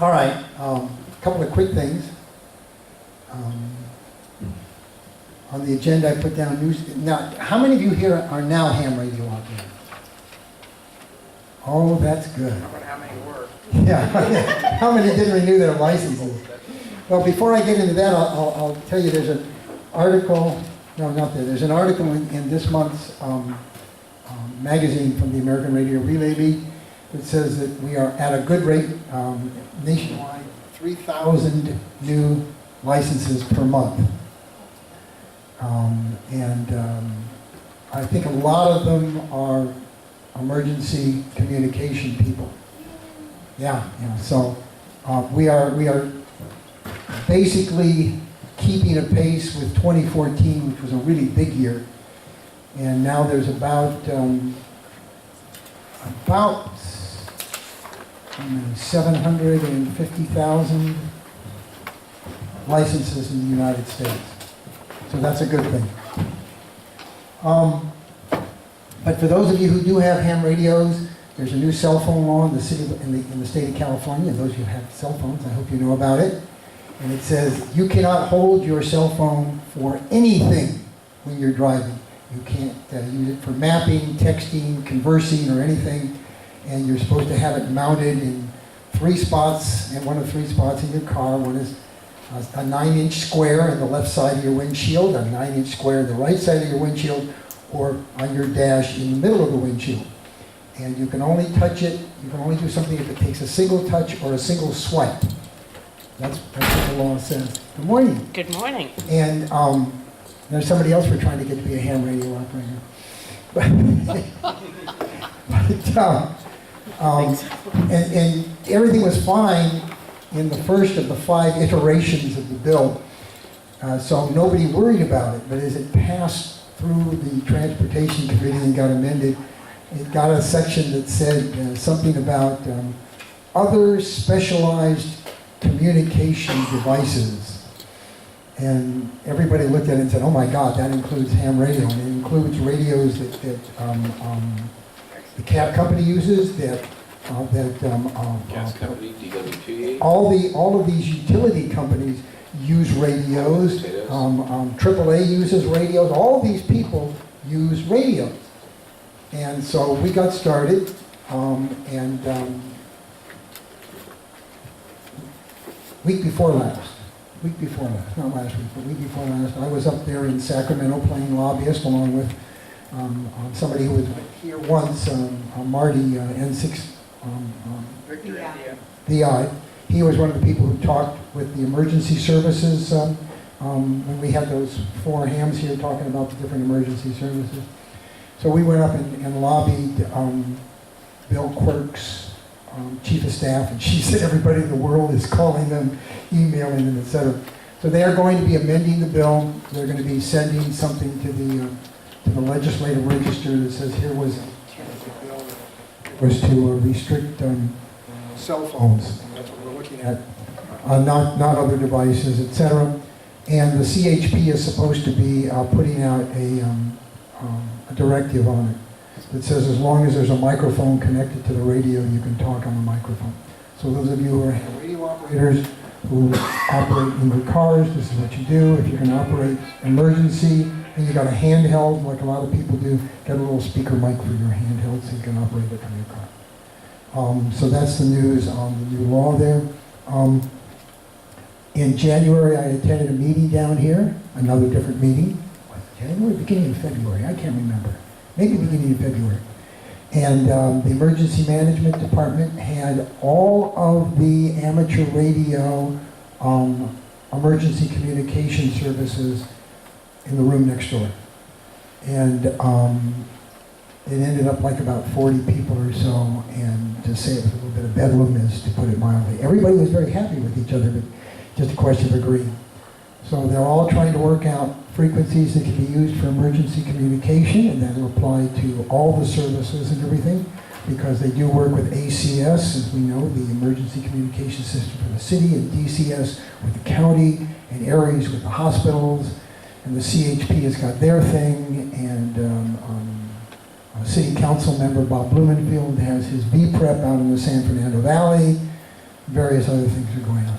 All right, a couple of quick things. On the agenda, I put down news. Now, how many of you here are now ham radio operators? Oh, that's good. How about how many were? Yeah, how many didn't renew their licenses? Well, before I get into that, I'll tell you there's an article, no, not there, there's an article in this month's magazine from the American Radio Relay League that says that we are at a good rate nationwide, 3,000 new licenses per month. I think a lot of them are emergency communication people. Yeah. So we are basically keeping a pace with 2014, which was a really big year. And now there's about 750,000 licenses in the United States. So that's a good thing. But for those of you who do have ham radios, there's a new cell phone law in the city, in the state of California. Those who have cell phones, I hope you know about it. And it says you cannot hold your cell phone for anything when you're driving. You can't use it for mapping, texting, conversing, or anything. And you're supposed to have it mounted in 3 spots, and one of 3 spots in your car. One is a 9-inch square on the left side of your windshield, a 9-inch square on the right side of your windshield, or on your dash in the middle of the windshield. And you can only touch it, you can only do something if it takes a single touch or a single swipe. That's what the law says. Good morning. Good morning. And there's somebody else we're trying to get to be a ham radio operator. And everything was fine in the first of the 5 iterations of the bill. So nobody worried about it. But as it passed through the Transportation Committee and got amended, it got a section that said something about other specialized communication devices. And everybody looked at it and said, oh my God, that includes ham radio. And it includes radios that the cab company uses, Gas company, DWP. all of these utility companies use radios. AAA uses radios. All of these people use radios. And so we got started, week before last, not last week, but week before last, I was up there in Sacramento playing lobbyist along with somebody who was here once, Marty, N6, Victor, VI. He was one of the people who talked with the emergency services when we had those 4 hams here talking about the different emergency services. So we went up and lobbied Bill Quirk's chief of staff, and she said everybody in the world is calling them, emailing them, etc. So they are going to be amending the bill. They're going to be sending something to the legislative register that says here was the bill was to restrict cell phones. And that's what we're looking at, not other devices, etc. And the CHP is supposed to be putting out a directive on it that says as long as there's a microphone connected to the radio, you can talk on the microphone. So those of you who are radio operators who operate in your cars, this is what you do. If you're going to operate emergency and you got a handheld, like a lot of people do, get a little speaker mic for your handheld so you can operate it from your car. So that's the news on the new law there. In January, I attended a meeting down here, another different meeting. January, beginning of February, I can't remember. Maybe beginning of February. And the Emergency Management Department had all of the amateur radio emergency communication services in the room next door. And it ended up like about 40 people or so, and to say it was a little bit of bedlam is to put it mildly. Everybody was very happy with each other, but just a question of agreeing. So they're all trying to work out frequencies that can be used for emergency communication, and that will apply to all the services and everything, because they do work with ACS, as we know, the Emergency Communication System for the city, and DCS with the county, and ARES with the hospitals, and the CHP has got their thing, and City Council member Bob Blumenfield has his VPREP out in the San Fernando Valley. various other things are going on.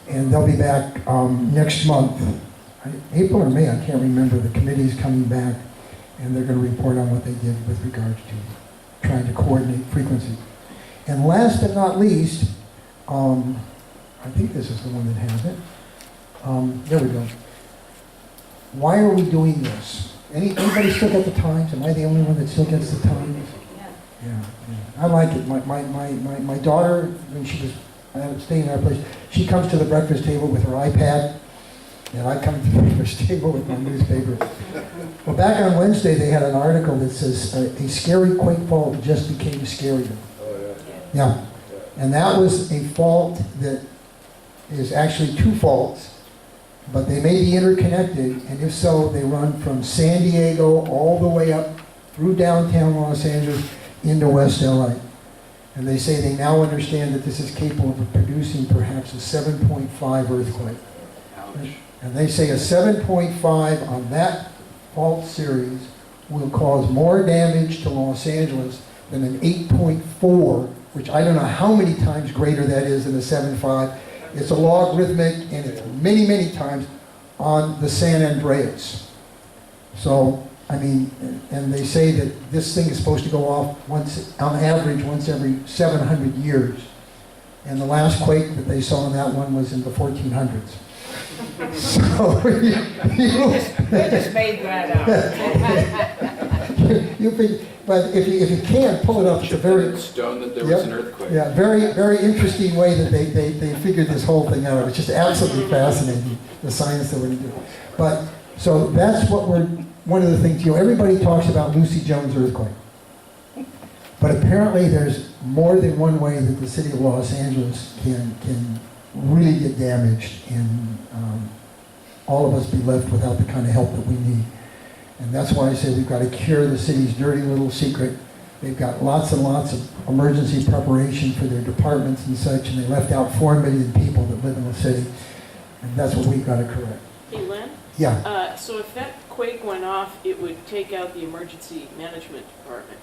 And they'll be back next month, April or May, I can't remember. The committee's coming back, and they're going to report on what they did with regards to trying to coordinate frequency. And last but not least, I think this is the one that has it. There we go. Why are we doing this? Anybody still get the Times? Am I the only one that still gets the Times? Yeah. I like it. My daughter, when she was staying in our place, she comes to the breakfast table with her iPad, and I come to the breakfast table with my newspaper. Well, back on Wednesday, they had an article that says, a scary quake fault just became scarier. Oh, Yeah. And that was a fault that is actually two faults, but they may be interconnected, and if so, they run from San Diego all the way up through downtown Los Angeles into West LA. And they say they now understand that this is capable of producing perhaps a 7.5 earthquake. And they say a 7.5 on that fault series will cause more damage to Los Angeles than an 8.4, which I don't know how many times greater that is than a 7.5. It's a logarithmic, and it's many, many times on the San Andreas. So, I mean, and they say that this thing is supposed to go off once, on average, once every 700 years. And the last quake that they saw in that one was in the 1400s. So, They just made that up. you think, but if you can pull it up, it's a very stone that there was an earthquake. Yeah, very interesting way that they figured this whole thing out. It was just absolutely fascinating, the science that we're doing. But so that's what one of the things. Everybody talks about Lucy Jones earthquake, but apparently there's more than one way that the city of Los Angeles can really get damaged, and all of us be left without the kind of help that we need. And that's why I say we've got to cure the city's dirty little secret. They've got lots and lots of emergency preparation for their departments and such, and they left out 4 million people that live in the city. And that's what we've got to correct. Hey, Len? Yeah. So if that quake went off, it would take out the emergency management department.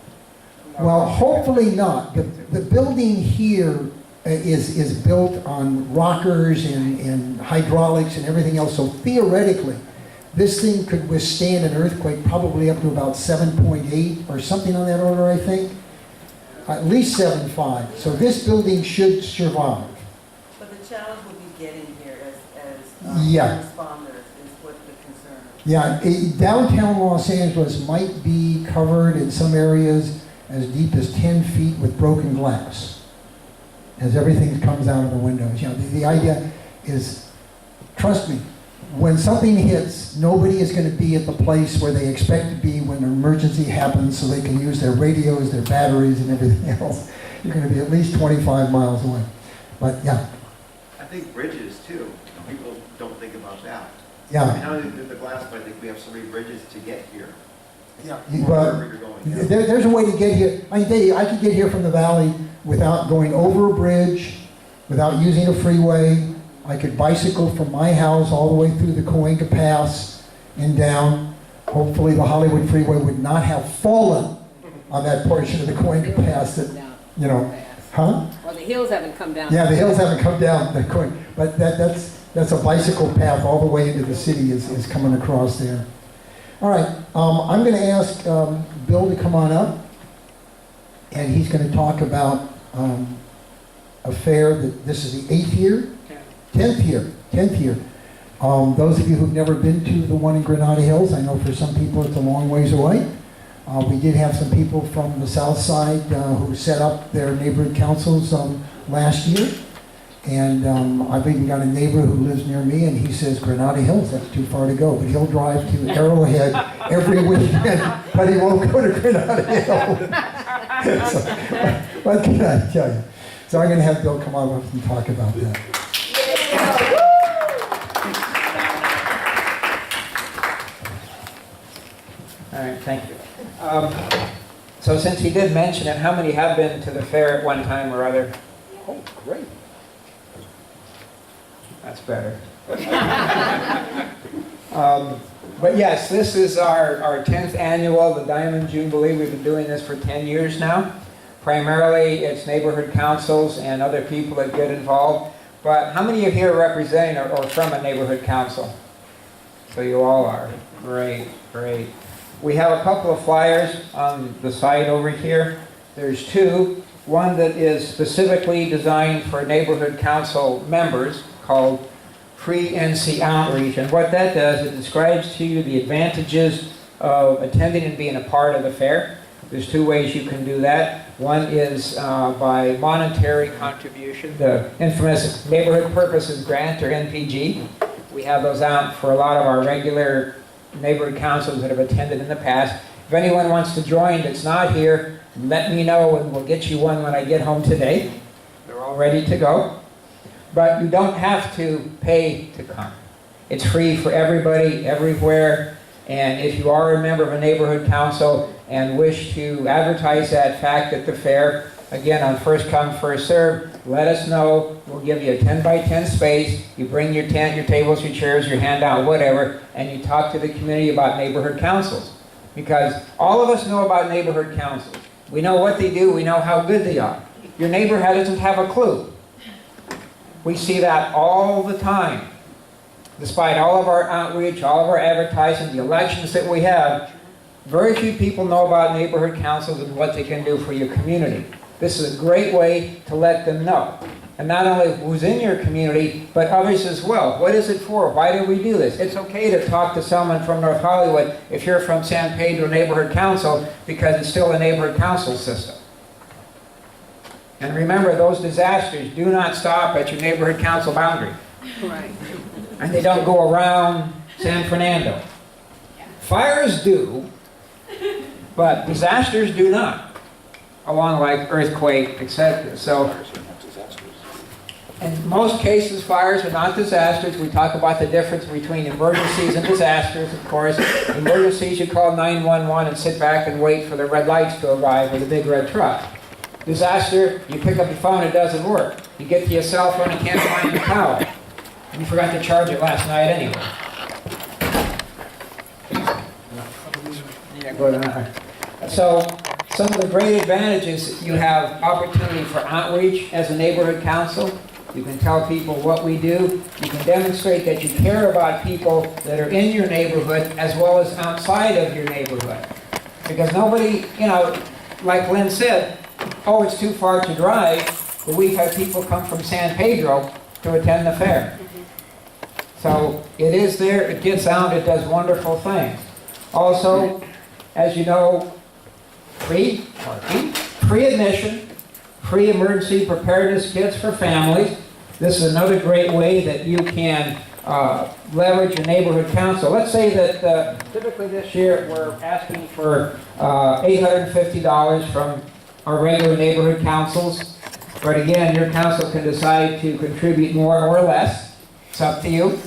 Well, hopefully not. The building here is built on rockers and hydraulics and everything else, so theoretically, this thing could withstand an earthquake probably up to about 7.8 or something on that order, I think. At least 7.5. So this building should survive. But the challenge will be getting here as Yeah. responders is what the concern is. Yeah, downtown Los Angeles might be covered in some areas as deep as 10 feet with broken glass as everything comes out of the windows. The idea is, trust me, when something hits, nobody is going to be at the place where they expect to be when an emergency happens so they can use their radios, their batteries, and everything else. You're going to be at least 25 miles away. But yeah. I think bridges too. People don't think about that. Yeah. I mean, not only the glass, but I think we have so many bridges to get here. Yeah. Wherever you're going. Yeah. There's a way to get here. I can tell you, I could get here from the valley without going over a bridge, without using a freeway. I could bicycle from my house all the way through the Cahuenga Pass and down. Hopefully the Hollywood Freeway would not have fallen on that portion of the Cahuenga Pass that, huh? Well, the hills haven't come down. Yeah, the hills haven't come down, but that's a bicycle path all the way into the city is coming across there. All right, I'm going to ask Bill to come on up, and he's going to talk about a fair that this is the 8th year? 10th year. Those of you who've never been to the one in Granada Hills, I know for some people it's a long ways away. We did have some people from the south side who set up their neighborhood councils last year. And I've even got a neighbor who lives near me, and he says, Granada Hills, that's too far to go. But he'll drive to Arrowhead every weekend, but he won't go to Granada Hills. So, what can I tell you? So I'm going to have Bill come on up and talk about that. All right, thank you. So since he did mention it, how many have been to the fair at one time or other? Oh, great. That's better. But yes, this is our 10th annual, the Diamond Jubilee. We've been doing this for 10 years now. Primarily, it's neighborhood councils and other people that get involved. But how many of you here are representing or from a neighborhood council? So you all are. Great, great. We have a couple of flyers on the side over here. There's two. One that is specifically designed for neighborhood council members called Pre-NC Outreach. And what that does, it describes to you the advantages of attending and being a part of the fair. There's two ways you can do that. One is by monetary contribution, the infamous Neighborhood Purposes Grant, or NPG. We have those out for a lot of our regular neighborhood councils that have attended in the past. If anyone wants to join that's not here, let me know and we'll get you one when I get home today. They're all ready to go. But you don't have to pay to come. It's free for everybody, everywhere. And if you are a member of a neighborhood council and wish to advertise that fact at the fair, again, on first come, first serve, let us know. We'll give you a 10 by 10 space. You bring your tent, your tables, your chairs, your handout, whatever, and you talk to the community about neighborhood councils. Because all of us know about neighborhood councils. We know what they do. We know how good they are. Your neighbor doesn't have a clue. We see that all the time. Despite all of our outreach, all of our advertising, the elections that we have, very few people know about neighborhood councils and what they can do for your community. This is a great way to let them know. And not only who's in your community, but others as well. What is it for? Why do we do this? It's okay to talk to someone from North Hollywood if you're from San Pedro Neighborhood Council, because it's still a neighborhood council system. And remember, those disasters do not stop at your neighborhood council boundary. Right. And they don't go around San Fernando. Fires do, but disasters do not, along like earthquake, etc. So, in most cases, fires are not disasters. We talk about the difference between emergencies and disasters, of course. Emergencies, you call 911 and sit back and wait for the red lights to arrive with a big red truck. Disaster, you pick up your phone, it doesn't work. You get to your cell phone, you can't find your power. You forgot to charge it last night anyway. So, some of the great advantages, you have opportunity for outreach as a neighborhood council. You can tell people what we do. You can demonstrate that you care about people that are in your neighborhood as well as outside of your neighborhood. Because nobody, like Lynn said, oh, it's too far to drive, but we've had people come from San Pedro to attend the fair. So it is there, it gets out, it does wonderful things. Also, as you know, free parking, free admission, free emergency preparedness kits for families. This is another great way that you can leverage your neighborhood council. Let's say that typically this year we're asking for $850 from our regular neighborhood councils. But again, your council can decide to contribute more or less. It's up to you.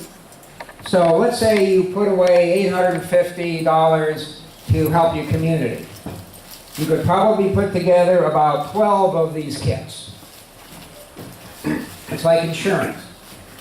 So let's say you put away $850 to help your community. You could probably put together about 12 of these kits. It's like insurance.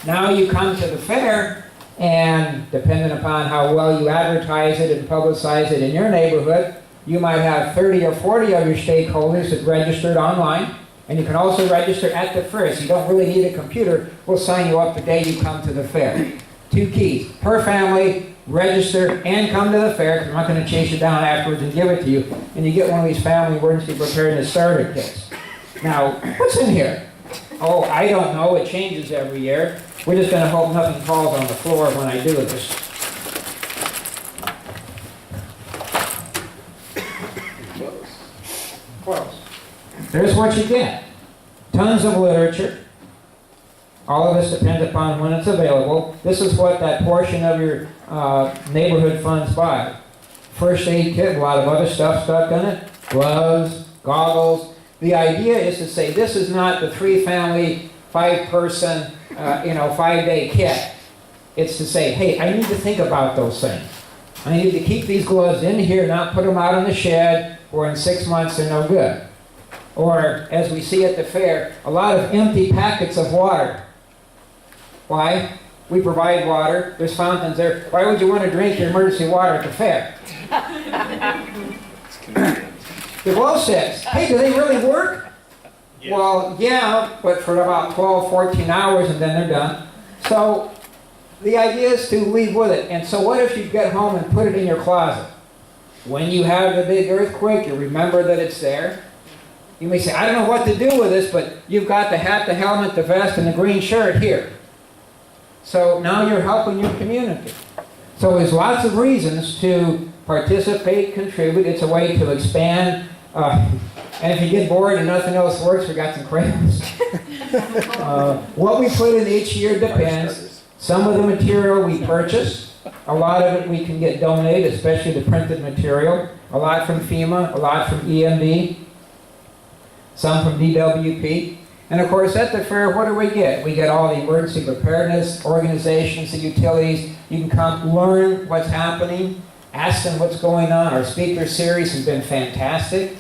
Now you come to the fair, and depending upon how well you advertise it and publicize it in your neighborhood, you might have 30 or 40 of your stakeholders that registered online. And you can also register at the fair. So you don't really need a computer. We'll sign you up the day you come to the fair. 2 keys. Per family, register, and come to the fair, because I'm not going to chase you down afterwards and give it to you. And you get one of these family emergency preparedness starter kits. Now, what's in here? Oh, I don't know. It changes every year. We're just going to hope nothing falls on the floor when I do this. Close. There's what you get. Tons of literature. All of this depends upon when it's available. This is what that portion of your neighborhood funds buy. First aid kit, a lot of other stuff stuck in it. Gloves, goggles. The idea is to say this is not the 3-family, 5-person, 5-day kit. It's to say, hey, I need to think about those things. I need to keep these gloves in here, not put them out in the shed, or in 6 months they're no good. Or, as we see at the fair, a lot of empty packets of water. Why? We provide water. There's fountains there. Why would you want to drink your emergency water at the fair? The glow sticks. Hey, do they really work? Well, yeah, but for about 12, 14 hours and then they're done. So the idea is to leave with it. And so what if you get home and put it in your closet? When you have the big earthquake, you remember that it's there. You may say, I don't know what to do with this, but you've got the hat, the helmet, the vest, and the green shirt here. So now you're helping your community. So there's lots of reasons to participate, contribute. It's a way to expand. And if you get bored and nothing else works, we got some crayons. What we put in each year depends. Some of the material we purchase. A lot of it we can get donated, especially the printed material. A lot from FEMA, a lot from EMD, some from DWP. And of course, at the fair, what do we get? We get all the emergency preparedness organizations, the utilities. You can come learn what's happening, ask them what's going on. Our speaker series has been fantastic.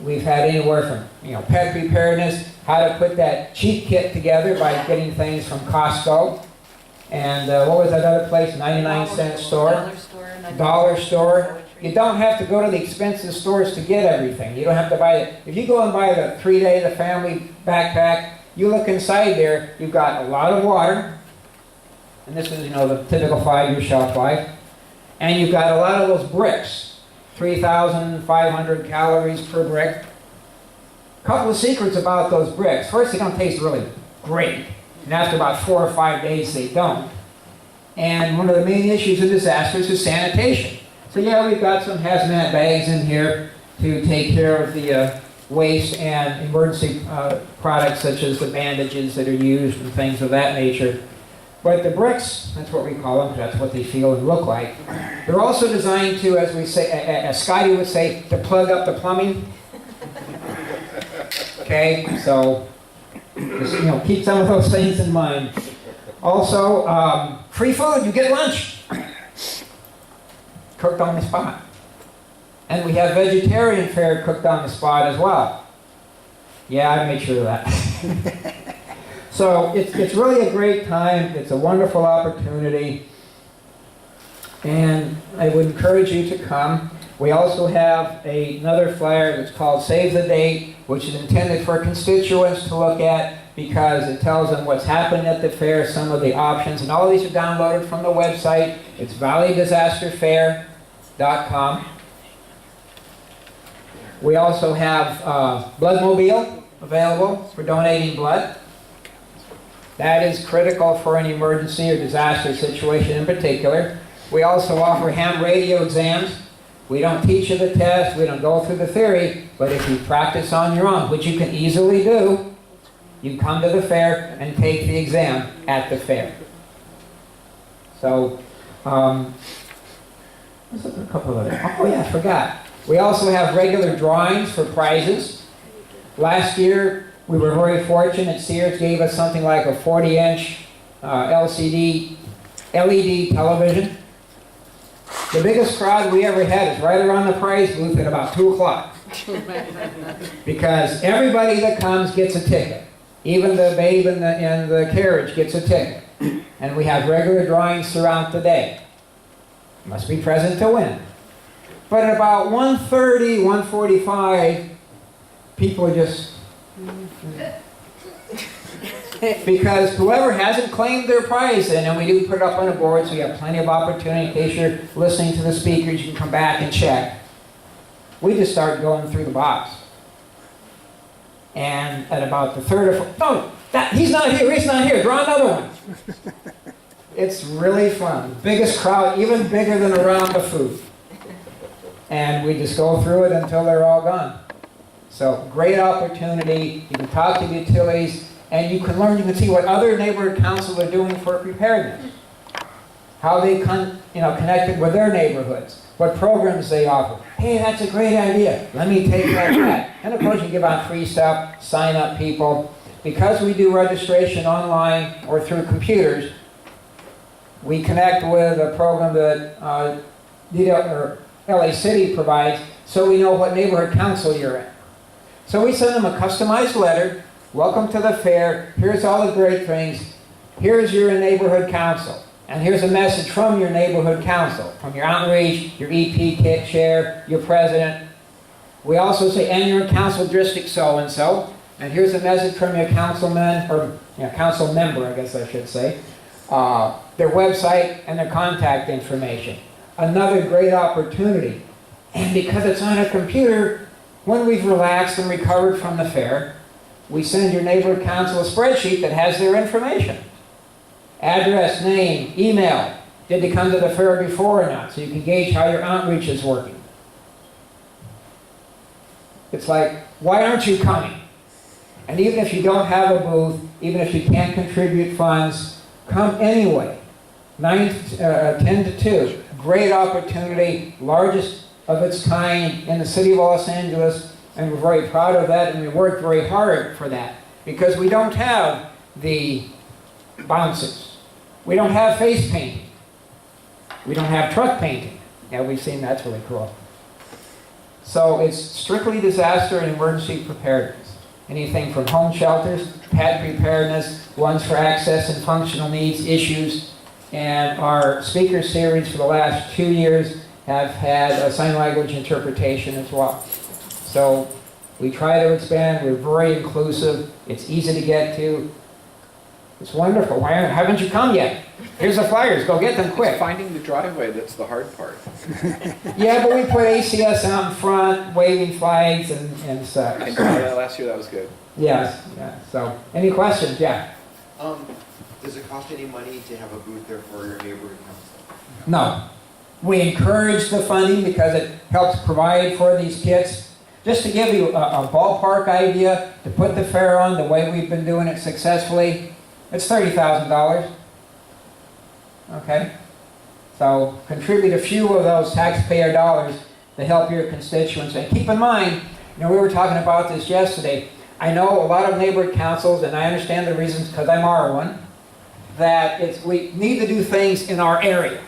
We've had anywhere from, pet preparedness, how to put that cheat kit together by getting things from Costco. And what was that other place? 99-cent store? Dollar store. You don't have to go to the expensive stores to get everything. You don't have to buy it. If you go and buy the 3-day, the family backpack, you look inside there, you've got a lot of water. And this is, the typical 5-year shelf life. And you've got a lot of those bricks. 3,500 calories per brick. A couple of secrets about those bricks. First, they don't taste really great. And after about 4 or 5 days, they don't. And one of the main issues in disasters is sanitation. So yeah, we've got some hazmat bags in here to take care of the waste and emergency products such as the bandages that are used and things of that nature. But the bricks, that's what we call them, that's what they feel and look like. They're also designed to, as we say, as Scotty would say, to plug up the plumbing. Okay, so just, keep some of those things in mind. Also, free food, you get lunch. Cooked on the spot. And we have vegetarian fare cooked on the spot as well. Yeah, I made sure of that. So it's really a great time. It's a wonderful opportunity. And I would encourage you to come. We also have another flyer that's called Save the Date, which is intended for constituents to look at because it tells them what's happening at the fair, some of the options, and all these are downloaded from the website. It's valleydisasterfair.com. We also have Bloodmobile available for donating blood. That is critical for an emergency or disaster situation in particular. We also offer ham radio exams. We don't teach you the test, we don't go through the theory, but if you practice on your own, which you can easily do, you come to the fair and take the exam at the fair. So, let's look at a couple of other. Oh yeah, I forgot. We also have regular drawings for prizes. Last year, we were very fortunate. Sears gave us something like a 40-inch LED television. The biggest crowd we ever had is right around the prize booth at about 2 o'clock. Because everybody that comes gets a ticket. Even the babe in the carriage gets a ticket. And we have regular drawings throughout the day. Must be present to win. But at about 1:30, 1:45, people are just... Because whoever hasn't claimed their prize in, and we do put it up on the board, so you have plenty of opportunity in case you're listening to the speakers, you can come back and check. We just start going through the box. And at about the third or fourth, no, he's not here, draw another one. It's really fun. Biggest crowd, even bigger than a round of food. And we just go through it until they're all gone. So great opportunity. You can talk to the utilities, and you can learn. You can see what other neighborhood councils are doing for preparedness, how they connected with their neighborhoods, what programs they offer. Hey, that's a great idea. Let me take that back. And of course, you give out free stuff, sign up people. Because we do registration online or through computers, we connect with a program that LA City provides, so we know what neighborhood council you're in. So we send them a customized letter. Welcome to the fair. Here's all the great things. Here's your neighborhood council. And here's a message from your neighborhood council, from your outreach, your EP chair, your president. We also say, and you're in council district so-and-so, and here's a message from your councilman, or council member, I guess I should say, their website and their contact information. Another great opportunity. And because it's on a computer, when we've relaxed and recovered from the fair, we send your neighborhood council a spreadsheet that has their information. Address, name, email. Did they come to the fair before or not? So you can gauge how your outreach is working. It's like, why aren't you coming? And even if you don't have a booth, even if you can't contribute funds, come anyway. 10 to 2. Great opportunity, largest of its kind in the city of Los Angeles, and we're very proud of that, and we worked very hard for that, because we don't have the bouncers. We don't have face painting. We don't have truck painting. Yeah, we've seen that's really cool. So it's strictly disaster and emergency preparedness. Anything from home shelters, pet preparedness, ones for access and functional needs issues, and our speaker series for the last 2 years have had a sign language interpretation as well. So we try to expand. We're very inclusive. It's easy to get to. It's wonderful. Why haven't you come yet? Here's the flyers. Go get them quick. It's finding the driveway that's the hard part. Yeah, but we put ACS out in front, waving flags and such. I know, last year that was good. Yes. Yeah. So, any questions? Yeah. Does it cost any money to have a booth there for your neighborhood council? No. We encourage the funding because it helps provide for these kits. Just to give you a ballpark idea, to put the fair on the way we've been doing it successfully, it's $30,000. Okay? So contribute a few of those taxpayer dollars to help your constituents. And keep in mind, we were talking about this yesterday. I know a lot of neighborhood councils, and I understand the reasons because I'm one, that we need to do things in our area.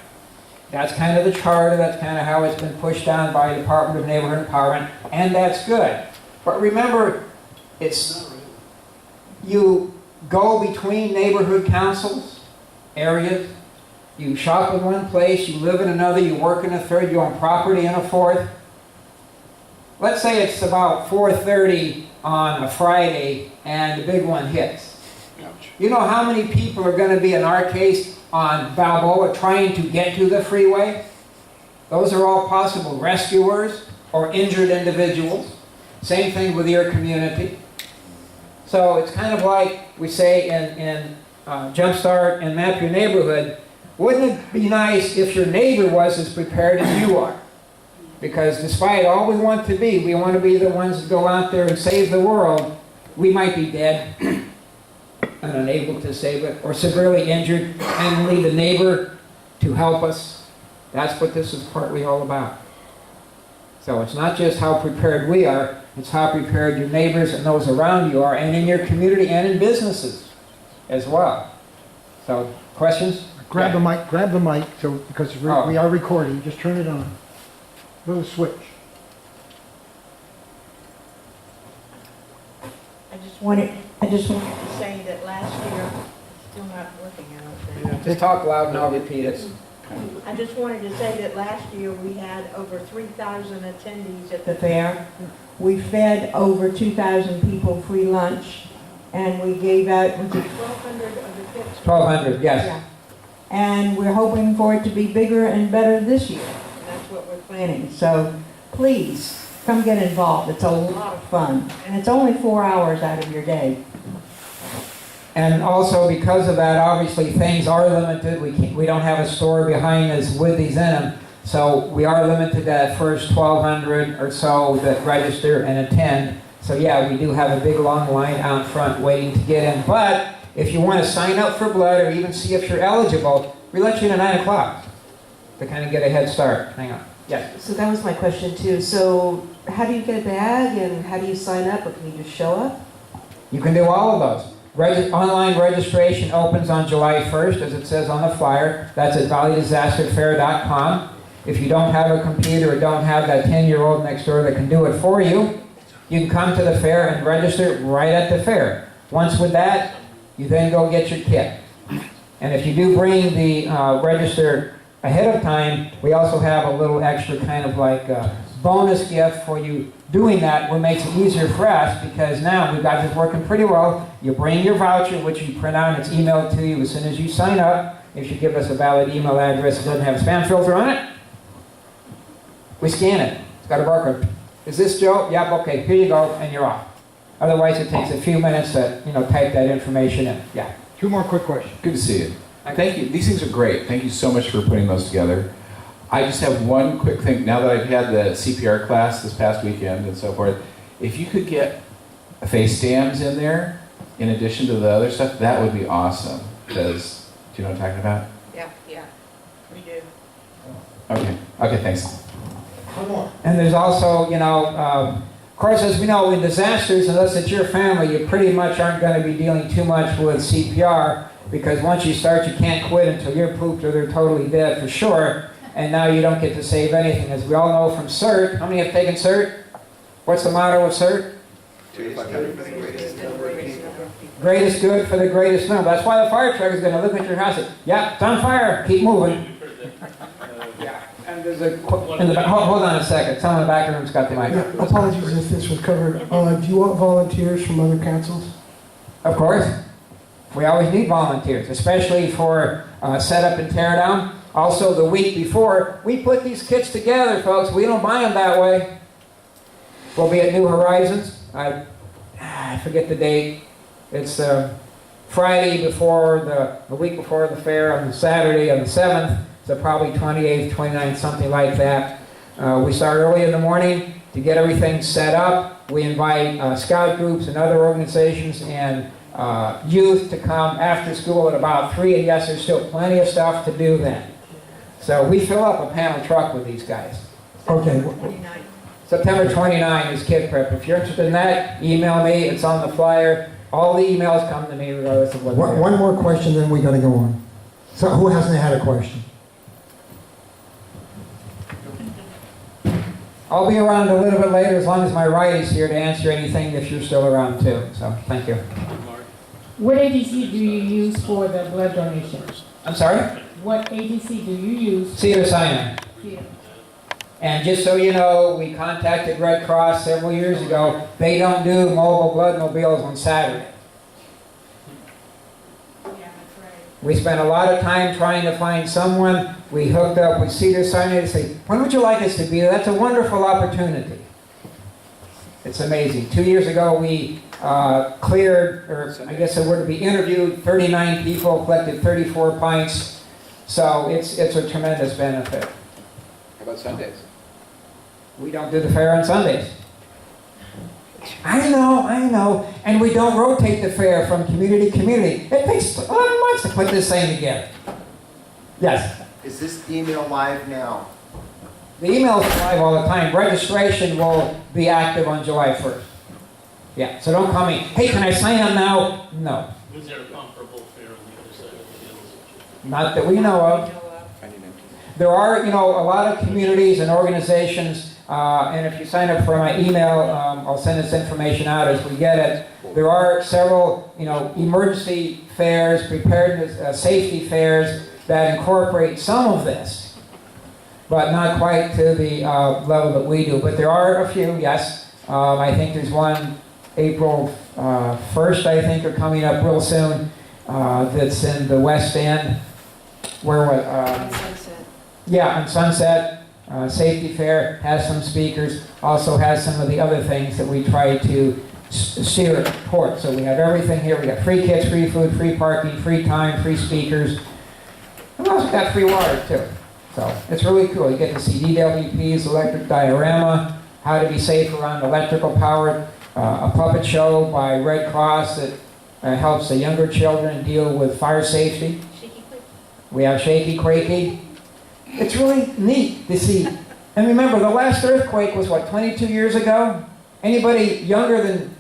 That's kind of the charter, that's kind of how it's been pushed down by the Department of Neighborhood Empowerment, and that's good. But remember, you go between neighborhood councils, areas, you shop in one place, you live in another, you work in a third, you own property in a fourth. Let's say it's about 4:30 on a Friday and the big one hits. Ouch. You know how many people are going to be, in our case, on Balboa trying to get to the freeway? Those are all possible rescuers or injured individuals. Same thing with your community. So it's kind of like we say in Jumpstart and Map Your Neighborhood, wouldn't it be nice if your neighbor was as prepared as you are? Because despite all we want to be, we want to be the ones that go out there and save the world, we might be dead and unable to save it, or severely injured, and we need a neighbor to help us. That's what this is partly all about. So it's not just how prepared we are, it's how prepared your neighbors and those around you are, and in your community and in businesses as well. So, questions? Grab the mic, so, because we are recording, just turn it on. Little switch. I just wanted to say that last year, it's still not working, I don't think. Just talk loud and I'll repeat it. I just wanted to say that last year we had over 3,000 attendees at the fair. We fed over 2,000 people free lunch, and we gave out, was it 1,200 of the kits? 1,200, yes. Yeah. And we're hoping for it to be bigger and better this year. And that's what we're planning. So please, come get involved. It's a lot of fun. And it's only 4 hours out of your day. And also because of that, obviously things are limited. We don't have a store behind us with these in them. So we are limited to that first 1,200 or so that register and attend. So yeah, we do have a big long line out front waiting to get in. But if you want to sign up for blood or even see if you're eligible, we let you in at 9 o'clock to kind of get a head start. Hang on. Yes. So that was my question too. So how do you get a bag and how do you sign up, or can you just show up? You can do all of those. Online registration opens on July 1st, as it says on the flyer. That's at valleydisasterfair.com. If you don't have a computer or don't have that 10-year-old next door that can do it for you, you can come to the fair and register right at the fair. Once with that, you then go get your kit. And if you do bring the register ahead of time, we also have a little extra kind of like bonus gift for you doing that, what makes it easier for us, because now we've got this working pretty well. You bring your voucher, which you print out, and it's emailed to you as soon as you sign up. If you give us a valid email address that doesn't have a spam filter on it, we scan it. It's got a barcode. Is this Joe? Yep, okay, here you go, and you're off. Otherwise, it takes a few minutes to, type that information in. Yeah. 2 more quick questions. Good to see you. Thank you. These things are great. Thank you so much for putting those together. I just have one quick thing. Now that I've had the CPR class this past weekend and so forth, if you could get face stamps in there, in addition to the other stuff, that would be awesome. Because, do you know what I'm talking about? Yeah, we do. Okay, thanks. One more. And there's also, of course, as we know, in disasters, unless it's your family, you pretty much aren't going to be dealing too much with CPR, because once you start, you can't quit until you're pooped or they're totally dead for sure. And now you don't get to save anything. As we all know from CERT, how many have taken CERT? What's the motto of CERT? Greatest good for the greatest number. That's why the fire truck is going to look at your house and say, yeah, it's on fire, keep moving. Yeah. And there's a, in the back, hold on a second. Someone in the back room's got the mic. Yeah, apologies if this was covered. Do you want volunteers from other councils? Of course. We always need volunteers, especially for setup and tear down. Also, the week before, we put these kits together, folks. We don't buy them that way. We'll be at New Horizons. I forget the date. It's Friday before the week before the fair, on the Saturday on the 7th. So probably 28th, 29th, something like that. We start early in the morning to get everything set up. We invite scout groups and other organizations and youth to come after school at about 3, and yes, there's still plenty of stuff to do then. So we fill up a panel truck with these guys. Okay. September 29 is Kid Prep. If you're interested in that, email me. It's on the flyer. All the emails come to me regardless of what they're. One more question, then we got to go on. So who hasn't had a question? I'll be around a little bit later as long as my righty's here to answer anything if you're still around too. So thank you. What agency do you use for the blood donation? I'm sorry? What agency do you use? Cedars-Sinai. Yeah. And just so you know, we contacted Red Cross several years ago. They don't do mobile blood mobiles on Saturday. Yeah, that's right. We spent a lot of time trying to find someone. We hooked up with Cedars-Sinai to say, when would you like us to be there? That's a wonderful opportunity. It's amazing. 2 years ago, we cleared, or I guess it were to be interviewed, 39 people, collected 34 pints. So it's a tremendous benefit. How about Sundays? We don't do the fair on Sundays. I know. And we don't rotate the fair from community to community. It takes 11 months to put this thing together. Yes? Is this email live now? The emails are live all the time. Registration will be active on July 1st. Yeah, so don't call me, hey, can I sign up now? No. Is there a comparable fair on the other side of the hills? Not that we know of. There are, a lot of communities and organizations, and if you sign up for my email, I'll send this information out as we get it. There are several, emergency fairs, preparedness, safety fairs that incorporate some of this, but not quite to the level that we do. But there are a few, yes. I think there's one April 1st, I think, are coming up real soon, that's in the West End. Where what? Yeah, on Sunset. Safety Fair has some speakers, also has some of the other things that we try to steer toward. So we have everything here. We got free kits, free food, free parking, free time, free speakers. And we also got free water too. So it's really cool. You get to see DWP's electric diorama, how to be safe around electrical power, a puppet show by Red Cross that helps the younger children deal with fire safety. We have Shaky Quakey. It's really neat to see. And remember, the last earthquake was, 22 years ago? Anybody younger than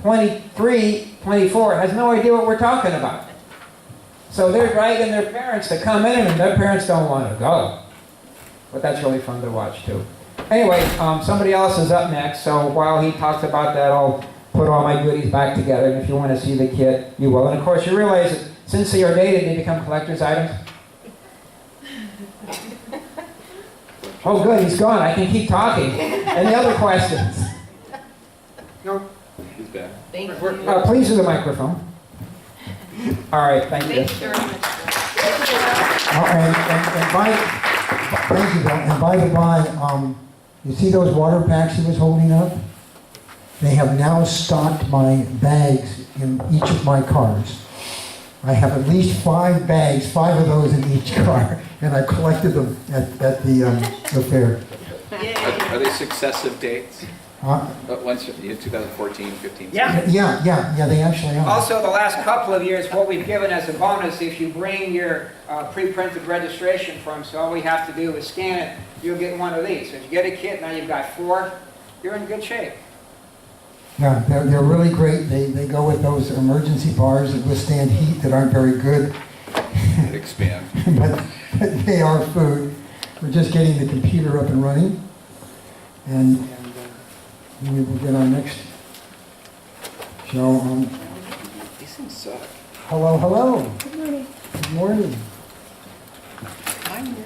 23, 24 has no idea what we're talking about. So they're dragging their parents to come in, and their parents don't want to go. But that's really fun to watch, too. Anyway, somebody else is up next, so while he talks about that, I'll put all my goodies back together, and if you want to see the kit, you will. And of course, you realize that since they are dated, they become collector's items. Oh, good, he's gone. I can keep talking. Any other questions? No? He's back. Thank you. Please to the microphone. All right, thank you. Thank you very much. Thank you, Bill. And by the by, you see those water packs he was holding up? They have now stocked my bags in each of my cars. I have at least 5 bags, 5 of those in each car, and I collected them at the fair. Are they successive dates? Once, 2014, 15? Yeah. Yeah, they actually are. Also, the last couple of years, what we've given as a bonus, if you bring your pre-printed registration form, so all we have to do is scan it, you'll get one of these. So if you get a kit, now you've got 4, you're in good shape. Yeah, they're really great. They go with those emergency bars that withstand heat that aren't very good. Expand. but they are food. We're just getting the computer up and running. And we will get our next show on. These things suck. Hello. Good morning. Good morning. I'm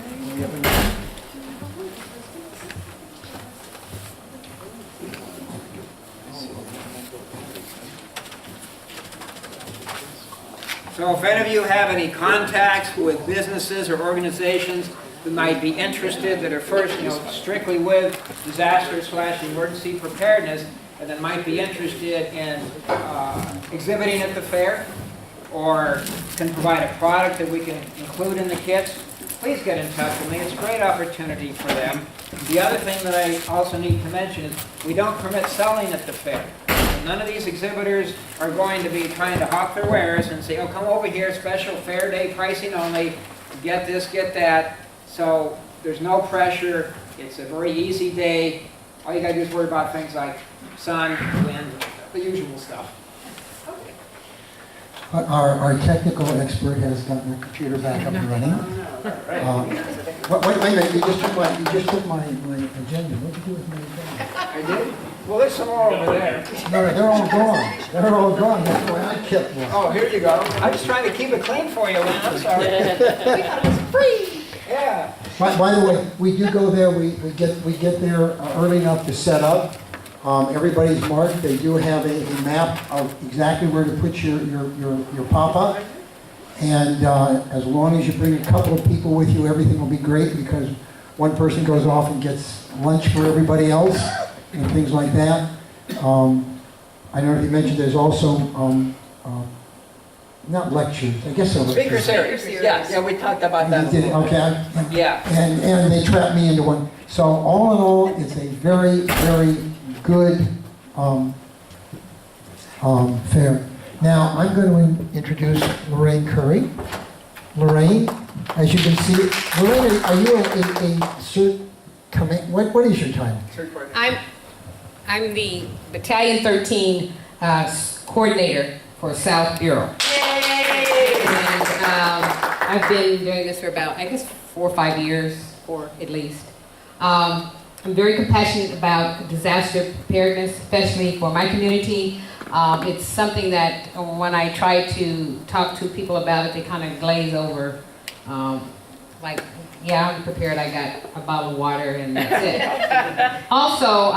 So if any of you have any contacts with businesses or organizations that might be interested, that are first, strictly with disaster/emergency preparedness, and that might be interested in exhibiting at the fair, or can provide a product that we can include in the kits, please get in touch with me. It's a great opportunity for them. The other thing that I also need to mention is we don't permit selling at the fair. None of these exhibitors are going to be trying to hawk their wares and say, oh, come over here, special fair day pricing only, get this, get that. So there's no pressure. It's a very easy day. All you got to do is worry about things like sun, wind, the usual stuff. Our technical expert has gotten the computer back up and running. Wait a minute, you just took my agenda. What did you do with my agenda? I did? Well, there's some more over there. No, they're all gone. They're all gone. That's why I kept one. Oh, here you go. I'm just trying to keep it clean for you, Lynn. I'm sorry. It's free. Yeah. By the way, we do go there. We get there early enough to set up. Everybody's marked. They do have a map of exactly where to put your pop-up. And as long as you bring a couple of people with you, everything will be great, because one person goes off and gets lunch for everybody else and things like that. I don't know if you mentioned there's also not lectures. I guess they're Speaker lectures. series. Yeah, we talked about that. You did, okay. Yeah. And they trapped me into one. So all in all, it's a very, very good fair. Now, I'm going to introduce Lorraine Curry. Lorraine, as you can see, Lorraine, are you a cert command? What is your title? I'm the Battalion 13 coordinator for South Bureau. Yay! And I've been doing this for about, I guess, 4 or 5 years, or at least. I'm very compassionate about disaster preparedness, especially for my community. It's something that when I try to talk to people about it, they kind of glaze over. Like, yeah, I'm prepared, I got a bottle of water and that's it. Also,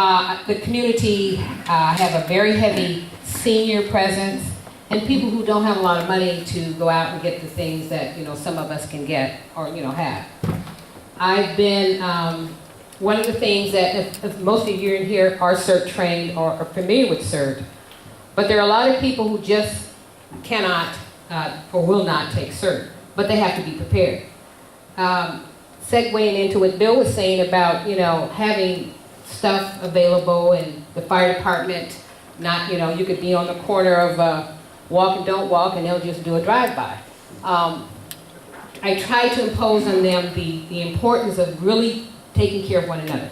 the community have a very heavy senior presence, and people who don't have a lot of money to go out and get the things that, some of us can get or, have. I've been, one of the things that, if most of you in here are CERT trained or are familiar with CERT, but there are a lot of people who just cannot or will not take CERT, but they have to be prepared. Segueing into what Bill was saying about, having stuff available, and the fire department, not, you could be on the corner of walk and don't walk, and they'll just do a drive-by. I try to impose on them the importance of really taking care of one another.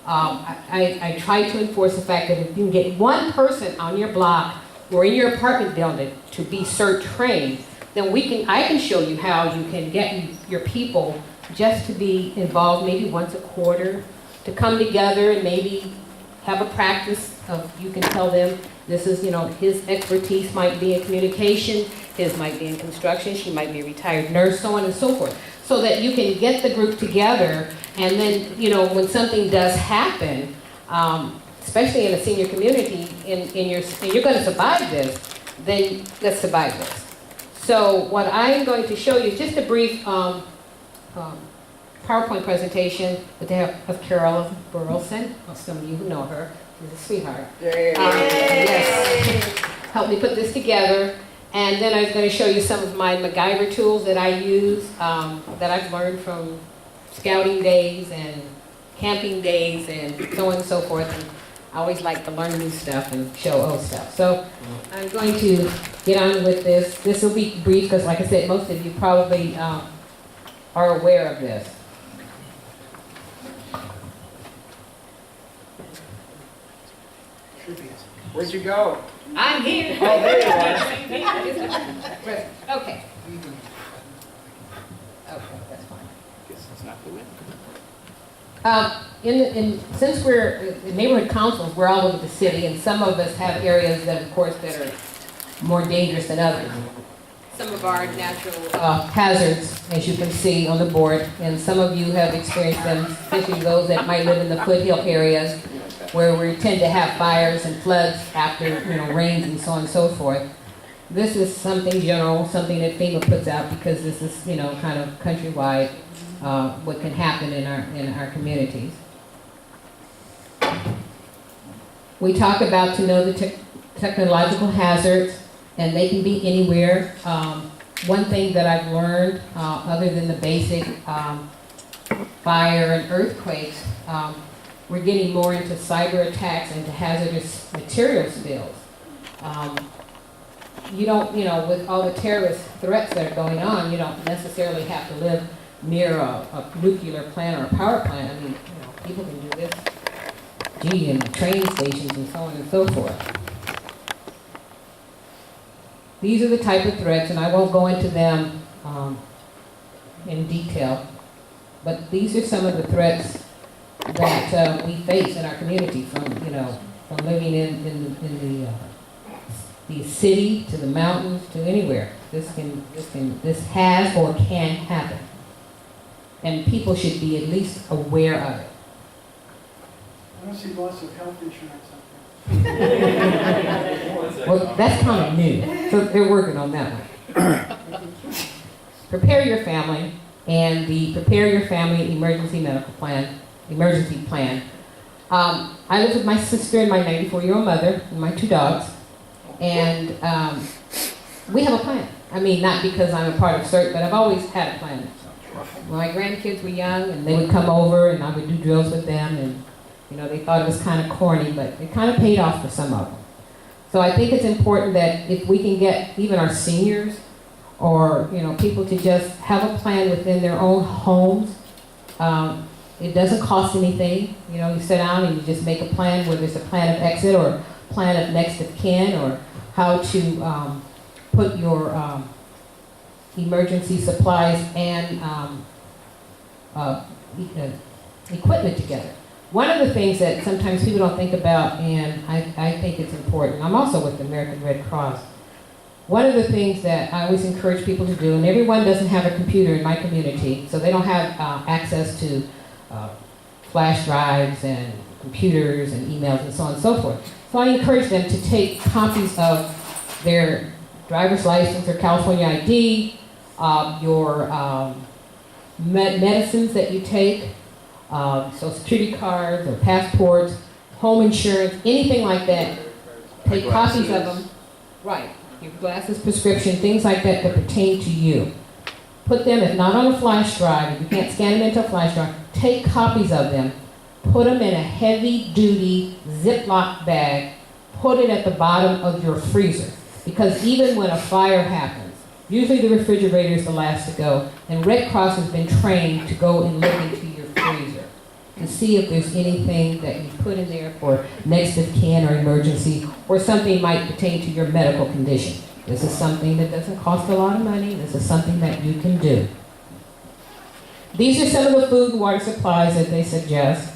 I try to enforce the fact that if you can get one person on your block or in your apartment building to be CERT trained, then I can show you how you can get your people just to be involved maybe once a quarter, to come together and maybe have a practice of, you can tell them this is, his expertise might be in communication, his might be in construction, she might be a retired nurse, so on and so forth. So that you can get the group together And then, you know, when something does happen, especially in a senior community, and you're going to survive this, then let's survive this. So what I'm going to show you is just a brief PowerPoint presentation with the help of Carol Burleson. Well, some of you who know her. She's a sweetheart. Yes. Helped me put this together. And then I was going to show you some of my MacGyver tools that I use, that I've learned from scouting days and camping days and so on and so forth. And I always like to learn new stuff and show old stuff. So I'm going to get on with this. This will be brief because, like I said, most of you probably are aware of this. Where'd you go? I'm here. Oh, there you are. Okay. Okay, that's fine. Guess it's not the win. Since we're in neighborhood councils, we're all over the city, and some of us have areas that, of course, that are more dangerous than others. Some of our natural hazards, as you can see on the board, and some of you have experienced them, especially those that might live in the foothill areas, where we tend to have fires and floods after, you know, rains and so on and so forth. This is something general, something that FEMA puts out because this is, you know, kind of countrywide, what can happen in our communities. We talk about to know the technological hazards, and they can be anywhere. One thing that I've learned, other than the basic fire and earthquakes, we're getting more into cyber attacks and to hazardous material spills. You don't, you know, with all the terrorist threats that are going on, you don't necessarily have to live near a nuclear plant or a power plant. I mean, you know, people can do this, in train stations and so on and so forth. These are the type of threats, and I won't go into them in detail, but these are some of the threats that we face in our community, from, you know, from living in the city to the mountains to anywhere. This has or can happen, and people should be at least aware of it. I don't see lots of health insurance out Well, that's kind of new, so they're working on that one. Prepare your family, and the Prepare Your Family Emergency Plan. I live with my sister and my 94-year-old mother and my 2 dogs, and we have a plan. I mean, not because I'm a part of CERT, but I've always had a plan. When my grandkids were young, and they would come over, and I would do drills with them, and you know, they thought it was kind of corny, but it kind of paid off for some of them. So I think it's important that if we can get even our seniors or, you know, people to just have a plan within their own homes. It doesn't cost anything. You know, you sit down and you just make a plan, whether it's a plan of exit or a plan of next of kin, or how to put your emergency supplies and equipment together. One of the things that sometimes people don't think about, and I think it's important, I'm also with the American Red Cross. One of the things that I always encourage people to do, and everyone doesn't have a computer in my community, so they don't have access to flash drives and computers and emails and so on and so forth. So I encourage them to take copies of their driver's license or California ID, your medicines that you take, Social Security cards or passports, home insurance, anything like that. Take copies of them. Right. Your glasses, prescription, things like that that pertain to you. Put them, if not on a flash drive, if you can't scan them into a flash drive, take copies of them, put them in a heavy-duty Ziploc bag, put it at the bottom of your freezer. Because even when a fire happens, usually the refrigerator is the last to go, and Red Cross has been trained to go and look into your freezer to see if there's anything that you put in there for next of kin or emergency, or something might pertain to your medical condition. This is something that doesn't cost a lot of money. This is something that you can do. These are some of the food and water supplies that they suggest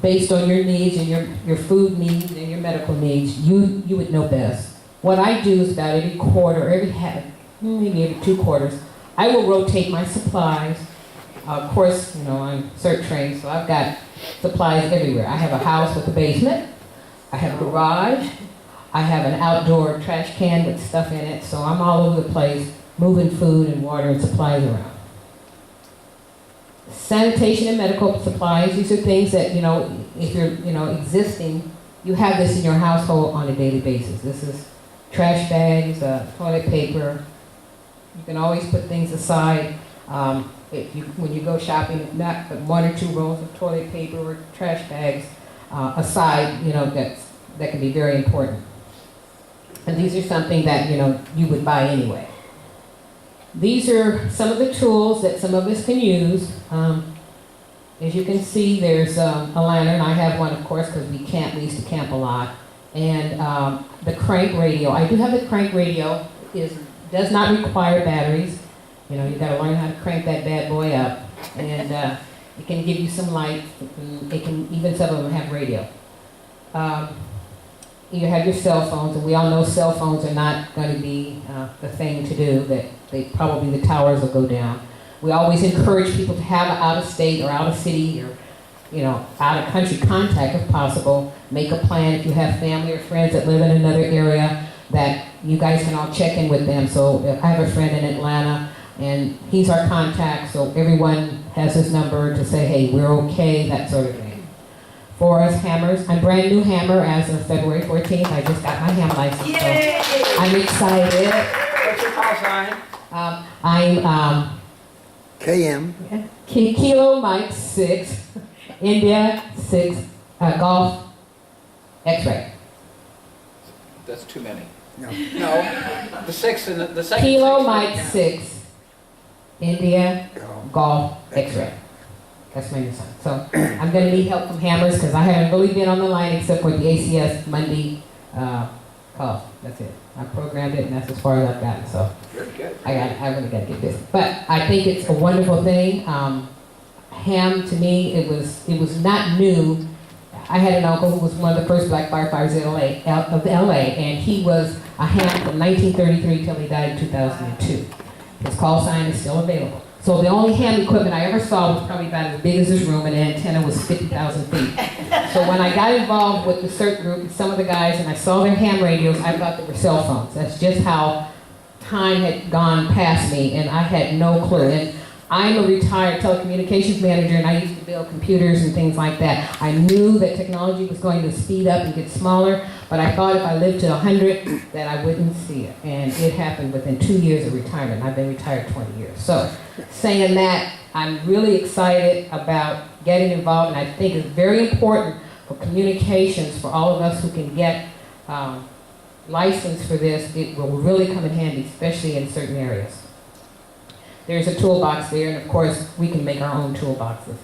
based on your needs and your food needs and your medical needs. You would know best. What I do is about every quarter, maybe every 2 quarters, I will rotate my supplies Of course, I'm CERT trained, so I've got supplies everywhere. I have a house with a basement. I have a garage. I have an outdoor trash can with stuff in it, so I'm all over the place moving food and water and supplies around. Sanitation and medical supplies, these are things that, if you're, existing, you have this in your household on a daily basis. This is trash bags, toilet paper. You can always put things aside. When you go shopping, not put 1 or 2 rolls of toilet paper or trash bags aside, that can be very important. And these are something that, you would buy anyway. These are some of the tools that some of us can use. As you can see, there's a lantern. I have one, of course, because we used to camp a lot. And the crank radio. I do have the crank radio. Does not require batteries. You got to learn how to crank that bad boy up. And it can give you some light. Even some of them have radio. You have your cell phones, and we all know cell phones are not going to be the thing to do, that probably the towers will go down. We always encourage people to have out of state or out of city or out of country contact if possible. Make a plan if you have family or friends that live in another area that you guys can all check in with them. So I have a friend in Atlanta and he's our contact, so everyone has his number to say, hey, we're okay, that sort of thing. For us, hammers, I'm brand new hammer as of February 14th. I just got my ham license. Yay! So I'm excited. What's your call sign? I'm KM. Kilo Mike 6, India 6, Golf X-ray. That's too many. No. No, the 6 and the second. Kilo 6 Mike count. 6, India Golf X-ray. That's my new son. So I'm going to need help from hammers because I haven't really been on the line except for the ACS Monday call. That's it. I programmed it and that's as far as I've gotten. So Very good. I really got to get this. But I think it's a wonderful thing. Ham, to me, it was not new. I had an uncle who was one of the first black firefighters of LA, and he was a ham from 1933 till he died in 2002. His call sign is still available. So the only ham equipment I ever saw was probably about as big as this room, and the antenna was 50,000 feet. So when I got involved with the CERT group and some of the guys, and I saw their ham radios, I thought they were cell phones. That's just how time had gone past me, and I had no clue. And I'm a retired telecommunications manager, and I used to build computers and things like that. I knew that technology was going to speed up and get smaller, but I thought if I lived to 100, that I wouldn't see it. And it happened within 2 years of retirement. I've been retired 20 years. So saying that, I'm really excited about getting involved, and I think it's very important for communications for all of us who can get license for this. It will really come in handy, especially in certain areas. There's a toolbox there, and of course, we can make our own toolboxes.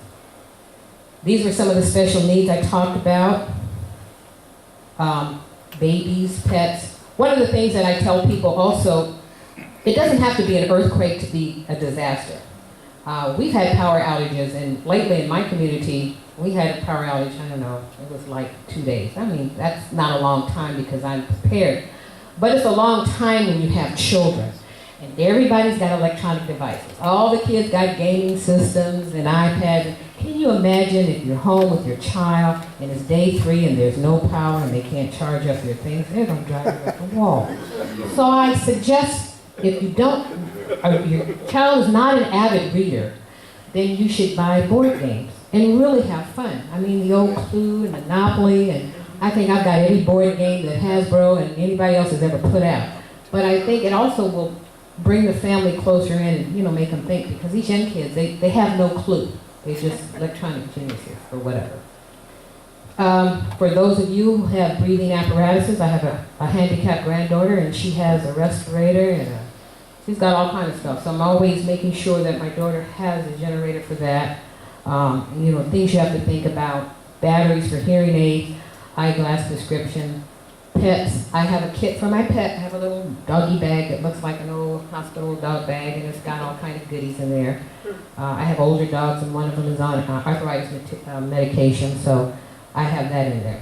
These were some of the special needs I talked about. Babies, pets. One of the things that I tell people also, it doesn't have to be an earthquake to be a disaster. We've had power outages, and lately in my community, we had a power outage, I don't know, it was like 2 days. I mean, that's not a long time because I'm prepared. But it's a long time when you have children. And everybody's got electronic devices. All the kids got gaming systems and iPads. Can you imagine if you're home with your child and it's day 3 and there's no power and they can't charge up their things? They're going to drive you up the wall. So I suggest if you don't, or your child is not an avid reader, then you should buy board games and really have fun. I mean, the old Clue and Monopoly, and I think I've got every board game that Hasbro and anybody else has ever put out. But I think it also will bring the family closer in and, make them think, because these young kids, they have no clue. They're just electronic geniuses or whatever. For those of you who have breathing apparatuses, I have a handicapped granddaughter, and she has a respirator, and she's got all kinds of stuff. So I'm always making sure that my daughter has a generator for that. Things you have to think about, batteries for hearing aids, eyeglass prescription, pets. I have a kit for my pet. I have a little doggy bag that looks like an old hospital dog bag, and it's got all kinds of goodies in there. I have older dogs, and one of them is on arthritis medication, so I have that in there.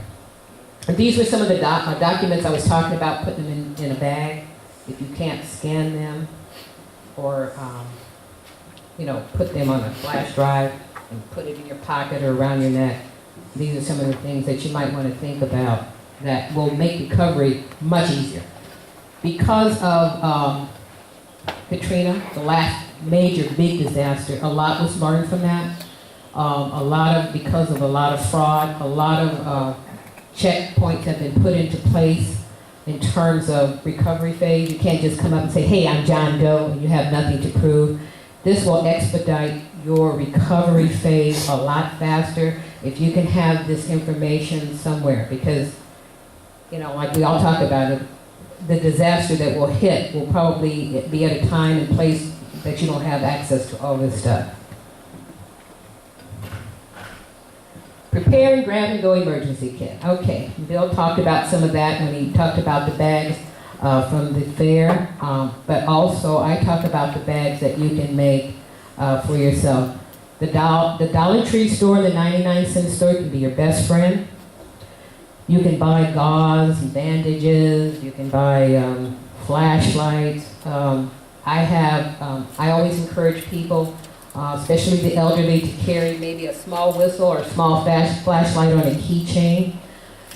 And these were some of the documents I was talking about, putting them in a bag if you can't scan them, or put them on a flash drive and put it in your pocket or around your neck. These are some of the things that you might want to think about that will make recovery much easier. Because of Katrina, the last major big disaster, a lot was learned from that. Because of a lot of fraud, a lot of checkpoints have been put into place in terms of recovery phase. You can't just come up and say, hey, I'm John Doe, and you have nothing to prove. This will expedite your recovery phase a lot faster if you can have this information somewhere, because, like we all talk about it, the disaster that will hit will probably be at a time and place that you don't have access to all this stuff. Prepare and grab and go emergency kit. Okay, Bill talked about some of that when he talked about the bags from the fair, but also I talked about the bags that you can make for yourself. The Dollar Tree store, the 99-cent store can be your best friend. You can buy gauze and bandages, you can buy flashlights. I always encourage people, especially the elderly, to carry maybe a small whistle or a small flashlight on a keychain.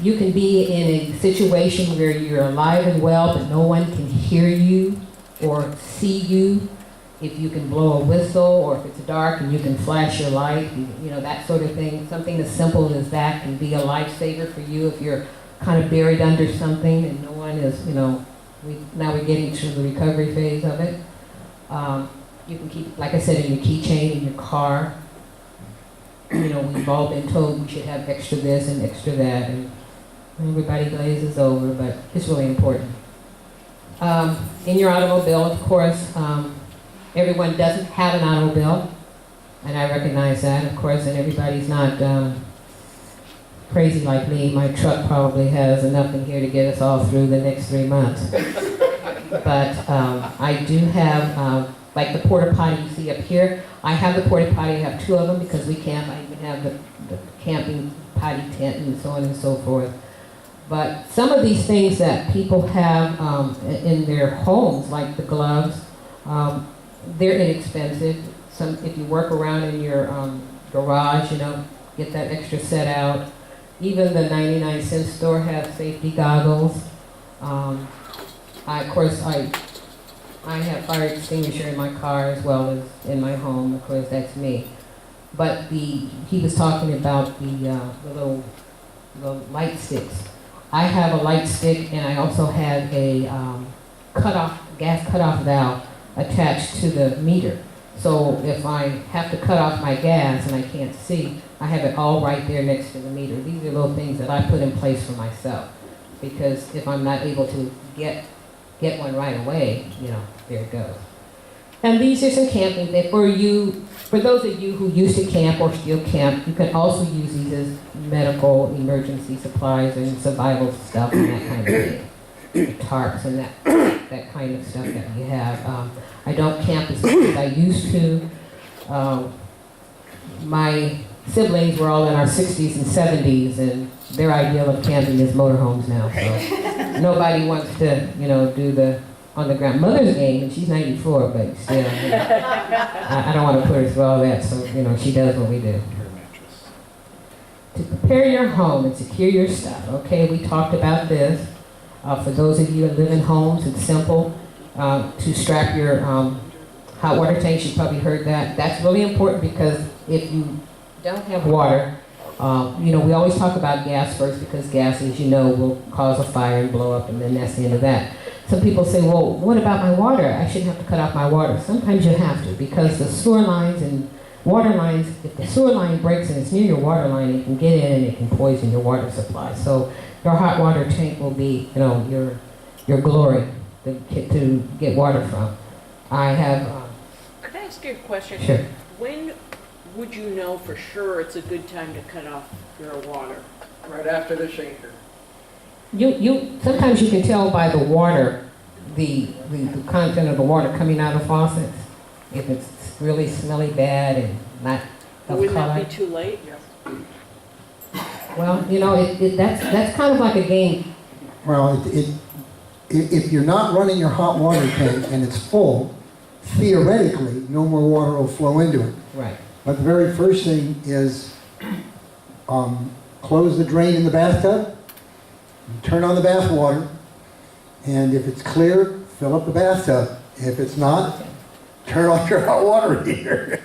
You can be in a situation where you're alive and well, but no one can hear you or see you. If you can blow a whistle, or if it's dark and you can flash your light, that sort of thing. Something as simple as that can be a lifesaver for you if you're kind of buried under something and no one is, now we're getting to the recovery phase of it. You can keep, like I said, in your keychain, in your car. We've all been told we should have extra this and extra that, and everybody glazes over, but it's really important. In your automobile, of course, everyone doesn't have an automobile, and I recognize that, of course, and everybody's not crazy like me. My truck probably has enough in here to get us all through the next 3 months. But I do have, like the porta potty you see up here, I have the porta potty, I have 2 of them because we camp. I even have the camping potty tent and so on and so forth. But some of these things that people have in their homes, like the gloves, they're inexpensive. If you work around in your garage, get that extra set out. Even the 99-cent store has safety goggles. Of course, I have fire extinguisher in my car as well as in my home. Of course, that's me. But he was talking about the light sticks. I have a light stick, and I also have a gas cutoff valve attached to the meter. So if I have to cut off my gas and I can't see, I have it all right there next to the meter. These are little things that I put in place for myself, because if I'm not able to get one right away, there it goes. And these are some camping things for those of you who used to camp or still camp. You can also use these as medical emergency supplies and survival stuff and that kind of thing. The tarps and that kind of stuff that you have. I don't camp as much as I used to. My siblings were all in our 60s and 70s, and their ideal of camping is motorhomes now. So nobody wants to, do the on the ground. Mother's game, and she's 94, but still, I don't want to put her through all that. So she does what we do. To prepare your home and secure your stuff. Okay, we talked about this. For those of you that live in homes, it's simple to strap your hot water tanks. You probably heard that. That's really important, because if you don't have water, we always talk about gas first, because gas, as you know, will cause a fire and blow up, and then that's the end of that. Some people say, well, what about my water? I shouldn't have to cut off my water. Sometimes you have to, because the sewer lines and water lines, if the sewer line breaks and it's near your water line, it can get in and it can poison your water supply. So your hot water tank will be, your glory to get water from. I have... Could I ask you a question? Sure. When would you know for sure it's a good time to cut off your water? Right after the shaker. Sometimes you can tell by the water, the content of the water coming out of faucets, if it's really smelly bad and not of Wouldn't color. that be too late? Well, that's kind of like a game. Well, if you're not running your hot water tank and it's full, theoretically, no more water will flow into it. Right. But the very first thing is close the drain in the bathtub, turn on the bath water, and if it's clear, fill up the bathtub. If it's not, turn off your hot water heater.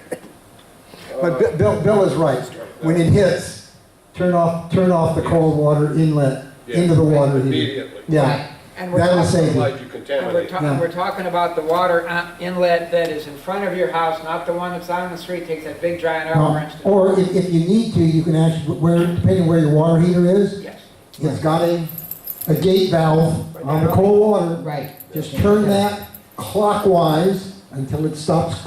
But Bill is right. When it hits, turn off the cold water inlet into the water heater. Immediately. Yeah, And we're that'll talking, save you. Otherwise you contaminate. we're talking about the water inlet that is in front of your house, not the one that's out on the street, takes that big giant arm wrench to. Or if you need to, you can actually, depending where your water heater is, Yes. it's got a gate valve on the cold water. Right. Just turn that clockwise until it stops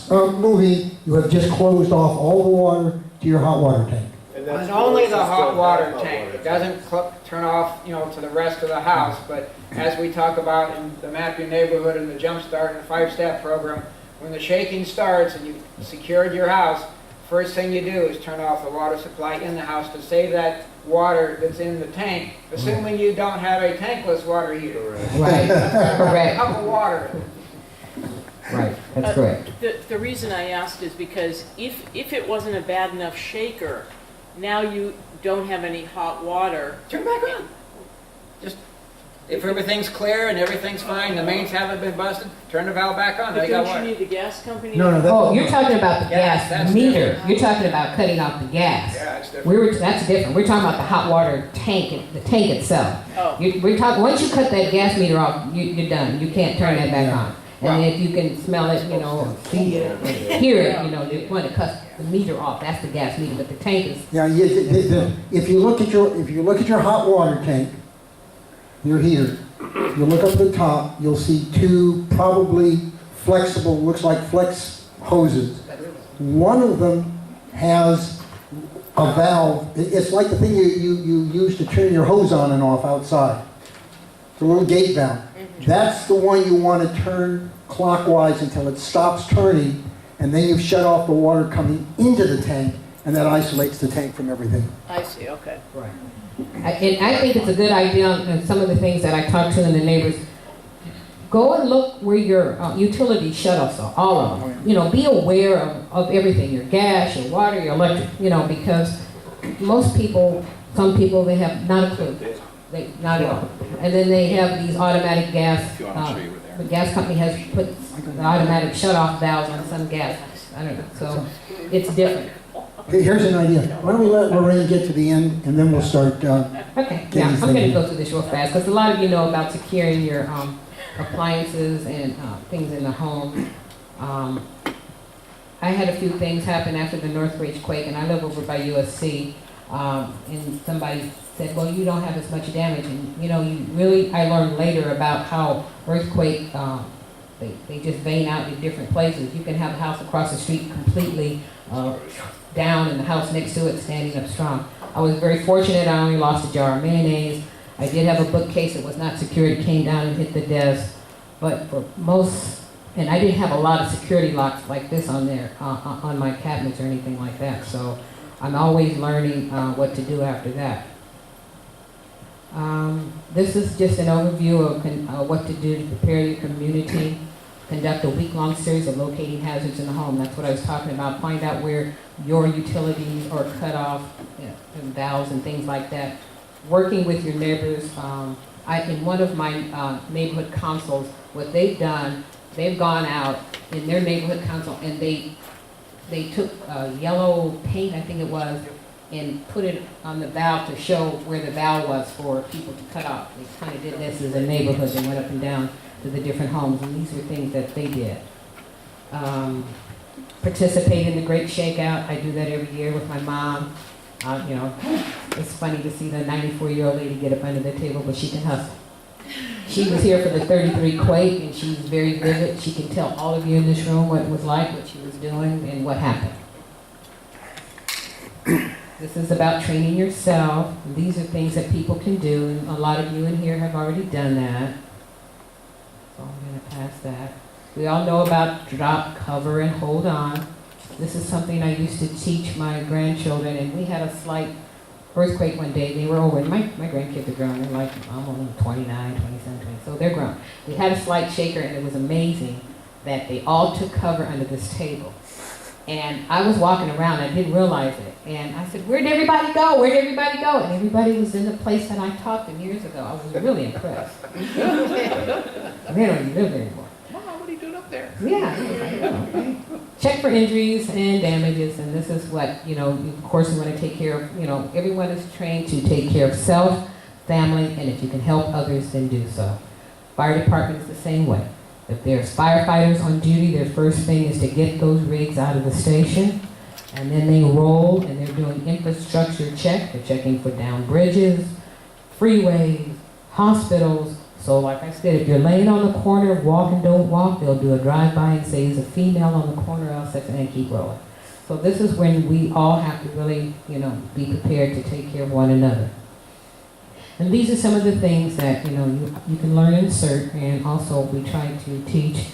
moving. You have just closed off all the water to your hot water tank. And only the hot water tank. It doesn't turn off, to the rest of the house. But as we talk about in the Map Your Neighborhood and the Jump Start and the 5-step program, when the shaking starts and you've secured your house, first thing you do is turn off the water supply in the house to save that water that's in the tank, assuming you don't have a tankless water heater. Right. Correct. Cup of water. Right. That's correct. The reason I asked is because if it wasn't a bad enough shaker, now you don't have any hot water. Turn back on. Just, if everything's clear and everything's fine, the mains haven't been busted, turn the valve back on, But they got don't you water. need the gas company? No, no, Oh, you're talking about the Gas, gas that's meter. different. You're talking about cutting off the gas. Yeah, it's different. That's different. We're talking about the hot water tank, the tank itself. Oh. We're talking, once you cut that gas meter off, you're done. You can't turn that back on. And Wow. if you can smell it, see it, hear it, you want to cut the meter off. That's the gas meter, but the tank is, Yeah, if you look at your hot water tank, your heater, you look up at the top, you'll see two probably flexible, looks like flex hoses. One of them has a valve. It's like the thing you use to turn your hose on and off outside. It's a little gate valve. That's the one you want to turn clockwise until it stops turning, and then you shut off the water coming into the tank, and that isolates the tank from everything. I see, okay. right. And I think it's a good idea on some of the things that I talked to in the neighbors. Go and look where your utility shutoffs are, all of them. Be aware of everything, your gas, your water, your electric, because most people, some people, they have not a clue. Not at all. And then they have these automatic gas, the gas company has put the automatic shut-off valves on some gas. I don't know, so it's different. Hey, here's an idea. Why don't we let Lorraine get to the end, and then we'll start. Okay, yeah, I'm going to go through this real fast, because a lot of you know about securing your appliances and things in the home. I had a few things happen after the Northridge quake, and I live over by USC, and somebody said, well, you don't have as much damage. And, I learned later about how earthquake, they just vein out in different places. You can have a house across the street completely down and the house next to it standing up strong. I was very fortunate. I only lost a jar of mayonnaise. I did have a bookcase that was not secured. It came down and hit the desk. But for most, and I didn't have a lot of security locks like this on there, on my cabinets or anything like that. So I'm always learning what to do after that. This is just an overview of what to do to prepare your community. Conduct a week-long series of locating hazards in the home. That's what I was talking about. Find out where your utilities are cut off, and valves and things like that. Working with your neighbors. In one of my neighborhood councils, what they've done, they've gone out in their neighborhood council and they took yellow paint, I think it was, and put it on the valve to show where the valve was for people to cut off. They kind of did this as a neighborhood. They went up and down to the different homes, and these were things that they did. Participate in the Great Shakeout. I do that every year with my mom. It's funny to see the 94-year-old lady get up under the table, but she can hustle. She was here for the 33 quake, and she was very vivid. She can tell all of you in this room what it was like, what she was doing, and what happened. This is about training yourself. These are things that people can do, and a lot of you in here have already done that. So I'm going to pass that. We all know about drop, cover, and hold on. This is something I used to teach my grandchildren, and we had a slight earthquake one day. They were over, and my grandkids are grown. They're like, I'm only 29, 27, 20, so they're grown. We had a slight shaker, and it was amazing that they all took cover under this table. And I was walking around, I didn't realize it. And I said, where'd everybody go? Where'd everybody go? And everybody was in the place that I taught them years ago. I was really impressed. They don't even live there anymore. Wow, what are you doing up there? Yeah. I was like, oh, okay. Check for injuries and damages, and this is what, you know, of course we want to take care of, you know, everyone is trained to take care of self, family, and if you can help others, then do so. Fire department is the same way. If there's firefighters on duty, their first thing is to get those rigs out of the station, and then they roll and they're doing infrastructure check. They're checking for down bridges, freeways, hospitals. So like I said, if you're laying on the corner, walk and don't walk, they'll do a drive-by and say, there's a female on the corner, else and keep rolling. So this is when we all have to really, you know, be prepared to take care of one another. And these are some of the things that, you know, you can learn in CERT, and also we try to teach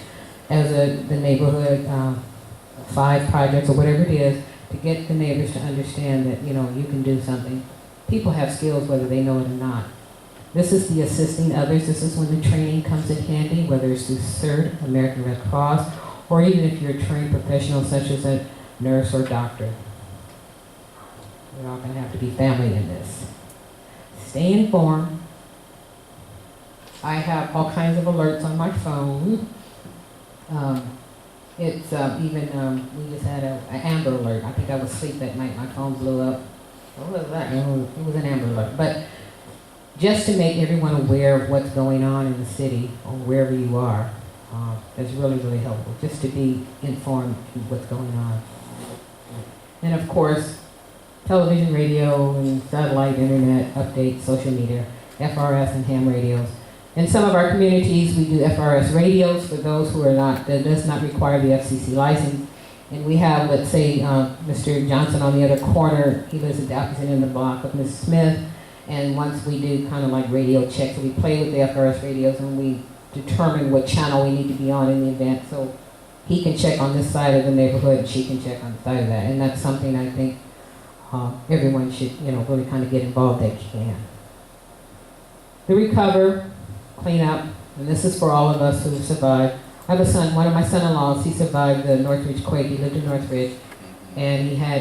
as the neighborhood 5 projects or whatever it is, to get the neighbors to understand that, you know, you can do something. People have skills whether they know it or not. This is the assisting others. This is when the training comes in handy, whether it's through CERT, American Red Cross, or even if you're a trained professional such as a nurse or doctor. We're all going to have to be family in this. Stay informed. I have all kinds of alerts on my phone. It's even, we just had an Amber Alert. I think I was asleep that night, my phone blew up. What was that? It was an Amber Alert. But just to make everyone aware of what's going on in the city or wherever you are, is really, really helpful. Just to be informed of what's going on. And of course, television, radio, and satellite, internet, updates, social media, FRS and ham radios. In some of our communities, we do FRS radios for those who are not, that does not require the FCC license. And we have, let's say, Mr. Johnson on the other corner, he lives in the block of Ms. Smith. And once we do kind of like radio checks, we play with the FRS radios and we determine what channel we need to be on in the event. So he can check on this side of the neighborhood and she can check on the side of that. And that's something I think everyone should, you know, really kind of get involved that can. The recover, clean up, and this is for all of us who have survived. I have a son, one of my son-in-laws, he survived the Northridge quake. He lived in Northridge, and he had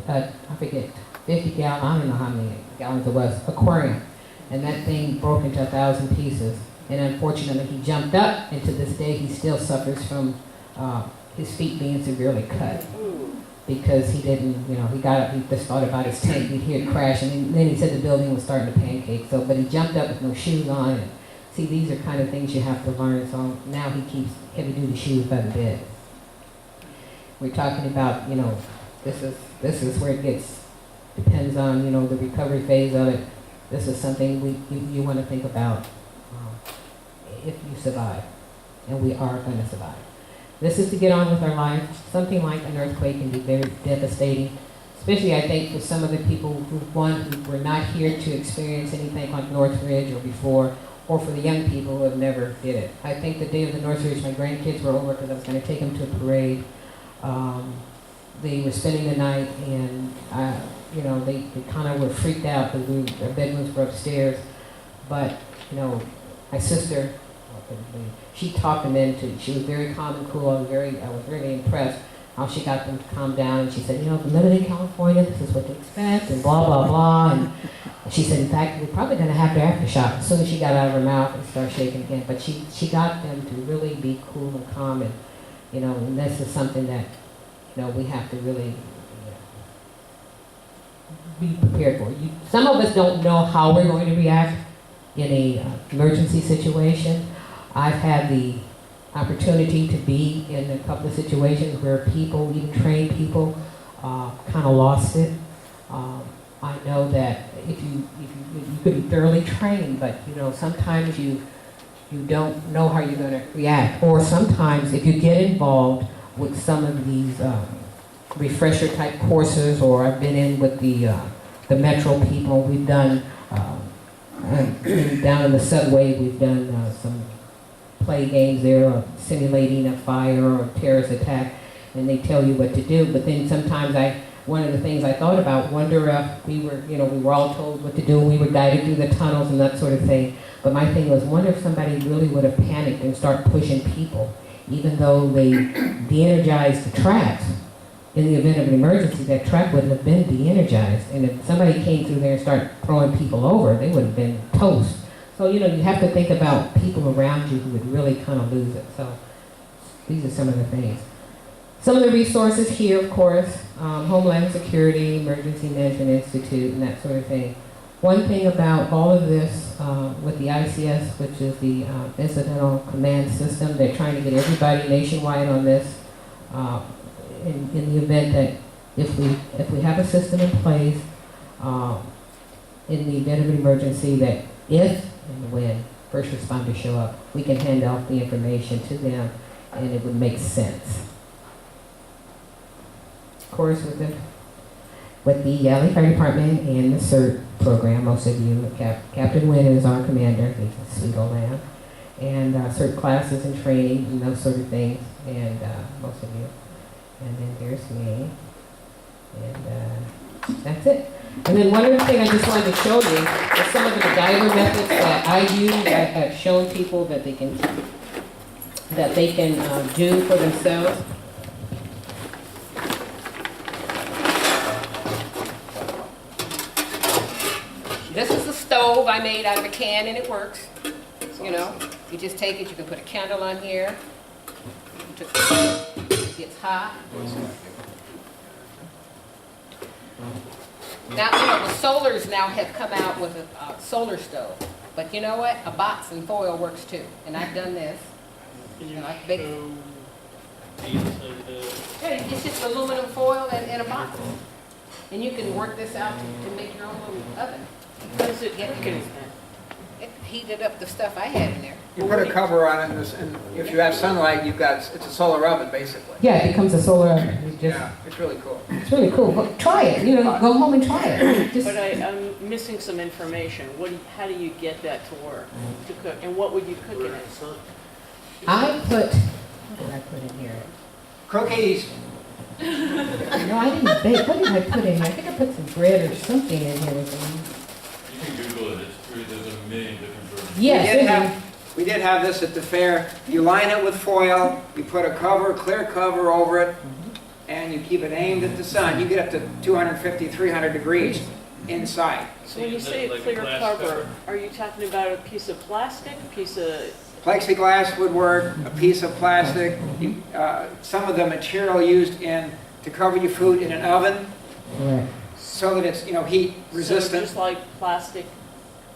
I forget, 50 gallon, I don't know how many gallons it was, aquarium. And that thing broke into 1,000 pieces. And unfortunately, he jumped up, and to this day, he still suffers from his feet being severely cut. Because he didn't, you know, he got up, he just thought about his tank, he'd hear it crash, and then he said the building was starting to pancake. So, but he jumped up with no shoes on, and see, these are kind of things you have to learn. So now he keeps heavy-duty shoes by the bed. We're talking about, you know, this is where it depends on, you know, the recovery phase of it. This is something you want to think about if you survive, and we are going to survive. This is to get on with our life. Something like an earthquake can be very devastating, especially I think for some of the people who were not here to experience anything like Northridge or before, or for the young people who have never did it. I think the day of the Northridge, my grandkids were over because I was going to take them to a parade. They were spending the night, and you know, they kind of were freaked out because their bedrooms were upstairs. But you know, my sister, she talked them into. She was very calm and cool. I was really impressed how she got them to calm down. And she said, you know, if we live in California, this is what to expect, and blah blah blah. And she said, in fact, we're probably going to have the aftershock. As soon as she got out of her mouth and started shaking again, but she got them to really be cool and calm, and you know, and this is something that, you know, we have to really be prepared for. Some of us don't know how we're going to react in a emergency situation. I've had the opportunity to be in a couple of situations where people, even trained people, kind of lost it. I know that if you could be thoroughly trained, but you know, sometimes you don't know how you're going to react. Or sometimes if you get involved with some of these refresher type courses, or I've been in with the Metro people, we've done, down in the subway, we've done some play games there, simulating a fire or a terrorist attack, and they tell you what to do. But then sometimes one of the things I thought about, wonder if we were all told what to do, we were guided through the tunnels and that sort of thing. But my thing was, wonder if somebody really would have panicked and start pushing people, even though they de-energized the tracks. In the event of an emergency, that track wouldn't have been de-energized. And if somebody came through there and started throwing people over, they would have been toast. So, you have to think about people around you who would really kind of lose it. So these are some of the things. Some of the resources here, of course, Homeland Security, Emergency Management Institute, and that sort of thing. One thing about all of this with the ICS, which is the Incidental Command System, they're trying to get everybody nationwide on this in the event that if we have a system in place in the event of an emergency, that if and when first responders show up, we can hand off the information to them and it would make sense. Of course, with the LA Fire Department and the CERT program, most of you, Captain Wynn is our commander, he's a sweet old man, and CERT classes and training and those sort of things, and most of you. And then there's me, and that's it. And then one other thing I just wanted to show you is some of the MacGyver methods that I use. I have shown people that they can do for themselves. This is a stove I made out of a can, and it works. You just take it. You can put a candle on here. It gets hot. Now, the solars now have come out with a solar stove. But you know what? A box and foil works too. And I've done this. I've baked. Yeah, it's just aluminum foil and a box. And you can work this out to make your own little oven. How does it get in? It heated up the stuff I had in there. You put a cover on it, and if you have sunlight, it's a solar oven, basically. Yeah, it becomes a solar oven. Yeah, it's really cool. It's really cool. But try it. Go home and try it. But I'm missing some information. How do you get that to work, to cook? And what would you cook in it? What did I put in here? Cookies. No, I didn't bake. What did I put in here? I think I put some bread or something in here. You can Google it, it's true, there's a million different versions. Yes. We did have this at the fair. You line it with foil, you put a clear cover over it, and you keep it aimed at the sun. You get up to 250, 300 degrees inside. So when you say a clear cover, are you talking about a piece of plastic, a piece of... Plexiglass would work, a piece of plastic, some of the material used to cover your food in an oven, Right. so that it's heat resistant. So just like plastic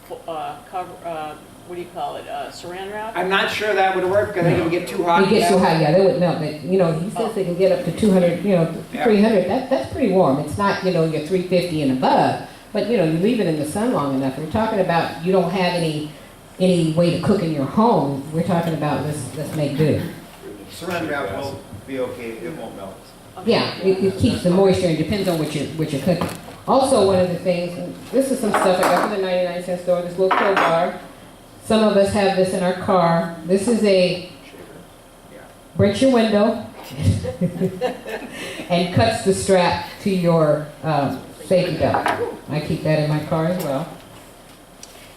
cover, what do you call it, saran wrap? I'm not sure that would work because it would get too hot. It gets too hot, yeah, they would melt. But, he says they can get up to 200, 300. That's pretty warm. It's not, your 350 and above. But, you leave it in the sun long enough. We're talking about you don't have any way to cook in your home. We're talking about let's make do. Saran wrap will be okay, it won't melt. Okay. Yeah, it keeps the moisture. It depends on what you're cooking. Also, one of the things, and this is some stuff I got from the 99-cent store, this little crowbar. Some of us have this in our car. This is breaks your window and cuts the strap to your safety belt. I keep that in my car as well.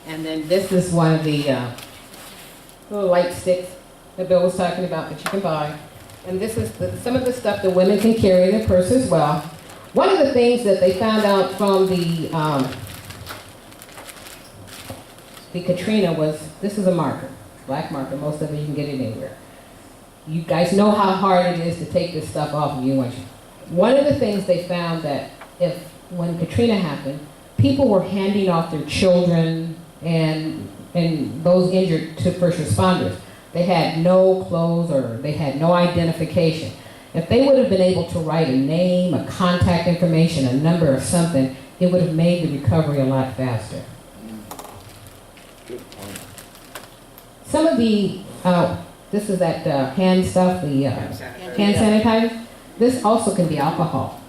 And then this is one of the little light sticks that Bill was talking about that you can buy. And this is some of the stuff that women can carry in their purse as well. One of the things that they found out from the Katrina was, this is a marker, black marker. Most of it you can get it anywhere. You guys know how hard it is to take this stuff off of you. One of the things they found that when Katrina happened, people were handing off their children and those injured to first responders. They had no clothes or they had no identification. If they would have been able to write a name, a contact information, a number or something, it would have made the recovery a lot faster. Some of the, this is that hand stuff, the hand sanitizer. This also can be alcohol.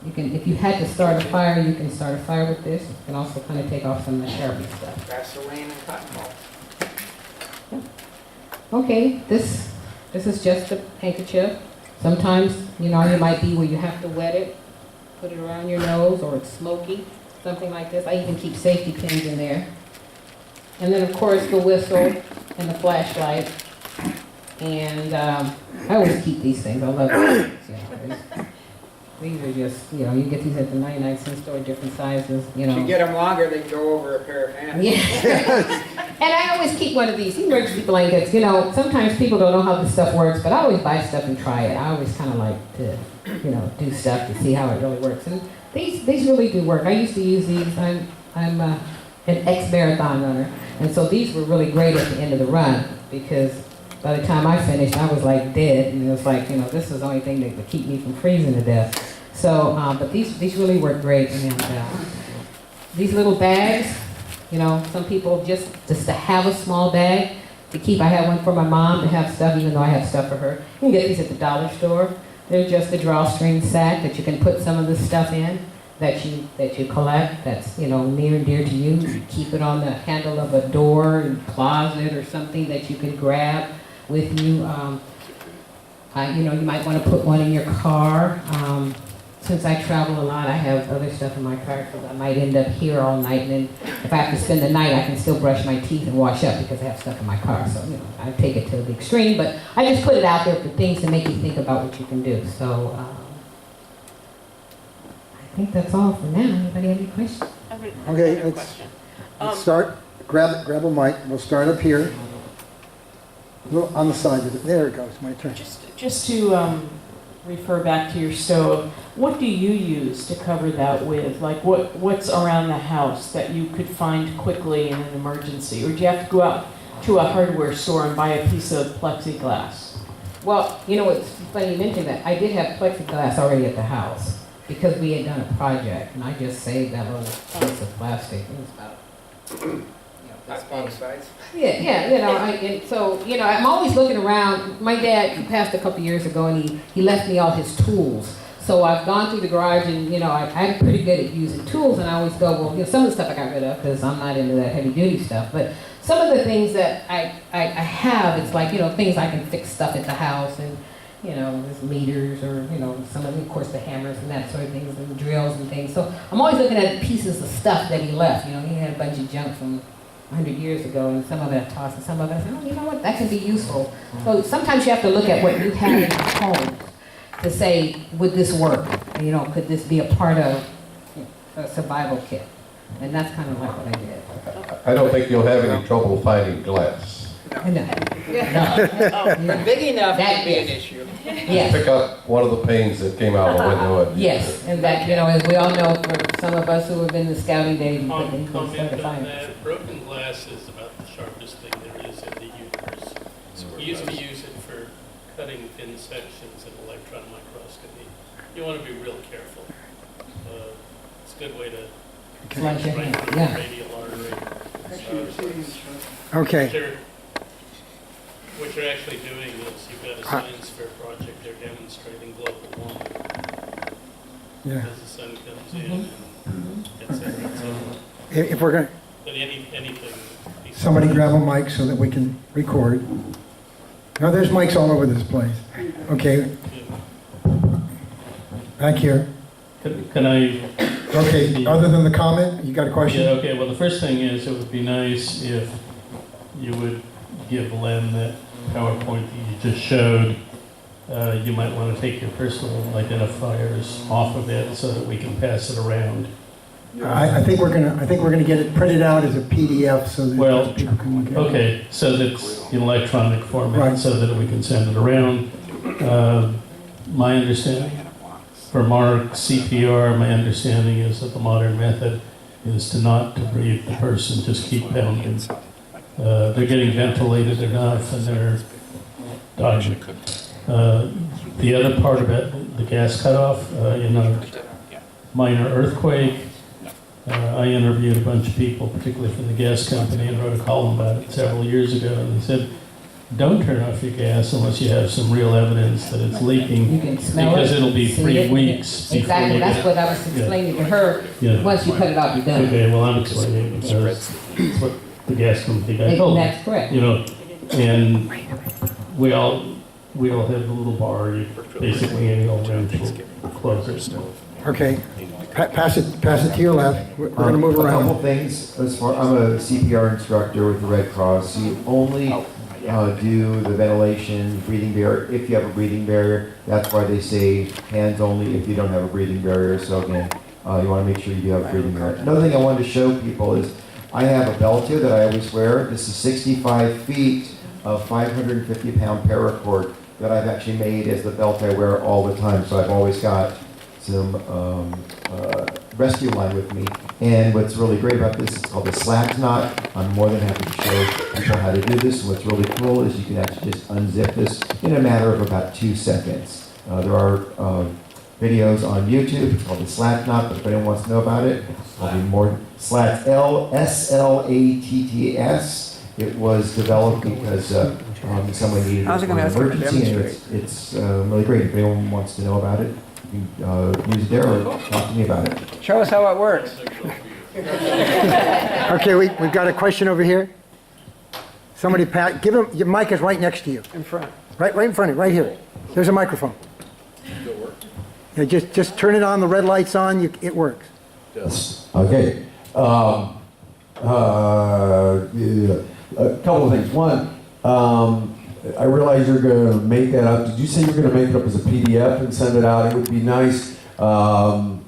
You can, if you had to start a fire, you can start a fire with this. You can also kind of take off some of the Sharpie stuff. Gasoline and cotton balls. Okay, this is just a handkerchief. Sometimes, you know, it might be where you have to wet it, put it around your nose, or it's smoky, something like this. I even keep safety pins in there. And then, of course, the whistle and the flashlight. And I always keep these things. I love these things. These are just, you know, you get these at the 99-cent store, different sizes, you know. If you get them longer, they go over a pair of pants. Yeah. And I always keep one of these emergency blankets. You know, sometimes people don't know how this stuff works, but I always buy stuff and try it. I always kind of like to, you know, do stuff to see how it really works. And these really do work. I used to use these. I'm an ex-marathon runner, and so these were really great at the end of the run because by the time I finished, I was like dead, and it was like, you know, this is the only thing that would keep me from freezing to death. So, but these really work great, and these little bags, you know, some people just to have a small bag to keep. I have one for my mom to have stuff, even though I have stuff for her. You can get these at the dollar store. They're just a drawstring sack that you can put some of this stuff in that you collect. That's, you know, near and dear to you. You keep it on the handle of a door, and closet, or something that you can grab with you. You know, you might want to put one in your car. Since I travel a lot, I have other stuff in my car, so I might end up here all night, and then if I have to spend the night, I can still brush my teeth and wash up because I have stuff in my car. So, you know, I take it to the extreme, but I just put it out there for things to make you think about what you can do. So, I think that's all for now. Anybody have any questions? I have Okay, another let's question. start, grab a mic, we'll start up here. Well, on the side of it, there it goes, my turn. Just to refer back to your stove, what do you use to cover that with? Like what's around the house that you could find quickly in an emergency? Or do you have to go out to a hardware store and buy a piece of plexiglass? Well, you know, it's funny you mentioned that. I did have plexiglass already at the house because we had done a project, and I just saved that little piece of plastic. It was about, you know, this big. Size? Yeah, you know, and so, you know, I'm always looking around. My dad, he passed a couple years ago, and he left me all his tools. So I've gone through the garage, and, you know, I'm pretty good at using tools, and I always go, well, you know, some of the stuff I got rid of because I'm not into that heavy-duty stuff, but some of the things that I have, it's like, you know, things I can fix stuff at the house, and, you know, there's meters, or, you know, some of them, of course, the hammers and that sort of things, and drills and things. So I'm always looking at pieces of stuff that he left. You know, he had a bunch of junk from 100 years ago, and some of it I tossed, and some of it I said, oh, you know what, that can be useful. So sometimes you have to look at what you have in your home to say, would this work? You know, could this be a part of a survival kit? And that's kind of like what I did. I don't think you'll have any trouble finding glass. No. But big enough That would be an is. issue. Yes. Pick up one of the panes that came out of the window. Yes, and that, you know, as we all know, for some of us who have been in the scouting days, you put things Comment to on find. that. Broken glass is about the sharpest thing there is in the universe. We used to use it for cutting thin sections in electron microscopy. You want to be real careful. It's a good way to Slice your right hand, through the yeah. radial artery. Okay, What you're actually doing is you've got a science fair project, they're demonstrating global warming. yeah. As the sun comes in, and et cetera, et cetera. If we're going, But anything. somebody grab a mic so that we can record. No, there's mics all over this place. Okay, back here. Can I? Okay, other than the comment, you got a question? Yeah, okay, well, the first thing is, it would be nice if you would give Len that PowerPoint that you just showed. You might want to take your personal identifiers off of it so that we can pass it around. I think we're gonna get it printed out as a PDF so that Well, people can look at it. Okay, so that's in electronic format, Right. so that we can send it around. My understanding, for Mark, CPR, my understanding is that the modern method is to not debrief the person, just keep pounding. They're getting ventilated enough and they're dodging. The other part of it, the gas cutoff, in a minor earthquake, I interviewed a bunch of people, particularly from the gas company, and wrote a column about it several years ago, and they said, don't turn off your gas unless you have some real evidence that it's leaking. You can smell Because it, it'll be see 3 it. weeks before Exactly, you that's get- what I was explaining to her. Yeah. Once you cut it off, you're done. Okay, well, I'm explaining because that's what the gas company guy told me. That's correct. You know, and we all, we all have a little bar, you basically any old range will close it. Okay, pass it to your left. We're going to move A couple around. things, I'm a CPR instructor with the Red Cross. You only do the ventilation, breathing barrier, if you have a breathing barrier. That's why they say hands only if you don't have a breathing barrier. So again, you want to make sure you do have a breathing barrier. Another thing I wanted to show people is I have a Peltier that I always wear. This is 65 feet of 550-pound paracord that I've actually made as the belt I wear all the time. So I've always got some rescue line with me. And what's really great about this is called the slack knot. I'm more than happy to show people how to do this. And what's really cool is you can actually just unzip this in a matter of about 2 seconds. There are videos on YouTube. It's called the slack knot, but if anyone wants to know about it, I'll be more. Slack, SLATTS. It was developed because someone needed it for an emergency, and it's really great. If anyone wants to know about it, you can use it there or talk to me about it. Show us how it works. Okay, we've got a question over here. Somebody, Pat, give him, your mic is right next to you. In front. Right in front of you, right here. There's a microphone. Yeah, just turn it on, the red light's on, it works. Yes. Okay. Yeah, a couple of things. One, I realize you're going to make that up. Did you say you're going to make it up as a PDF and send it out? It would be nice. Some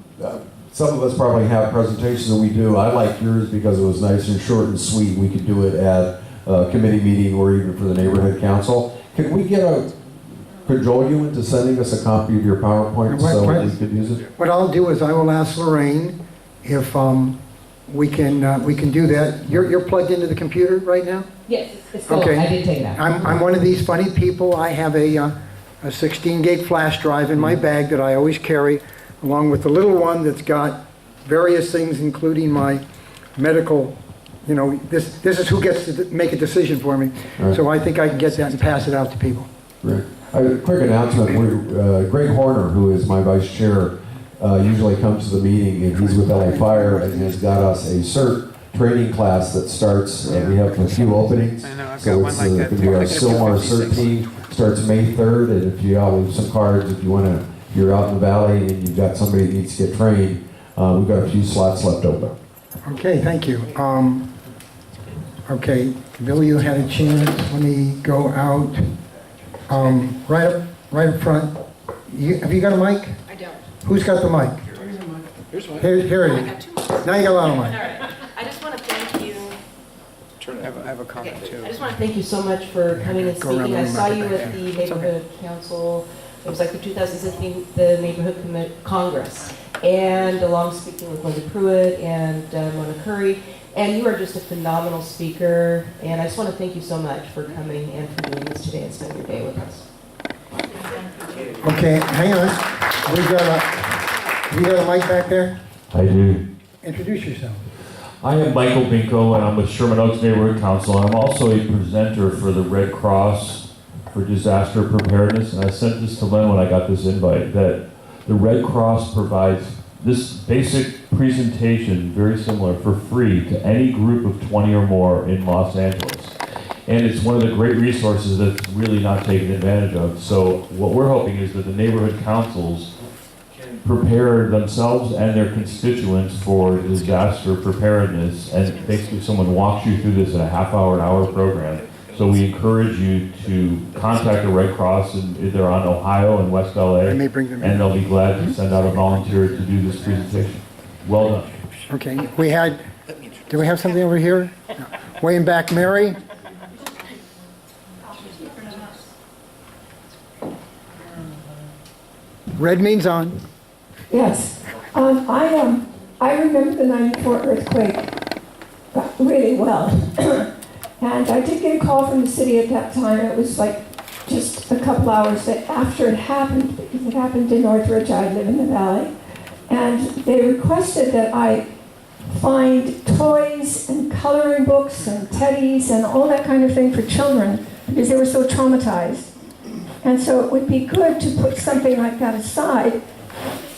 of us probably have presentations that we do. I like yours because it was nice and short and sweet. We could do it at a committee meeting or even for the neighborhood council. Could we cajole you into sending us a copy of your PowerPoint so we could use it? What I'll do is I will ask Lorraine if we can do that. You're plugged into the computer right now? Yes, it's still, Okay. I did take it out. I'm one of these funny people. I have a 16-gig flash drive in my bag that I always carry, along with the little one that's got various things, including my medical, this is who gets to make a decision for me. Right. So I think I can get that and pass it out to people. Right. A quick announcement. Greg Horner, who is my vice chair, usually comes to the meeting, and he's with LA Fire and has got us a CERT training class that starts. We have a few openings. I know, I've So got it's one like that going to too. be I our think it's Silmar 56. CERT team. Starts May 3rd, and if you have some cards, if you're out in the valley and you've got somebody that needs to get trained, we've got a few slots left open. Okay, thank you. Okay, Bill, you had a chance. Let me go out. Right up front. Have you got a mic? I don't. Who's got the mic? Here's one. Here it I is. got 2 more. Now you got a lot of All mic. right. I just want to thank you. I have a comment Okay. too. I just want to Thank you so much for coming and Go around speaking. the I room saw after you that, at the yeah. It's okay. neighborhood council, it was like the 2016, the neighborhood congress. And along speaking with Linda Pruitt and Mona Curry. And you are just a phenomenal speaker. And I just want to thank you so much for coming and for doing this today and spending your day with us. Okay, hang on. We got a mic back there? I do. Introduce yourself. I am Michael Binko, and I'm with Sherman Oaks Neighborhood Council, and I'm also a presenter for the Red Cross for Disaster Preparedness. And I sent this to Len when I got this invite, that the Red Cross provides this basic presentation, very similar, for free to any group of 20 or more in Los Angeles. And it's one of the great resources that's really not taken advantage of. So what we're hoping is that the neighborhood councils can prepare themselves and their constituents for disaster preparedness. And basically someone walks you through this in a half-hour, an hour program. So we encourage you to contact the Red Cross, and they're on Ohio and West LA. I may bring them in. And they'll be glad to send out a volunteer to do this presentation. Well done. Okay, do we have something over here? No. Way in back, Mary? Red means on. Yes. I remember the 94 earthquake really well. And I did get a call from the city at that time. It was like just a couple hours after it happened, because it happened in Northridge. I live in the valley. And they requested that I find toys and coloring books and teddies and all that kind of thing for children, because they were so traumatized. And so it would be good to put something like that aside.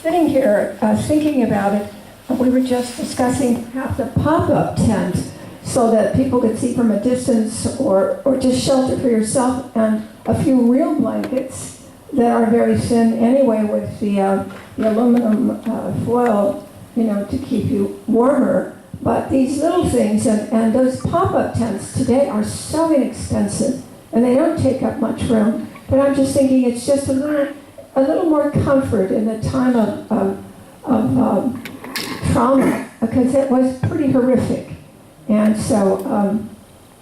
Sitting here thinking about it, we were just discussing half the pop-up tent so that people could see from a distance, or just shelter for yourself. And a few real blankets that are very thin anyway with the aluminum foil, you know, to keep you warmer. But these little things and those pop-up tents today are so inexpensive and they don't take up much room. But I'm just thinking it's just a little more comfort in the time of trauma, because it was pretty horrific. And so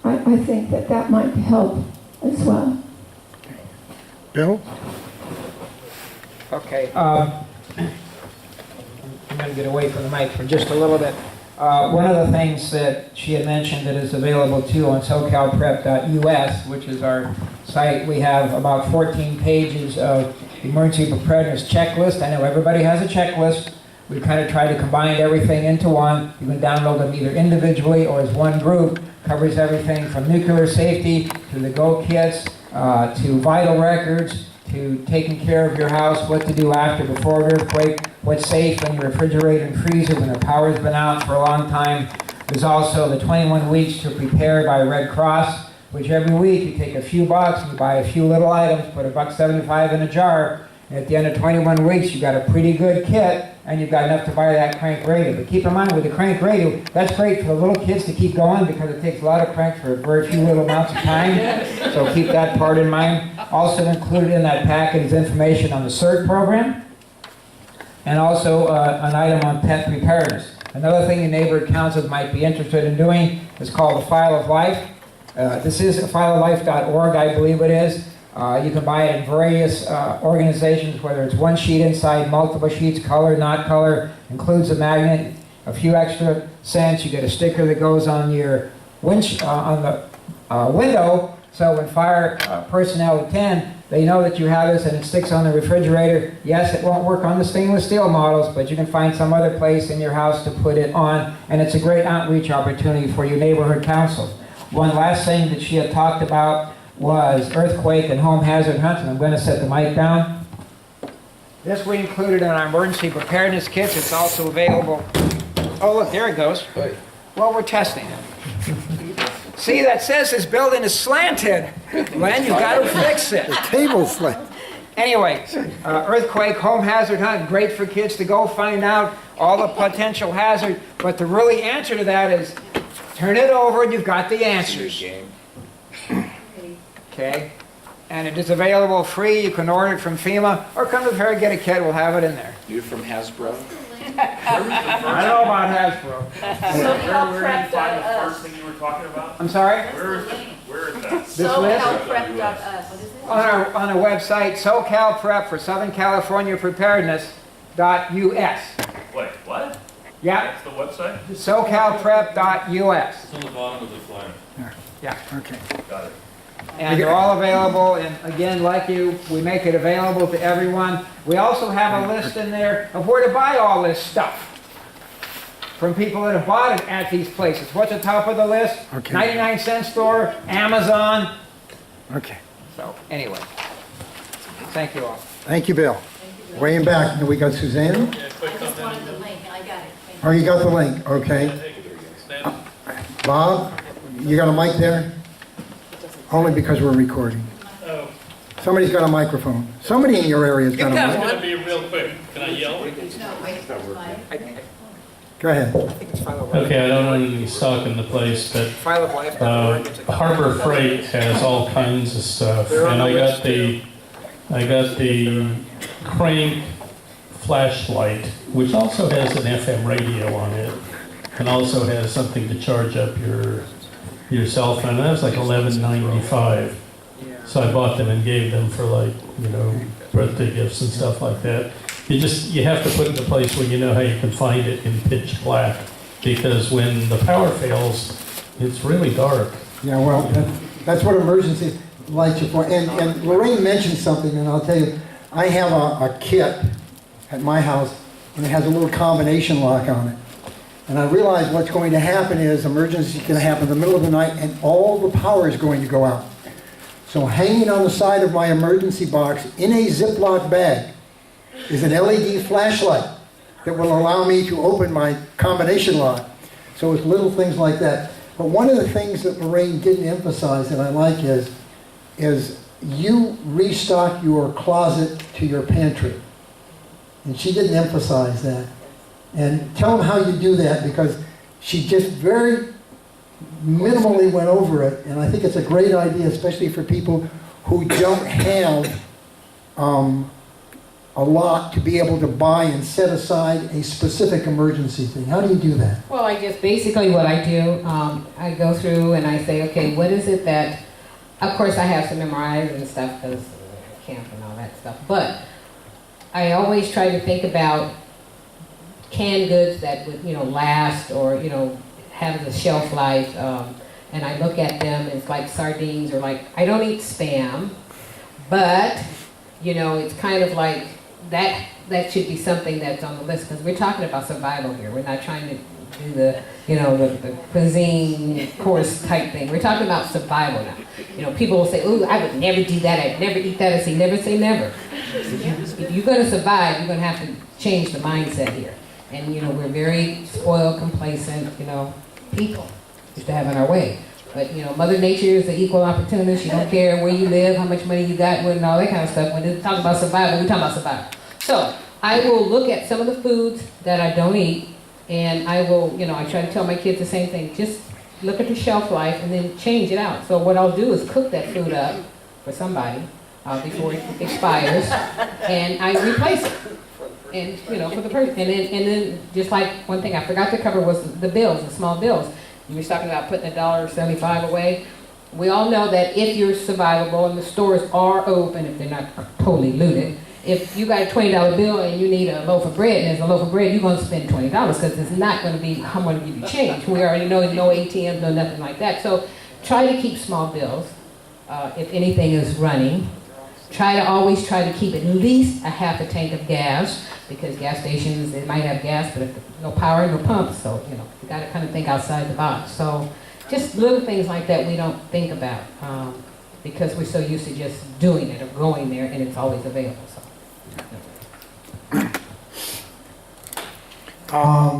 I think that might help as well. Bill? Okay, I'm going to get away from the mic for just a little bit. One of the things that she had mentioned that is available too on SoCalPrep.us, which is our site, we have about 14 pages of emergency preparedness checklist. I know everybody has a checklist. We kind of try to combine everything into one. You can download them either individually or as one group. Covers everything from nuclear safety to the GO kits, to vital records, to taking care of your house, what to do after, before an earthquake, what's safe in your refrigerator and freezer when the power's been out for a long time. There's also the 21 weeks to prepare by Red Cross, which every week you take a few bucks, you buy a few little items, put $1.75 in a jar, and at the end of 21 weeks you got a pretty good kit, and you've got enough to buy that crank radio. But keep in mind, with the crank radio, that's great for the little kids to keep going because it takes a lot of cranks for very few little amounts of time. So keep that part in mind. Also included in that packet is information on the CERT program, and also an item on pet preparedness. Another thing your neighborhood councils might be interested in doing is called the File of Life. This is fileoflife.org, I believe it is. You can buy it in various organizations, whether it's one sheet inside, multiple sheets, color, not color, includes a magnet, a few extra cents. You get a sticker that goes on your on the window, so when fire personnel attend, they know that you have this, and it sticks on the refrigerator. Yes, it won't work on the stainless steel models, but you can find some other place in your house to put it on, and it's a great outreach opportunity for your neighborhood councils. One last thing that she had talked about was earthquake and home hazard hunts, and I'm going to set the mic down. This we included in our emergency preparedness kits. It's also available. Oh, look, there it goes. Well, we're testing it. See, that says this building is slanted. Len, you've got to fix it. The table's slanted. Anyway, earthquake, home hazard hunt, great for kids to go find out all the potential hazard. But the really answer to that is turn it over and you've got the answers. Okay? And it is available free. You can order it from FEMA or come to the fair and get a kit. We'll have it in there. You're from Hasbro? I don't know about Hasbro. Where did you find the first thing you were talking about? I'm sorry? Where is that? This list? On our website, SoCal Prep for Southern California Preparedness .us. Wait, what? Yeah. That's the website? SoCalPrep.us. It's on the bottom of the flyer. Yeah. Okay. Got it. And they're all available, and again, like you, we make it available to everyone. We also have a list in there of where to buy all this stuff from people that have bought it at these places. What's at the top of the list? Okay. 99-cent store, Amazon. Okay. So, anyway, thank you all. Thank you, Bill. Weighing back, we got Suzanne? I just wanted the link, I got it. Thank you. Oh, you got the link, okay. Bob, you got a mic there? Only because we're recording. Oh. Somebody's got a microphone. Somebody in your area's got a It's mic. going to be real quick. Can I yell? Go ahead. Okay, I don't know any stock in the place, but Harbor Freight has all kinds of stuff, and I got the crank flashlight, which also has an FM radio on it, and also has something to charge up your cell phone. That was like $11.95. So I bought them and gave them for, like, you know, birthday gifts and stuff like that. You have to put it in a place where you know how you can find it in pitch black, because when the power fails, it's really dark. Yeah, well, that's what emergency lights are for. And Lorraine mentioned something, and I'll tell you, I have a kit at my house, and it has a little combination lock on it. And I realized what's going to happen is emergency is going to happen in the middle of the night, and all the power is going to go out. So hanging on the side of my emergency box in a Ziploc bag is an LED flashlight that will allow me to open my combination lock. So it's little things like that. But one of the things that Lorraine didn't emphasize that I like is you restock your closet to your pantry. And she didn't emphasize that. And tell them how you do that, because she just very minimally went over it. And I think it's a great idea, especially for people who don't have a lot to be able to buy and set aside a specific emergency thing. How do you do that? Well, I guess basically what I do, I go through and I say, okay, what is it that, of course I have some memorized and stuff because camp and all that stuff, but I always try to think about canned goods that would, last or, have the shelf life, and I look at them, it's like sardines or like, I don't eat Spam, but, it's kind of like, that should be something that's on the list, because we're talking about survival here. We're not trying to do the cuisine course type thing. We're talking about survival now. People will say, "Ooh, I would never do that. I'd never eat that." I say, never say never. If you're going to survive, you're going to have to change the mindset here. And we're very spoiled, complacent, people used to have in our way. But Mother Nature is the equal opportunist. She don't care where you live, how much money you got, and all that kind of stuff. When they talk about survival, we talk about survival. So I will look at some of the foods that I don't eat, and I will, I try to tell my kids the same thing. Just look at the shelf life and then change it out. So what I'll do is cook that food up for somebody before it expires, and I replace it. And for the person, and then just like one thing I forgot to cover was the bills, the small bills. You were talking about putting $1.75 away. We all know that if you're survivable and the stores are open, if they're not totally looted, if you got a $20 bill and you need a loaf of bread, and there's a loaf of bread, you're going to spend $20 because it's not going to be, I'm going to give you change. We already know no ATMs, no nothing like that. So try to keep small bills if anything is running. Try to keep at least a half a tank of gas, because gas stations, they might have gas, but if no power, no pumps. So, you got to kind of think outside the box. So just little things like that we don't think about because we're so used to just doing it or going there and it's always available. So.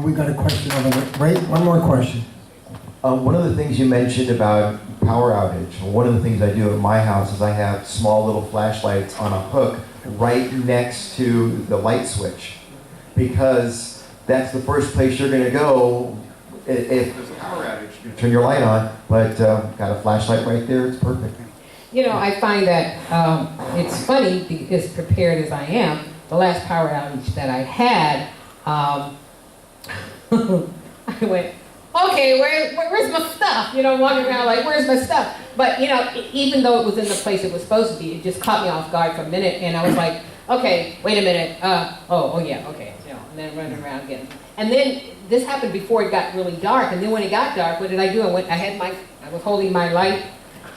We got a question over there. Right, one more question. One of the things you mentioned about power outage, one of the things I do at my house is I have small little flashlights on a hook right next to the light switch, because that's the first place you're going to go if there's a power outage. You turn your light on, but got a flashlight right there, it's perfect. I find that it's funny, as prepared as I am, the last power outage that I had, I went, okay, where's my stuff? Walking around like, where's my stuff? But, even though it was in the place it was supposed to be, it just caught me off guard for a minute, and I was like, okay, wait a minute, oh yeah, okay, and then running around again. And then this happened before it got really dark, and then when it got dark, what did I do? I was holding my light,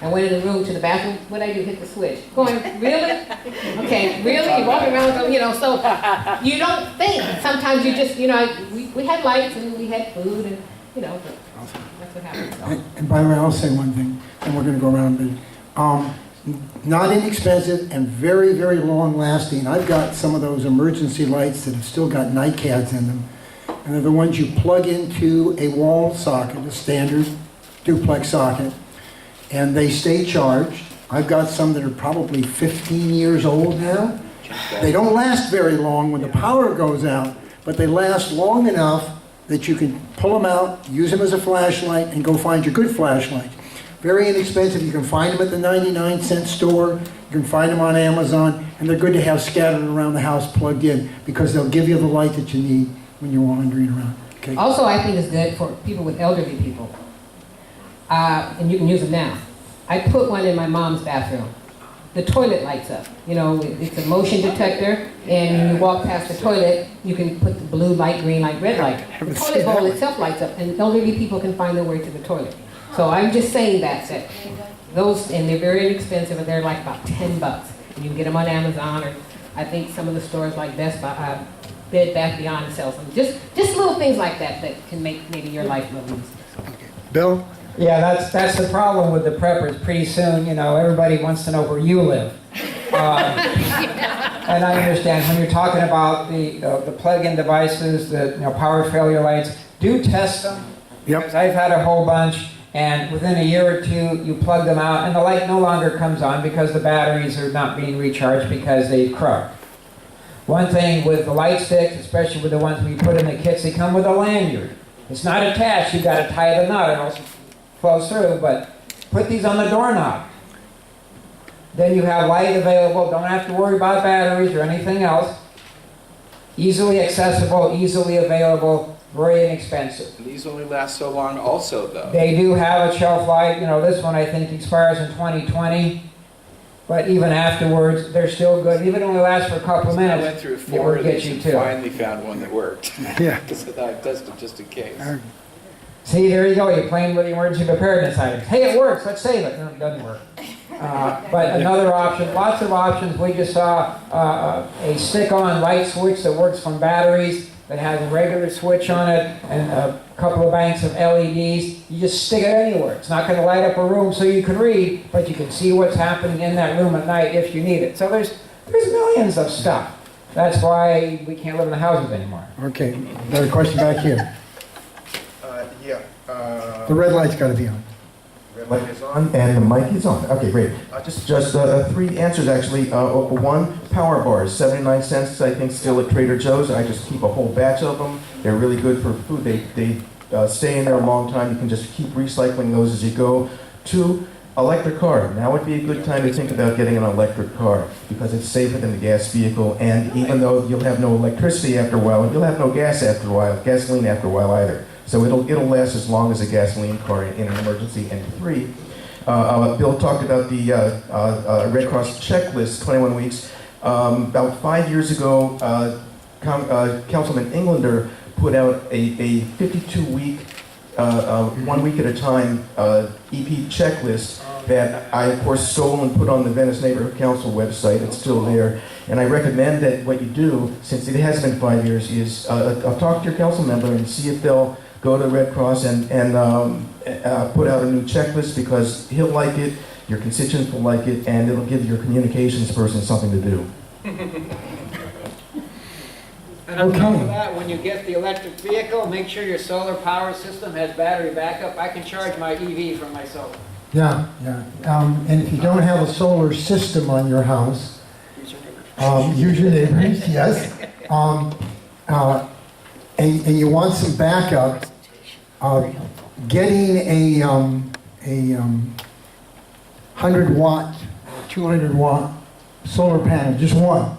I went in the room to the bathroom. What did I do? Hit the switch. Going, really? Okay, really? You're walking around, so you don't think. Sometimes you just, we had lights and we had food and, that's what happens. So. And by the way, I'll say one thing, and we're going to go around. Not inexpensive and very, very long lasting. I've got some of those emergency lights that have still got NICADs in them. And they're the ones you plug into a wall socket, a standard duplex socket, and they stay charged. I've got some that are probably 15 years old now. They don't last very long when the power goes out, but they last long enough that you can pull them out, use them as a flashlight, and go find your good flashlight. Very inexpensive. You can find them at the 99-cent store. You can find them on Amazon, and they're good to have scattered around the house plugged in, because they'll give you the light that you need when you're wandering around. Okay. Also, I think it's good for people with elderly people, and you can use them now. I put one in my mom's bathroom. The toilet lights up. It's a motion detector, and when you walk past the toilet, you can put the blue light, green light, red light. The toilet bowl itself lights up, and elderly people can find their way to the toilet. So I'm just saying that those, and they're very inexpensive, and they're like about $10. And you can get them on Amazon, or I think some of the stores like Bed Bath Beyond sells them. Just little things like that can make maybe your life a little easier. Bill? Yeah, that's the problem with the preppers. Pretty soon, everybody wants to know where you live. And I understand when you're talking about the plug-in devices, the power failure lights, do test them. Yep. Because I've had a whole bunch, and within a year or two, you plug them out, and the light no longer comes on because the batteries are not being recharged because they've cracked. One thing with the light sticks, especially with the ones we put in the kits, they come with a lanyard. It's not attached, you've got to tie the knot, it also flows through, but put these on the doorknob. Then you have light available, don't have to worry about batteries or anything else. Easily accessible, easily available, very inexpensive. And these only last so long also, though. They do have a shelf life, you know, this one I think expires in 2020, but even afterwards, they're still good. Even if it only lasts for a couple of minutes, I went through it 4 will of get these you and too. finally found one that worked. Yeah. Because I tested just in case. See, there you go, you're playing with the emergency preparedness items. Hey, it works, let's save it. No, it doesn't work. But another option, lots of options. We just saw a stick-on light switch that works from batteries, that has a regular switch on it, and a couple of banks of LEDs. You just stick it anywhere. It's not going to light up a room so you can read, but you can see what's happening in that room at night if you need it. So there's millions of stuff. That's why we can't live in the houses anymore. Okay, got a question back here. The red light's got to be on. Red light is on and the mic is on. Okay, great. Just 3 answers actually. One, power bars, 79 cents I think still at Trader Joe's. I just keep a whole batch of them. They're really good for food. They stay in there a long time. You can just keep recycling those as you go. 2, electric car. Now would be a good time to think about getting an electric car because it's safer than the gas vehicle, and even though you'll have no electricity after a while, you'll have no gas after a while, gasoline after a while either. So it'll last as long as a gasoline car in an emergency. And 3, Bill talked about the Red Cross checklist, 21 weeks. About 5 years ago, Councilman Englander put out a 52-week, 1 week at a time EP checklist that I, of course, stole and put on the Venice Neighborhood Council website. It's still there. And I recommend that what you do, since it has been 5 years, is talk to your council member and see if they'll go to Red Cross and put out a new checklist, because he'll like it, your constituents will like it, and it'll give your communications person something to do. And on top of that, when you get the electric vehicle, make sure your solar power system has battery backup. I can charge my EV from my solar. Yeah, yeah. And if you don't have a solar system on your house, use your neighbors, yes. And you want some backup, getting a 100-watt, 200-watt solar panel, just one,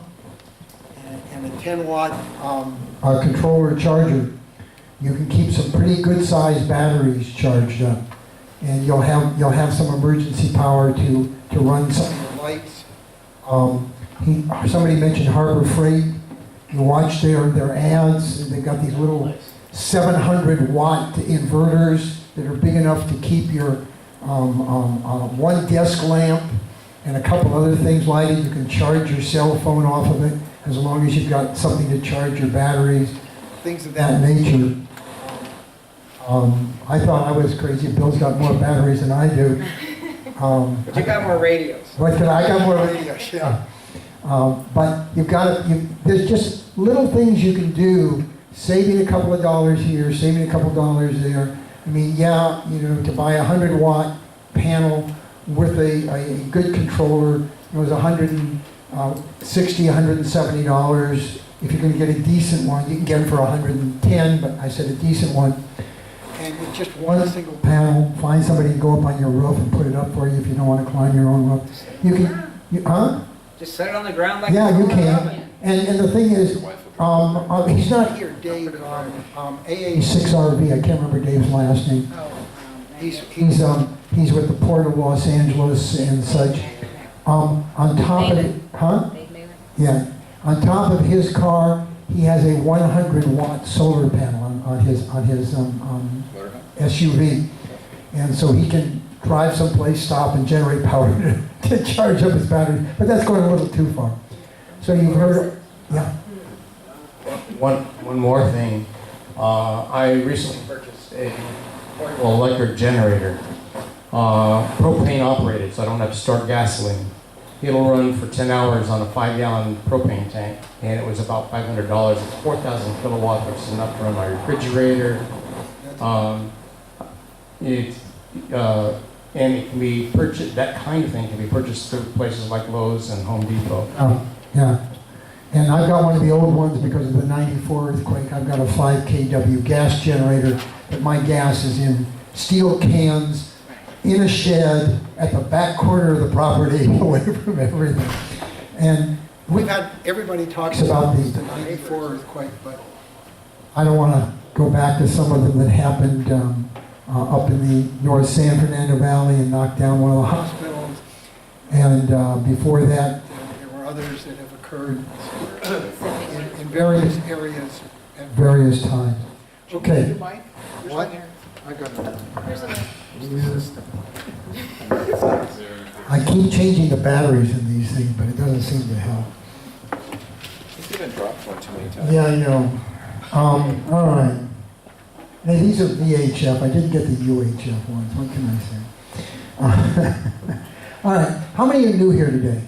and a 10-watt controller charger, you can keep some pretty good-sized batteries charged up, and you'll have some emergency power to run some of the lights. Somebody mentioned Harbor Freight. You watch their ads. They've got these little 700-watt inverters that are big enough to keep your one desk lamp and a couple other things lighted. You can charge your cell phone off of it as long as you've got something to charge your batteries, things of that nature. I thought I was crazy. Bill's got more batteries than I do. But you got more radios. But I got more radios, yeah. But there's just little things you can do, saving a couple of dollars here, saving a couple of dollars there. I mean, yeah, to buy a 100-watt panel with a good controller, it was $160, $170. If you're going to get a decent one, you can get them for $110, but I said a decent one. And with just one single panel, find somebody to go up on your roof and put it up for you if you don't want to climb your own roof. You can, Just set it on the ground like yeah, you can. And the thing is, he's not here, Dave, AA6RV, I can't remember Dave's last name. He's with the Port of Los Angeles and such. On top of it, yeah. On top of his car, he has a 100-watt solar panel on his SUV. And so he can drive someplace, stop, and generate power to charge up his battery. But that's going a little too far. So you've heard, yeah. One more thing. I recently purchased a portable electric generator, propane operated, so I don't have to start gasoline. It'll run for 10 hours on a 5-gallon propane tank, and it was about $500. It's 4,000 kilowatts, which is enough to run my refrigerator. and it can be purchased, that kind of thing can be purchased through places like Lowe's and Home Depot. Yeah. And I've got one of the old ones because of the 94 earthquake. I've got a 5 kW gas generator, but my gas is in steel cans, in a shed, at the back corner of the property, away from everything. And we've had, everybody talks about the 94 earthquake, but I don't want to go back to some of them that happened up in the North San Fernando Valley and knocked down one of the hospitals. And before that, there were others that have occurred in various areas at various times. Okay. What? I got it. I keep changing the batteries in these things, but it doesn't seem to help. You've even dropped one too many times. Yeah, I know. All right. Hey, these are VHF. I didn't get the UHF ones. What can I say? All right. How many are new here today?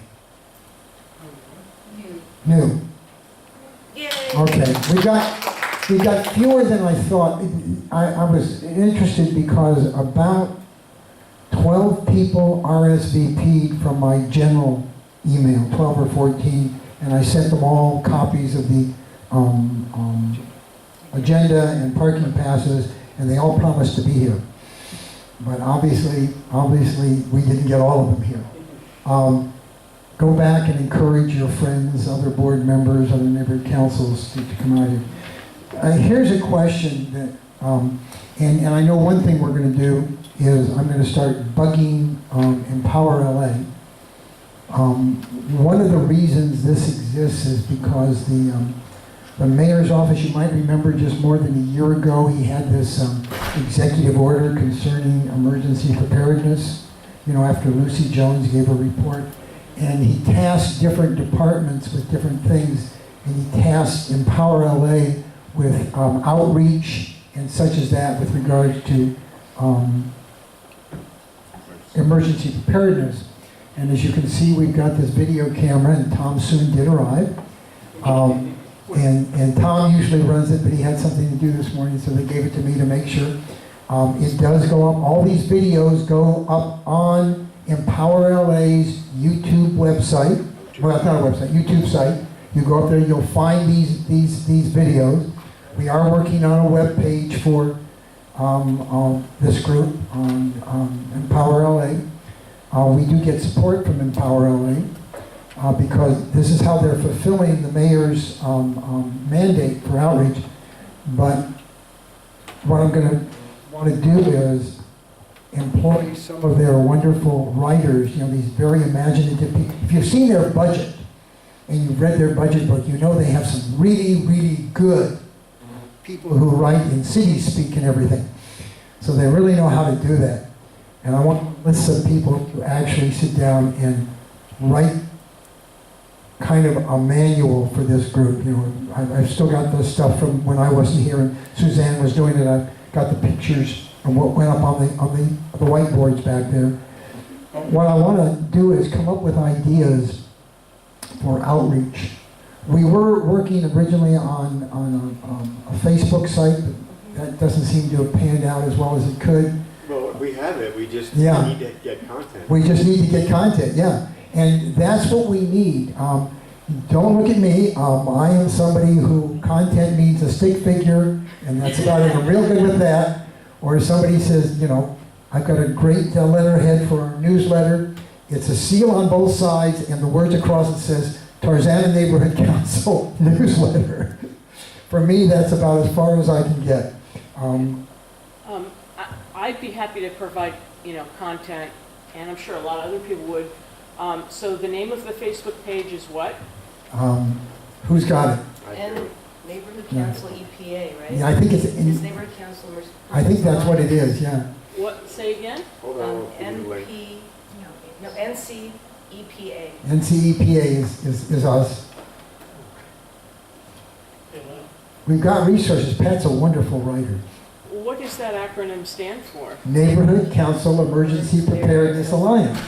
New. Okay. We got fewer than I thought. I was interested because about 12 people RSVP'd from my general email, 12 or 14, and I sent them all copies of the agenda and parking passes, and they all promised to be here. But obviously, we didn't get all of them here. Go back and encourage your friends, other board members, other neighborhood councils to come out here. Here's a question that, and I know one thing we're going to do is I'm going to start bugging Empower LA. One of the reasons this exists is because the mayor's office, you might remember just more than a year ago, he had this executive order concerning emergency preparedness, after Lucy Jones gave a report. And he tasked different departments with different things, and he tasked Empower LA with outreach and such as that with regards to emergency preparedness. And as you can see, we've got this video camera, and Tom soon did arrive. And Tom usually runs it, but he had something to do this morning, so they gave it to me to make sure. It does go up. All these videos go up on Empower LA's YouTube website. Well, it's not a website, YouTube site. You go up there, you'll find these videos. We are working on a web page for this group on Empower LA. We do get support from Empower LA because this is how they're fulfilling the mayor's mandate for outreach. But what I'm going to want to do is employ some of their wonderful writers, these very imaginative people. If you've seen their budget and you've read their budget book, you know they have some really, really good people who write in city speak and everything. So they really know how to do that. And I want to list some people to actually sit down and write kind of a manual for this group. I've still got the stuff from when I wasn't here and Suzanne was doing it. I've got the pictures and what went up on the whiteboards back there. What I want to do is come up with ideas for outreach. We were working originally on a Facebook site, but that doesn't seem to have panned out as well as it could. Well, we have it, we just Yeah. need to get content. We just need to get content, yeah. And that's what we need. Don't look at me. I am somebody who content means a stick figure, and that's about it. I'm real good with that. Or somebody says, I've got a great letterhead for our newsletter. It's a seal on both sides, and the words across it says, Tarzana Neighborhood Council newsletter. For me, that's about as far as I can get. I'd be happy to provide, content, and I'm sure a lot of other people would. So the name of the Facebook page is what? Who's got it? And Neighborhood Council EPA, right? Yeah, I think it's Neighborhood Council. I think that's what it is, yeah. What, say again? Hold on. NCEPA. NCEPA is us. We've got resources. Pat's a wonderful writer. What does that acronym stand for? Neighborhood Council Emergency Preparedness Alliance.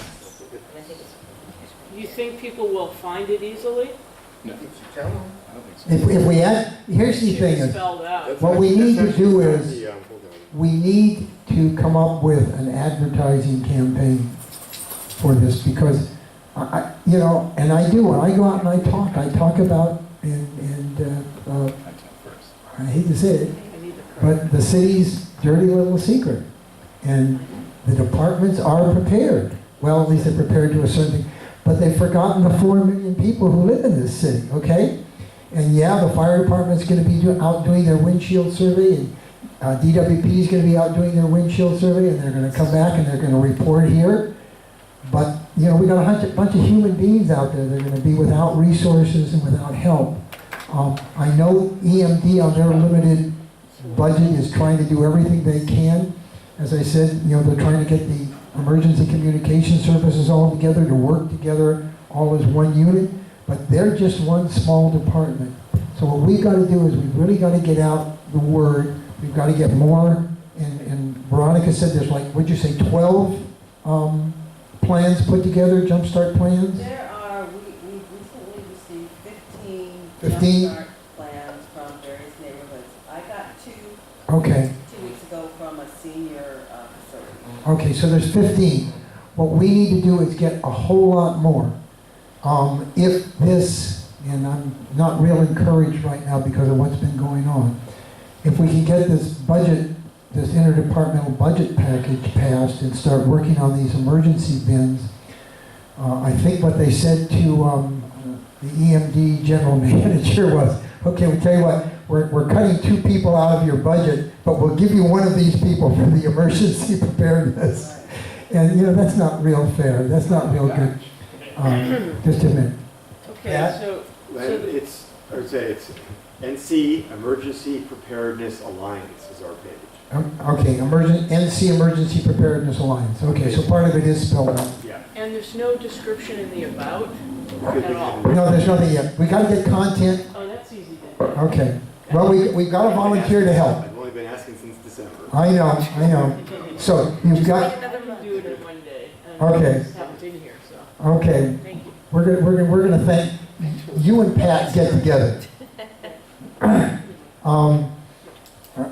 You think people will find it easily? No. I don't think so. If we add, here's the thing, is Spelled out. what we need to do That's is, the, hold on. we need to come up with an advertising campaign for this, because you know, and I do, when I go out and I talk about, I hate to say it, but the city's dirty little secret. And the departments are prepared. Well, at least they're prepared to a certain thing. But they've forgotten the 4 million people who live in this city, okay? And yeah, the fire department's gonna be out doing their windshield survey, and DWP is gonna be out doing their windshield survey, and they're gonna come back and they're gonna report here. But, you know, we got a bunch of human beings out there that are gonna be without resources and without help. I know EMD on their limited budget is trying to do everything they can. As I said, you know, they're trying to get the emergency communication services all together to work together all as one unit, but they're just one small department. So what we've got to do is we've really got to get out the word. We've got to get more, and Veronica said there's like, what'd you say, 12 plans put together, jumpstart plans? There are, we recently received 15 jumpstart plans from various neighborhoods. I got 2 Okay. 2 weeks ago from a senior facility. Okay, so there's 15. What we need to do is get a whole lot more. If this, and I'm not real encouraged right now because of what's been going on, if we can get this budget, this interdepartmental budget package passed and start working on these emergency bins, I think what they said to the EMD general manager was, okay, we tell you what, we're cutting 2 people out of your budget, but we'll give you one of these people for the emergency preparedness. And, you know, that's not real fair. That's not real good. Just a minute. Okay, Pat? so It's, I would say it's NC Emergency Preparedness Alliance is our page. Okay, NC Emergency Preparedness Alliance. Okay, so part of it is spelled out. Yeah. and there's no description in the about at all. No, there's nothing yet. We got to get content. Oh, that's easy then. Okay. Well, we've got to volunteer to help. I've only been asking since December. I know. So you've got. Another can do it in one day. Okay. Just haven't been here, so. Okay. Thank you. We're gonna thank you and Pat get together.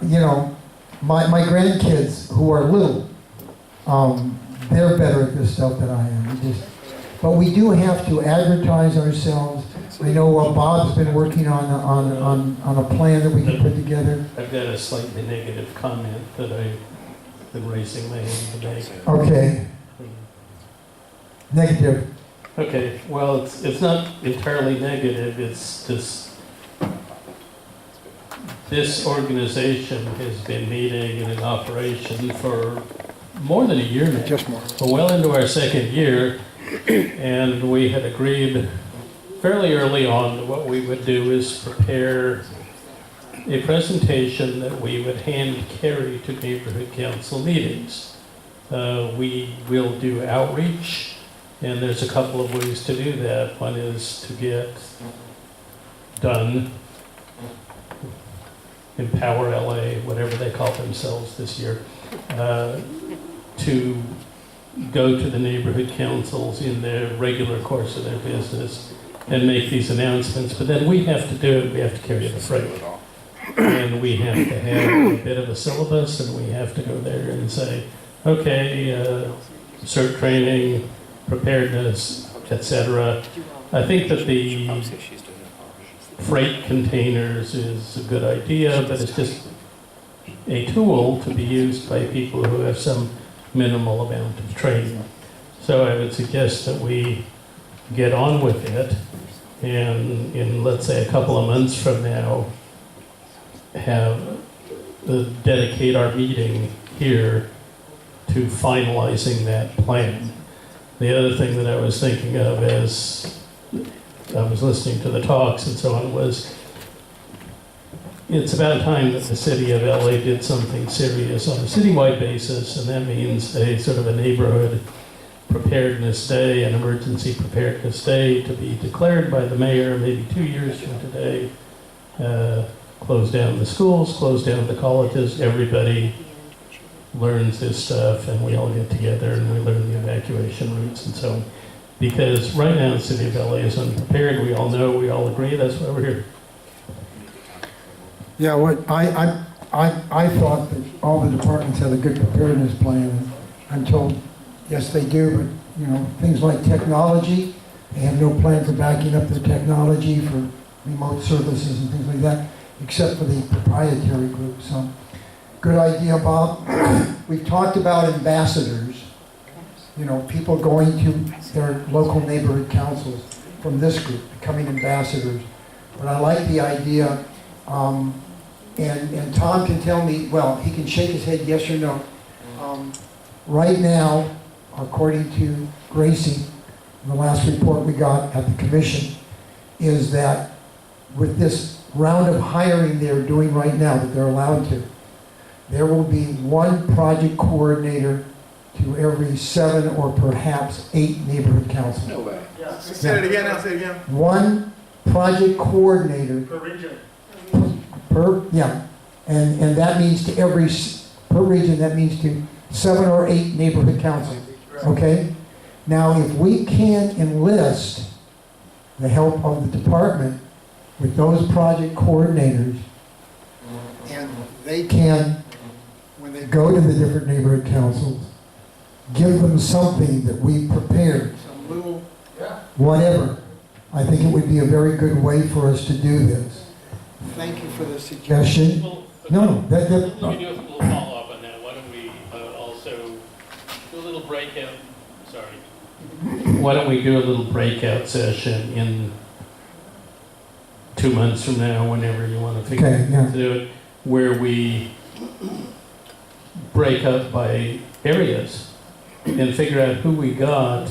You know, my grandkids who are little, they're better at this stuff than I am. But we do have to advertise ourselves. I know Bob's been working on a plan that we can put together. I've got a slightly negative comment that I've been raising my hand to make. Okay. Negative. Okay, well, it's not entirely negative, it's just, this organization has been meeting and in operation for more than a year now. Just more. We're well into our 2nd year, and we had agreed fairly early on that what we would do is prepare a presentation that we would hand carry to neighborhood council meetings. We will do outreach, and there's a couple of ways to do that. One is to get done, Empower LA, whatever they call themselves this year, to go to the neighborhood councils in their regular course of their business and make these announcements. But then we have to do it, we have to carry the freight. And we have to have a bit of a syllabus, and we have to go there and say, okay, CERT training, preparedness, etc. I think that the freight containers is a good idea, but it's just a tool to be used by people who have some minimal amount of training. So I would suggest that we get on with it, and in, let's say, a couple of months from now, dedicate our meeting here to finalizing that plan. The other thing that I was thinking of as I was listening to the talks and so on was, it's about time that the city of LA did something serious on a citywide basis, and that means a sort of a neighborhood preparedness day, an emergency preparedness day to be declared by the mayor maybe 2 years from today. Close down the schools, close down the colleges, everybody learns this stuff, and we all get together and we learn the evacuation routes and so on. Because right now the city of LA is unprepared. We all know, we all agree, that's why we're here. Yeah, what I thought that all the departments had a good preparedness plan. I'm told, yes, they do, but, you know, things like technology, they have no plan for backing up their technology for remote services and things like that, except for the proprietary group. So, good idea, Bob. We've talked about ambassadors, you know, people going to their local neighborhood councils from this group, becoming ambassadors. But I like the idea, and Tom can tell me, well, he can shake his head yes or no. Right now, according to Gracie, the last report we got at the commission, is that with this round of hiring they're doing right now, that they're allowed to, there will be one project coordinator to every 7 or perhaps 8 neighborhood councils. No way. Yeah. Say it again, I'll say it again. One project coordinator Per region. and that means to per region, that means to 7 or 8 neighborhood councils, okay? Now, if we can enlist the help of the department with those project coordinators, and they can, when they go to the different neighborhood councils, give them something that we prepared, some little whatever. I think it would be a very good way for us to do this. Thank you for the suggestion. Well, No, let me do a little follow-up on that. Why don't we also do a little breakout, why don't we do a little breakout session in 2 months from now, whenever you want to figure to do it, where we break up by areas and figure out who we got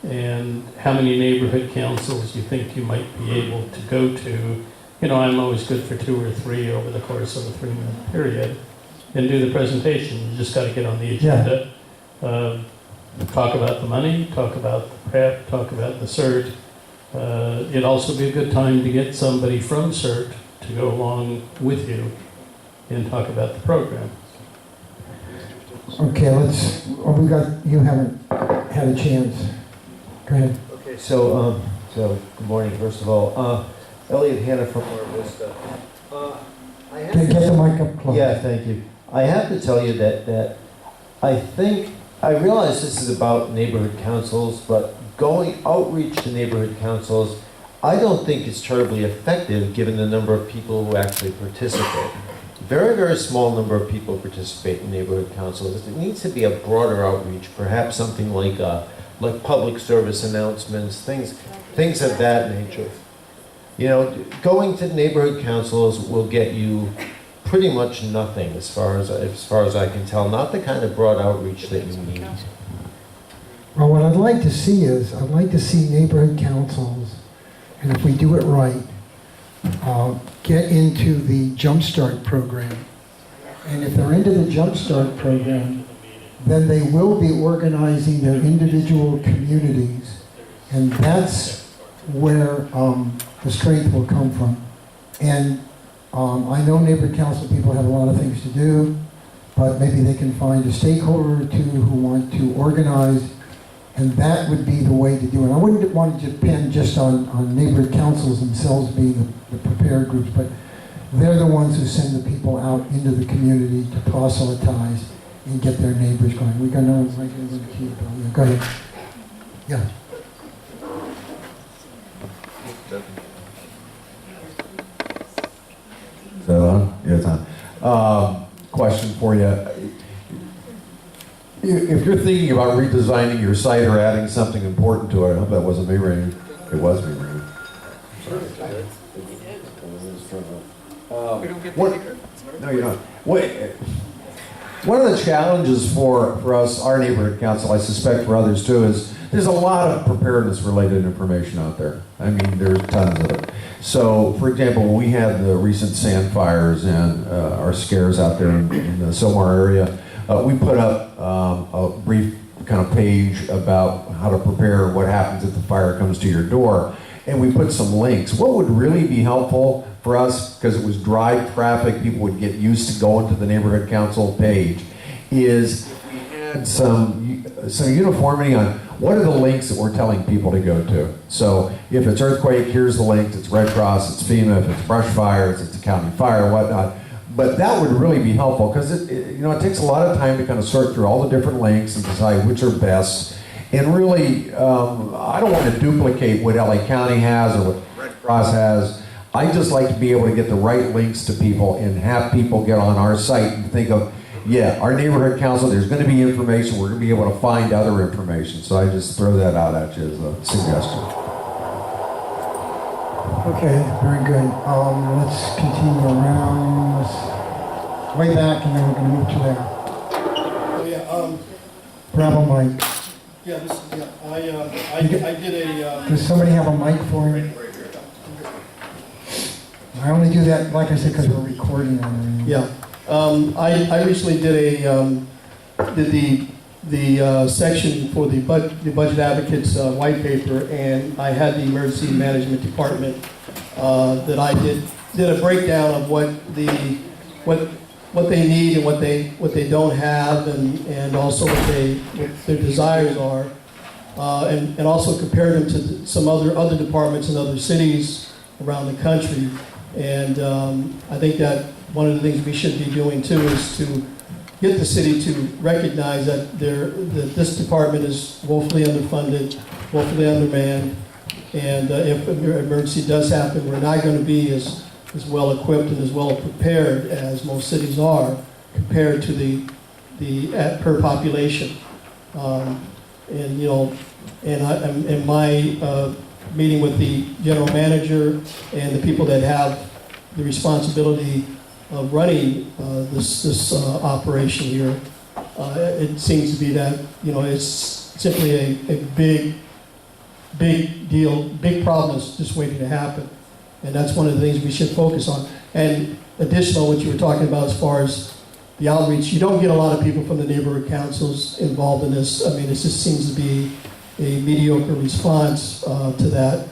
and how many neighborhood councils you think you might be able to go to. You know, I'm always good for 2 or 3 over the course of a 3-month period and do the presentation. You just got to get on the agenda. Talk about the money, talk about the prep, talk about the CERT. It'd also be a good time to get somebody from CERT to go along with you and talk about the program. Okay, you haven't had a chance. Go ahead. Okay, so good morning, first of all. Elliot Hanna from Mar Vista. Get the mic up close. Yeah, thank you. I have to tell you that I realize this is about neighborhood councils, but going outreach to neighborhood councils, I don't think it's terribly effective given the number of people who actually participate. Very, very small number of people participate in neighborhood councils. It needs to be a broader outreach, perhaps something like public service announcements, things of that nature. You know, going to neighborhood councils will get you pretty much nothing as far as I can tell. Not the kind of broad outreach that you need. Well, what I'd like to see is, I'd like to see neighborhood councils, and if we do it right, get into the Jumpstart program. And if they're into the Jumpstart program, then they will be organizing their individual communities, and that's where the strength will come from. And I know neighborhood council people have a lot of things to do, but maybe they can find a stakeholder or two who want to organize, and that would be the way to do it. I wouldn't want to depend just on neighborhood councils themselves being the prepared groups, but they're the ones who send the people out into the community to proselytize and get their neighbors going. We got no one's like go ahead. Yeah. Is that on? Yeah, it's on. Question for you. If you're thinking about redesigning your site or adding something important to it, I hope that wasn't me ringing. It was me ringing. No, you're not. One of the challenges for us, our neighborhood council, I suspect for others too, is there's a lot of preparedness-related information out there. I mean, there's tons of it. So, for example, when we had the recent sand fires and our scares out there in the Somar area, we put up a brief kind of page about how to prepare, what happens if the fire comes to your door. And we put some links. What would really be helpful for us, because it was dry traffic, people would get used to going to the neighborhood council page, is if we had some some uniformity on what are the links that we're telling people to go to. So if it's earthquake, here's the link. It's Red Cross, it's FEMA. If it's brush fires, it's a county fire, whatnot. But that would really be helpful because it takes a lot of time to kind of sort through all the different links and decide which are best. And really, I don't want to duplicate what LA County has or what Red Cross has. I just like to be able to get the right links to people and have people get on our site and think of, yeah, our neighborhood council, there's going to be information. We're going to be able to find other information. So I just throw that out at you as a suggestion. Okay, very good. Let's continue around. Way back, and then we're going to move to there. Oh, yeah, Grab a mic. yeah, I did a, Does somebody have a mic for him? I only do that, like I said, because we're recording on it. yeah. I recently did the section for the Budget Advocates white paper, and I had the Emergency Management Department that I did a breakdown of what they need and what they don't have, and also what their desires are, and also compared them to some other departments in other cities around the country. And I think that one of the things we should be doing too is to get the city to recognize that this department is woefully underfunded, woefully undermanned, and if an emergency does happen, we're not going to be as well equipped and as well prepared as most cities are compared to the per population. In my meeting with the general manager and the people that have the responsibility of running this operation here, it seems to be that it's simply a big deal, big problem is just waiting to happen, and that's one of the things we should focus on. And additional, what you were talking about as far as the outreach, you don't get a lot of people from the neighborhood councils involved in this. I mean, it just seems to be a mediocre response to that.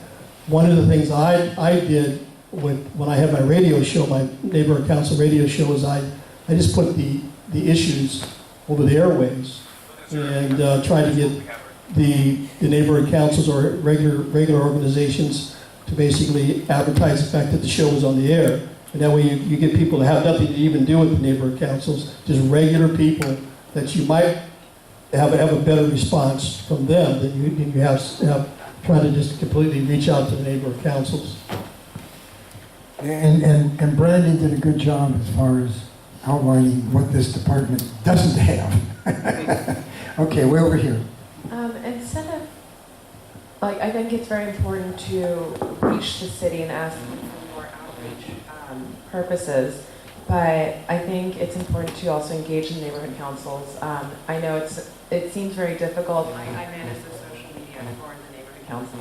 One of the things I did when I had my radio show, my neighborhood council radio show, is I just put the issues over the airwaves and tried to get the neighborhood councils or regular organizations to basically advertise the fact that the show was on the air. And that way you get people that have nothing to even do with the neighborhood councils, just regular people that you might have a better response from them than you have trying to just completely reach out to the neighborhood councils. And Brandon did a good job as far as outlining what this department doesn't have. Okay, way over here. Instead of, I think it's very important to reach the city and ask them for more outreach purposes, but I think it's important to also engage in neighborhood councils. I know it seems very difficult. I manage the social media for the neighborhood council.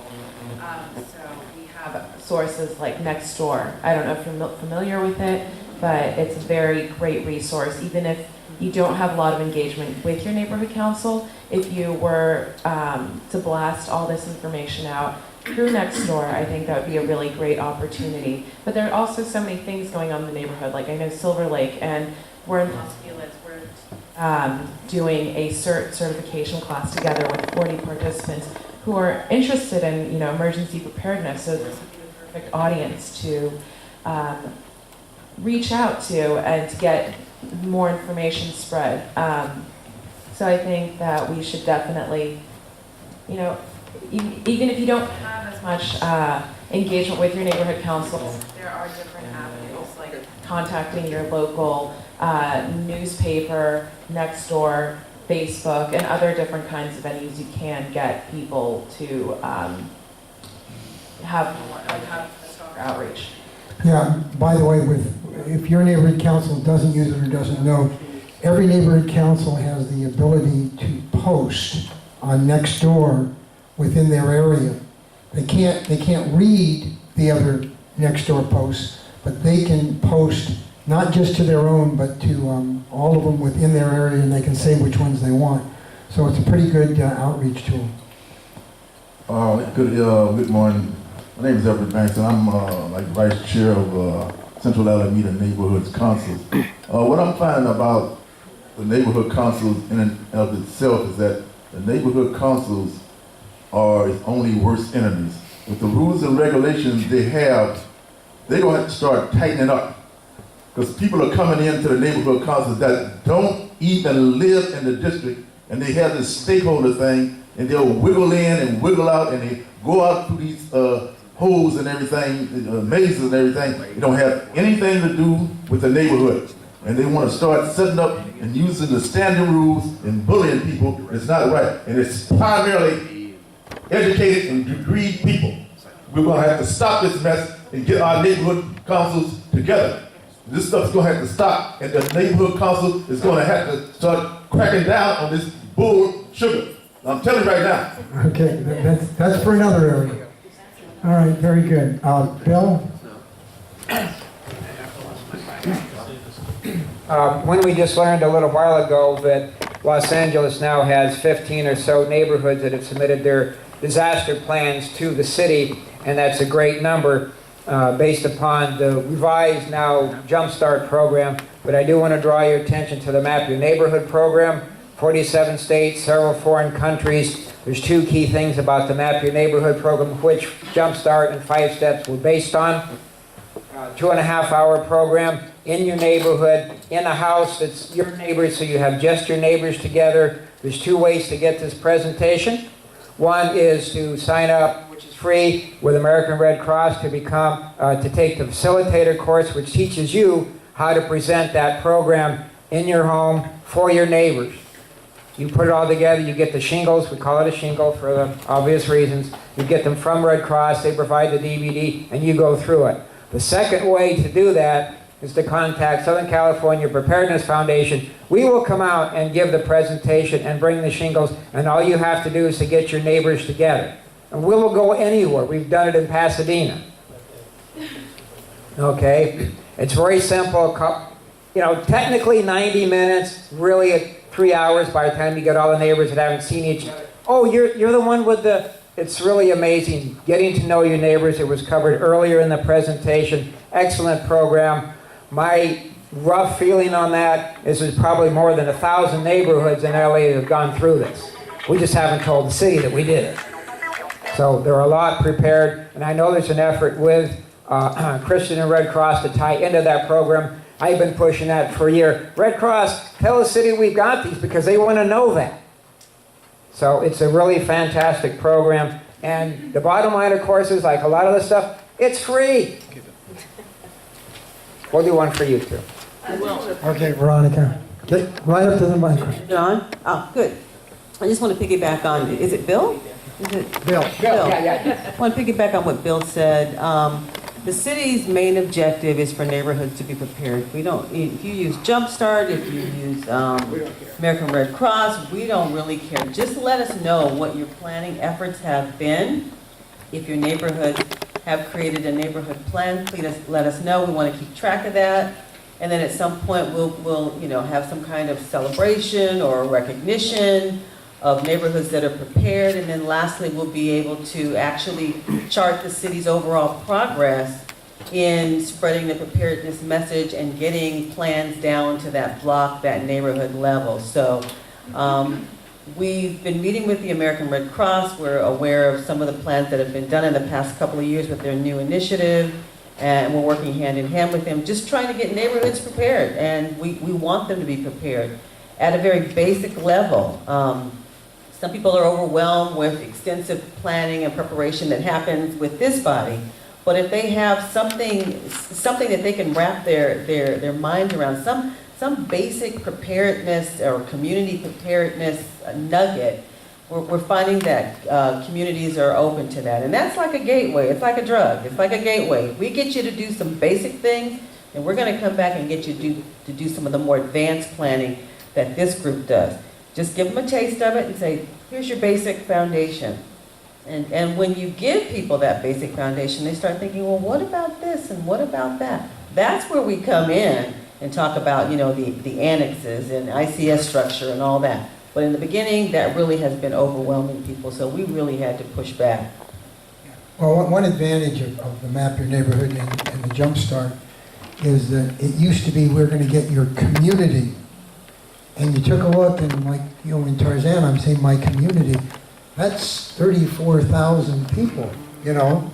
So we have sources like Nextdoor. I don't know if you're familiar with it, but it's a very great resource. Even if you don't have a lot of engagement with your neighborhood council, if you were to blast all this information out through Nextdoor, I think that would be a really great opportunity. But there are also so many things going on in the neighborhood. Like I know Silver Lake, and we're in Los Feliz, we're doing a certification class together with 40 participants who are interested in emergency preparedness. So this would be the perfect audience to reach out to and to get more information spread. So I think that we should definitely, even if you don't have as much engagement with your neighborhood councils, there are different avenues like contacting your local newspaper, Nextdoor, Facebook, and other different kinds of venues you can get people to have stronger outreach. Yeah, by the way, if your neighborhood council doesn't use it or doesn't know, every neighborhood council has the ability to post on Nextdoor within their area. They can't read the other Nextdoor posts, but they can post not just to their own, but to all of them within their area, and they can say which ones they want. So it's a pretty good outreach tool. Good morning. My name is Everett Banks, and I'm vice chair of Central Alameda Neighborhoods Councils. What I'm finding about the neighborhood councils in and of itself is that the neighborhood councils are its only worst enemies. With the rules and regulations they have, they're gonna have to start tightening up. Because people are coming into the neighborhood councils that don't even live in the district, and they have this stakeholder thing, and they'll wiggle in and wiggle out, and they go out through these holes and everything, mazes and everything. They don't have anything to do with the neighborhood. And they want to start setting up and using the standing rules and bullying people. It's not right. And it's primarily educated and degreed people. We're going to have to stop this mess and get our neighborhood councils together. This stuff's going to have to stop, and the neighborhood council is going to have to start cracking down on this bull sugar. I'm telling you right now. Okay, that's for another area. All right, very good. Bill? When we just learned a little while ago that Los Angeles now has 15 or so neighborhoods that have submitted their disaster plans to the city, and that's a great number based upon the revised now Jumpstart program. But I do want to draw your attention to the Map Your Neighborhood program. 47 states, several foreign countries. There's two key things about the Map Your Neighborhood program, which Jumpstart and 5 Steps were based on. 2.5-hour program in your neighborhood, in a house that's your neighbors, so you have just your neighbors together. There's 2 ways to get this presentation. One is to sign up, which is free, with American Red Cross to become, to take the facilitator course, which teaches you how to present that program in your home for your neighbors. You put it all together, you get the shingles, we call it a shingle for the obvious reasons. You get them from Red Cross, they provide the DVD, and you go through it. The second way to do that is to contact Southern California Preparedness Foundation. We will come out and give the presentation and bring the shingles, and all you have to do is to get your neighbors together. And we will go anywhere. We've done it in Pasadena. Okay? It's very simple. You know, technically 90 minutes, really 3 hours by the time you get all the neighbors that haven't seen each other. Oh, you're the one with the... It's really amazing. Getting to know your neighbors. It was covered earlier in the presentation. Excellent program. My rough feeling on that is there's probably more than 1,000 neighborhoods in LA that have gone through this. We just haven't told the city that we did it. So there are a lot prepared, and I know there's an effort with Christian and Red Cross to tie into that program. I've been pushing that for a year. Red Cross, tell the city we've got these because they want to know that. So it's a really fantastic program. And the bottom line, of course, is like a lot of the stuff, it's free. We'll do one for you too. I will. Okay, Veronica. Get right up to the microphone. John? Oh, good. I just want to piggyback on, is it Bill? Is it Bill. I want to piggyback on what Bill said. The city's main objective is for neighborhoods to be prepared. We don't, if you use Jumpstart, if you use American Red Cross, we don't really care. Just let us know what your planning efforts have been. If your neighborhoods have created a neighborhood plan, please let us know. We want to keep track of that. And then at some point, we'll have some kind of celebration or recognition of neighborhoods that are prepared. And then lastly, we'll be able to actually chart the city's overall progress in spreading the preparedness message and getting plans down to that block, that neighborhood level. So we've been meeting with the American Red Cross. We're aware of some of the plans that have been done in the past couple of years with their new initiative. And we're working hand in hand with them, just trying to get neighborhoods prepared. And we want them to be prepared at a very basic level. Some people are overwhelmed with extensive planning and preparation that happens with this body. But if they have something that they can wrap their minds around, some basic preparedness or community preparedness nugget, we're finding that communities are open to that. And that's like a gateway. It's like a drug. It's like a gateway. We get you to do some basic things, and we're going to come back and get you to do some of the more advanced planning that this group does. Just give them a taste of it and say, here's your basic foundation. And when you give people that basic foundation, they start thinking, well, what about this and what about that? That's where we come in and talk about, the annexes and ICS structure and all that. But in the beginning, that really has been overwhelming people, so we really had to push back. Well, one advantage of the Map Your Neighborhood and the Jumpstart is that it used to be we're going to get your community and you took a look, and like, you know, in Tarzan, I'm saying my community, that's 34,000 people, you know?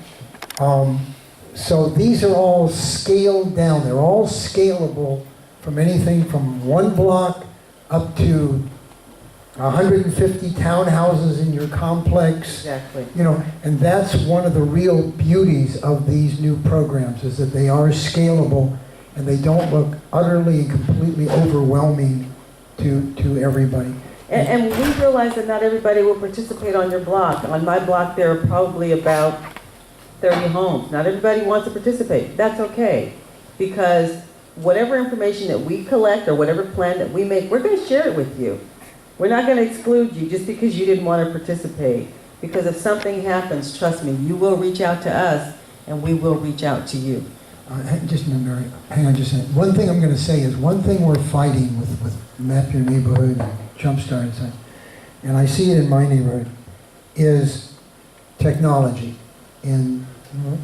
So these are all scaled down. They're all scalable from anything from 1 block up to 150 townhouses in your complex. Exactly. You know, and that's one of the real beauties of these new programs, is that they are scalable and they don't look utterly and completely overwhelming to everybody. And we realize that not everybody will participate on your block. On my block, there are probably about 30 homes. Not everybody wants to participate. That's okay, because whatever information that we collect or whatever plan that we make, we're going to share it with you. We're not going to exclude you just because you didn't want to participate. Because if something happens, trust me, you will reach out to us and we will reach out to you. Just a minute, Mary. Hang on just a minute. One thing I'm going to say is, one thing we're fighting with Map Your Neighborhood and Jumpstart and such, and I see it in my neighborhood, is technology and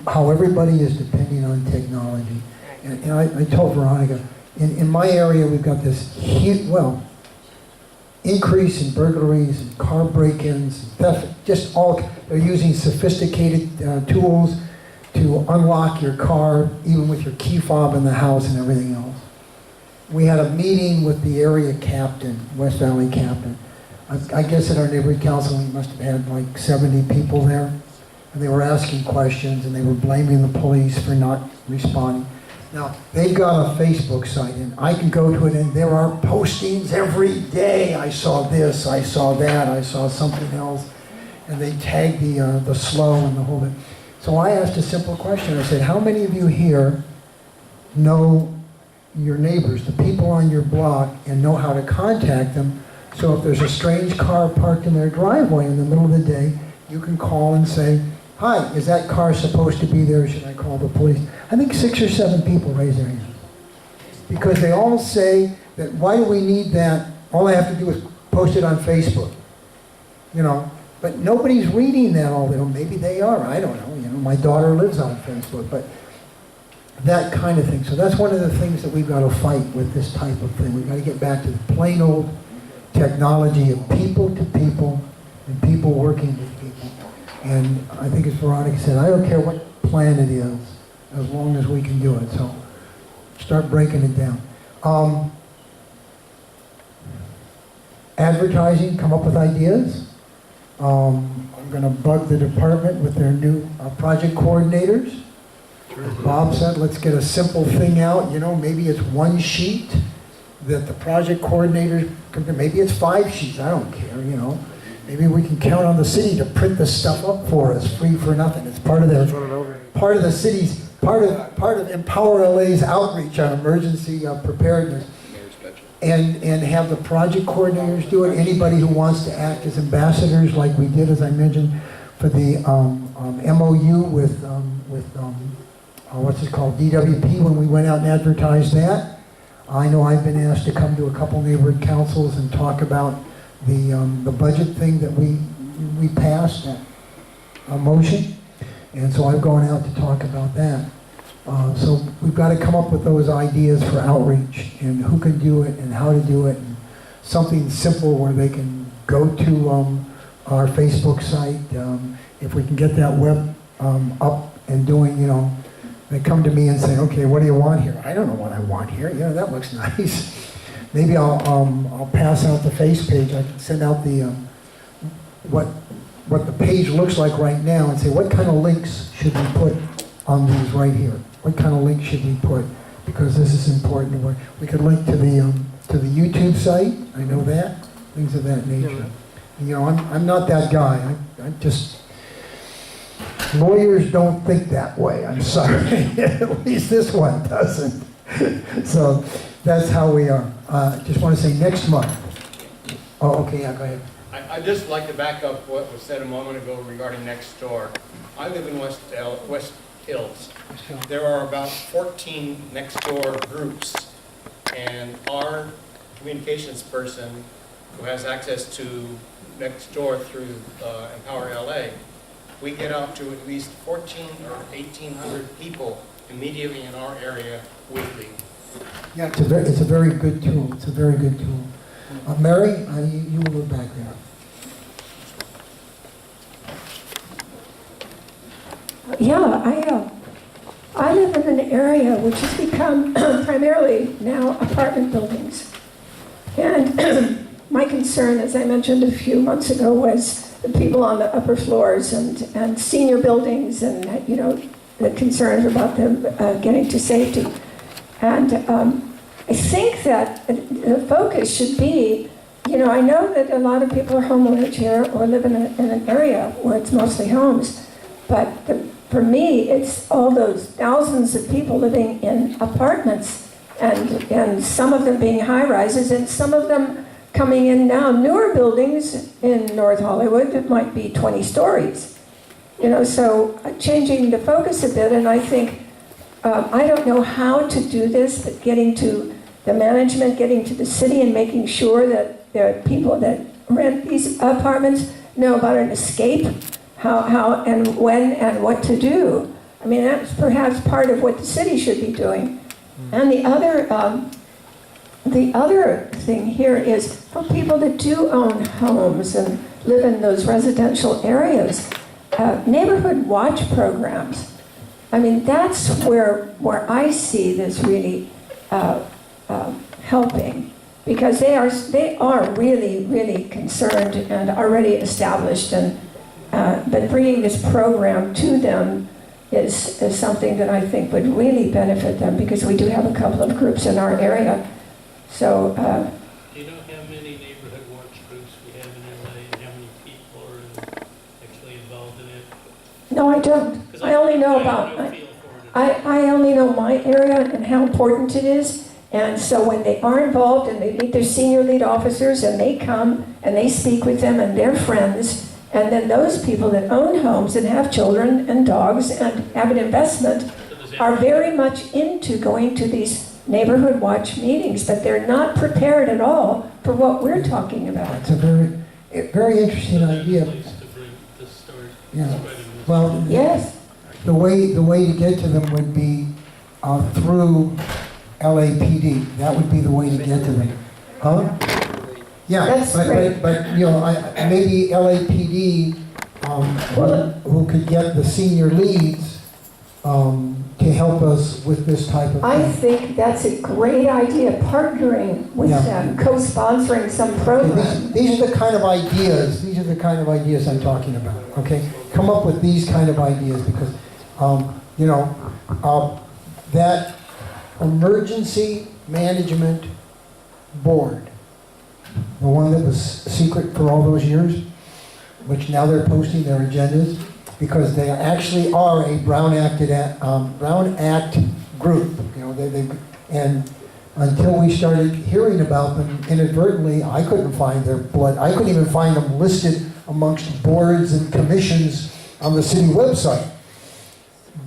how everybody is depending on technology. And I told Veronica, in my area we've got this huge, increase in burglaries and car break-ins, theft, just all, they're using sophisticated tools to unlock your car, even with your key fob in the house and everything else. We had a meeting with the area captain, West Valley captain. I guess at our neighborhood council, we must have had like 70 people there. And they were asking questions and they were blaming the police for not responding. Now, they've got a Facebook site, and I can go to it, and there are postings every day. I saw this, I saw that, I saw something else, and they tag the slow and the whole bit. So I asked a simple question. I said, how many of you here know your neighbors, the people on your block, and know how to contact them? So if there's a strange car parked in their driveway in the middle of the day, you can call and say, hi, is that car supposed to be there? Should I call the police? I think 6 or 7 people raise their hands. Because they all say that, why do we need that? All I have to do is post it on Facebook. You know, but nobody's reading that all day. Maybe they are, I don't know. You know, my daughter lives on Facebook, but that kind of thing. So that's one of the things that we've got to fight with this type of thing. We've got to get back to the plain old technology of people to people and people working with people. And I think as Veronica said, I don't care what plan it is, as long as we can do it. So start breaking it down. Advertising, come up with ideas. I'm going to bug the department with their new project coordinators. As Bob said, let's get a simple thing out. You know, maybe it's 1 sheet that the project coordinator, maybe it's 5 sheets, I don't care, you know. Maybe we can count on the city to print this stuff up for us, free for nothing. It's part of the city's, part of Empower LA's outreach on emergency preparedness. And have the project coordinators do it. Anybody who wants to act as ambassadors, like we did, as I mentioned, for the MOU with what's it called, DWP, when we went out and advertised that. I know I've been asked to come to a couple neighborhood councils and talk about the budget thing that we passed, a motion, and so I've gone out to talk about that. So we've got to come up with those ideas for outreach and who can do it and how to do it, and something simple where they can go to our Facebook site. If we can get that web up and doing, you know, they come to me and say, okay, what do you want here? I don't know what I want here. You know, that looks nice. Maybe I'll pass out the face page. I can send out the what the page looks like right now and say, what kind of links should we put on these right here? What kind of links should we put? Because this is important. We could link to the YouTube site. I know that. Things of that nature. You know, I'm not that guy. I'm just, lawyers don't think that way. I'm sorry. At least this one doesn't. So that's how we are. Just want to say next month. Oh, okay, yeah, go ahead. I'd just like to back up what was said a moment ago regarding next door. I live in West Hills. There are about 14 next door groups, and our communications person who has access to next door through Empower LA, we get out to at least 14 or 1,800 people immediately in our area weekly. Yeah, it's a very good tool. It's a very good tool. Mary, you will look back there. Yeah, I live in an area which has become primarily now apartment buildings. And my concern, as I mentioned a few months ago, was the people on the upper floors and senior buildings and, the concerns about them getting to safety. And I think that the focus should be, I know that a lot of people are homeowners here or live in an area where it's mostly homes, but for me, it's all those thousands of people living in apartments and some of them being high-rises and some of them coming in now, newer buildings in North Hollywood that might be 20 stories. So changing the focus a bit, and I think, I don't know how to do this, but getting to the management, getting to the city and making sure that there are people that rent these apartments know about an escape, how and when and what to do. I mean, that's perhaps part of what the city should be doing. And the other thing here is for people that do own homes and live in those residential areas, neighborhood watch programs. I mean, that's where I see this really helping, because they are really, really concerned and already established, and but bringing this program to them is something that I think would really benefit them, because we do have a couple of groups in our area. So. Do you know how many neighborhood watch groups we have in LA and how many people are actually involved in it? No, I don't. I only know about. I only know my area and how important it is. And so when they are involved and they meet their senior lead officers and they come and they speak with them and their friends, and then those people that own homes and have children and dogs and have an investment are very much into going to these neighborhood watch meetings, but they're not prepared at all for what we're talking about. It's a very interesting idea. Yeah. Well, yes. The way to get to them would be through LAPD. That would be the way to get to them. Huh? Yeah, That's great. but maybe LAPD who could get the senior leads to help us with this type of I thing. think that's a great idea, partnering with them, co-sponsoring some program. These are the kind of ideas. These are the kind of ideas I'm talking about. Okay, come up with these kind of ideas, because that emergency management board, the one that was secret for all those years, which now they're posting their agendas, because they actually are a Brown Act group. And until we started hearing about them inadvertently, I couldn't find their blood. I couldn't even find them listed amongst boards and commissions on the city website.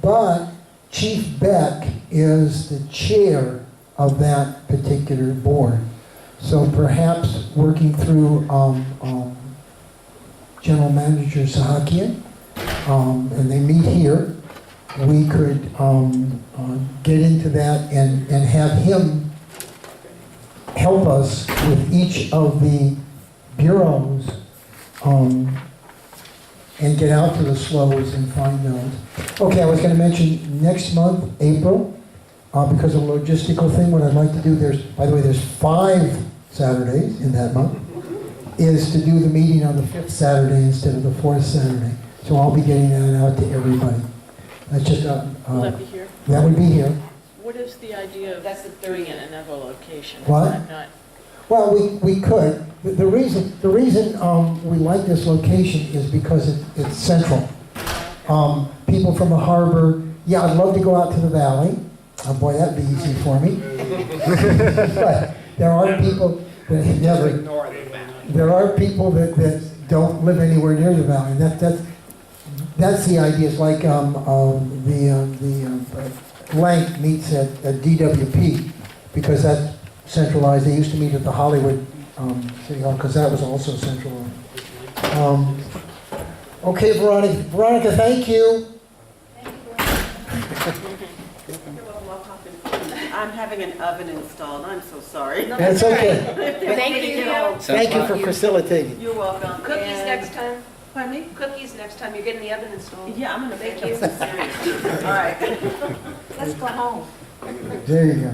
But Chief Beck is the chair of that particular board. So perhaps working through General Manager Sahakian, and they meet here, we could get into that and have him help us with each of the bureaus and get out to the SLOs and find those. Okay, I was going to mention next month, April, because of a logistical thing, what I'd like to do, by the way, there's 5 Saturdays in that month, is to do the meeting on the 5th Saturday instead of the 4th Saturday. So I'll be getting that out to everybody. That's just Will that be here? That would be here. What is the idea of doing it in another location? Is What? that not- Well, we could. The reason we like this location is because it's central. People from the harbor, yeah, I'd love to go out to the valley. Oh boy, that'd be easy for me. But there are people that never. There are people that don't live anywhere near the valley. That's the idea. It's like Blank meets at DWP, because that's centralized. They used to meet at the Hollywood City Hall, because that was also centralized. Okay, Veronica, thank you. I'm having an oven installed, I'm so sorry. That's okay. Thank you. Thank you for facilitating. You're welcome. Cookies And- next time? Pardon me? Cookies next time, you're getting the oven installed. Yeah, I'm gonna Thank make you. this serious. All right. Let's go home. There you go.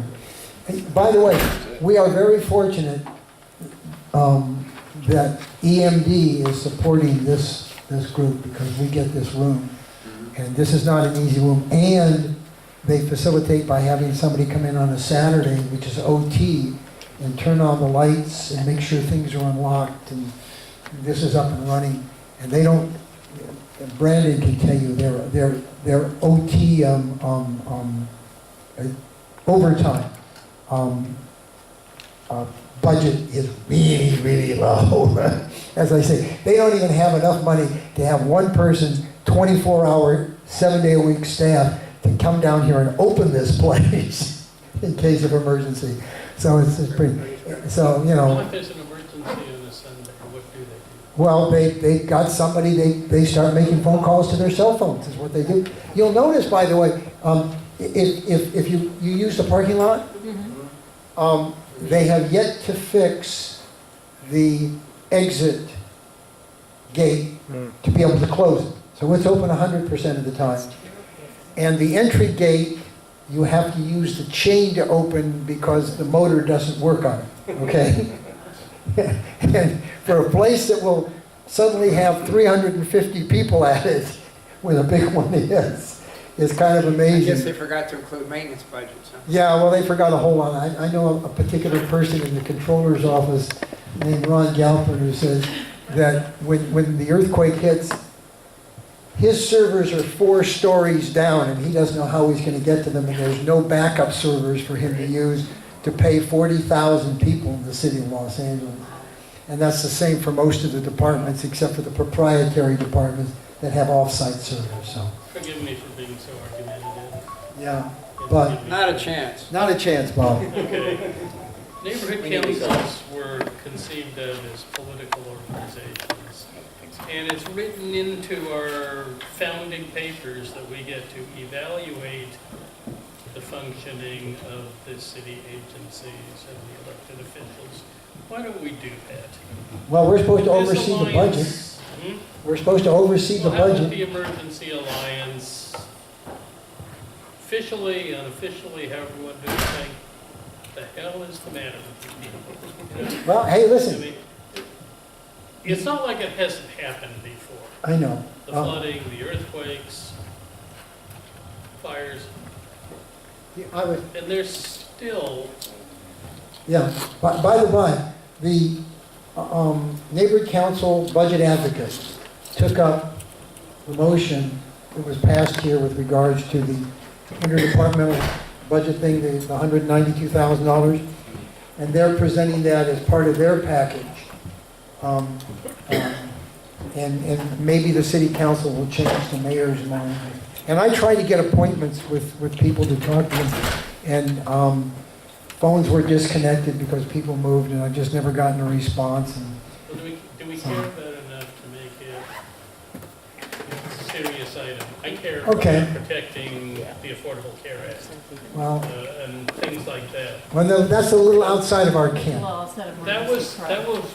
Hey, by the way, we are very fortunate that EMD is supporting this group because we get this room. And this is not an easy room. And they facilitate by having somebody come in on a Saturday, which is OT, and turn on the lights and make sure things are unlocked and this is up and running. And they don't, Brandon can tell you, their OT overtime budget is really, really low. As I say, they don't even have enough money to have one person, 24-hour, 7-day-a-week staff to come down here and open this place in case of emergency. So it's pretty, so, you know. What if there's an emergency on a Sunday, what do they do? Well, they got somebody, they start making phone calls to their cell phones, is what they do. You'll notice, by the way, if you use the parking lot, they have yet to fix the exit gate to be able to close it. So it's open 100% of the time. And the entry gate, you have to use the chain to open because the motor doesn't work on it, okay? And for a place that will suddenly have 350 people at it, where the big one is kind of I amazing. guess they forgot to include maintenance budgets, huh? Yeah, well, they forgot a whole lot. I know a particular person in the controller's office named Ron Galpin who says that when the earthquake hits, his servers are 4 stories down and he doesn't know how he's going to get to them, and there's no backup servers for him to use to pay 40,000 people in the city of Los Angeles. And that's the same for most of the departments except for the proprietary departments that have off-site servers. So. Forgive me for being so argumentative. Yeah, but Not a chance. not a chance, Bob. Okay. Neighborhood councils were conceived of as political organizations. And it's written into our founding papers that we get to evaluate the functioning of the city agencies and the elected officials. Why don't we do that? Well, we're supposed to This oversee the budget. alliance- We're supposed to oversee the Well, how about budget. the Emergency Alliance, officially, unofficially, however you want to do the thing, the hell is the matter with these people? You know? Well, hey, I listen, mean, it's not like it hasn't happened before. I know. The flooding, the earthquakes, fires, I was, and there's still, yeah, by the by, the neighborhood council budget advocate took up the motion that was passed here with regards to the interdepartmental budget thing, the $192,000, and they're presenting that as part of their package. And maybe the city council will change the mayor's mind. And I try to get appointments with people to talk to them, and phones were disconnected because people moved, and I've just never gotten a response. And well, do we care about enough to make it a serious item? I care Okay. about protecting the Affordable Care Act well, and things like that. well, no, that's a little outside of our camp. Well, instead of That was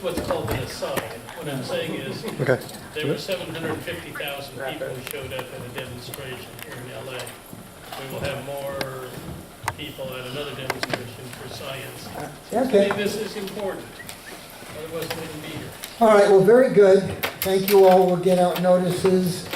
what's called an aside. What I'm saying is, there were 750,000 people who showed up at a demonstration here in LA. We will have more people at another demonstration for science. Okay. I think this is important. Otherwise, we wouldn't be here. All right, well, very good. Thank you all. We'll get out notices.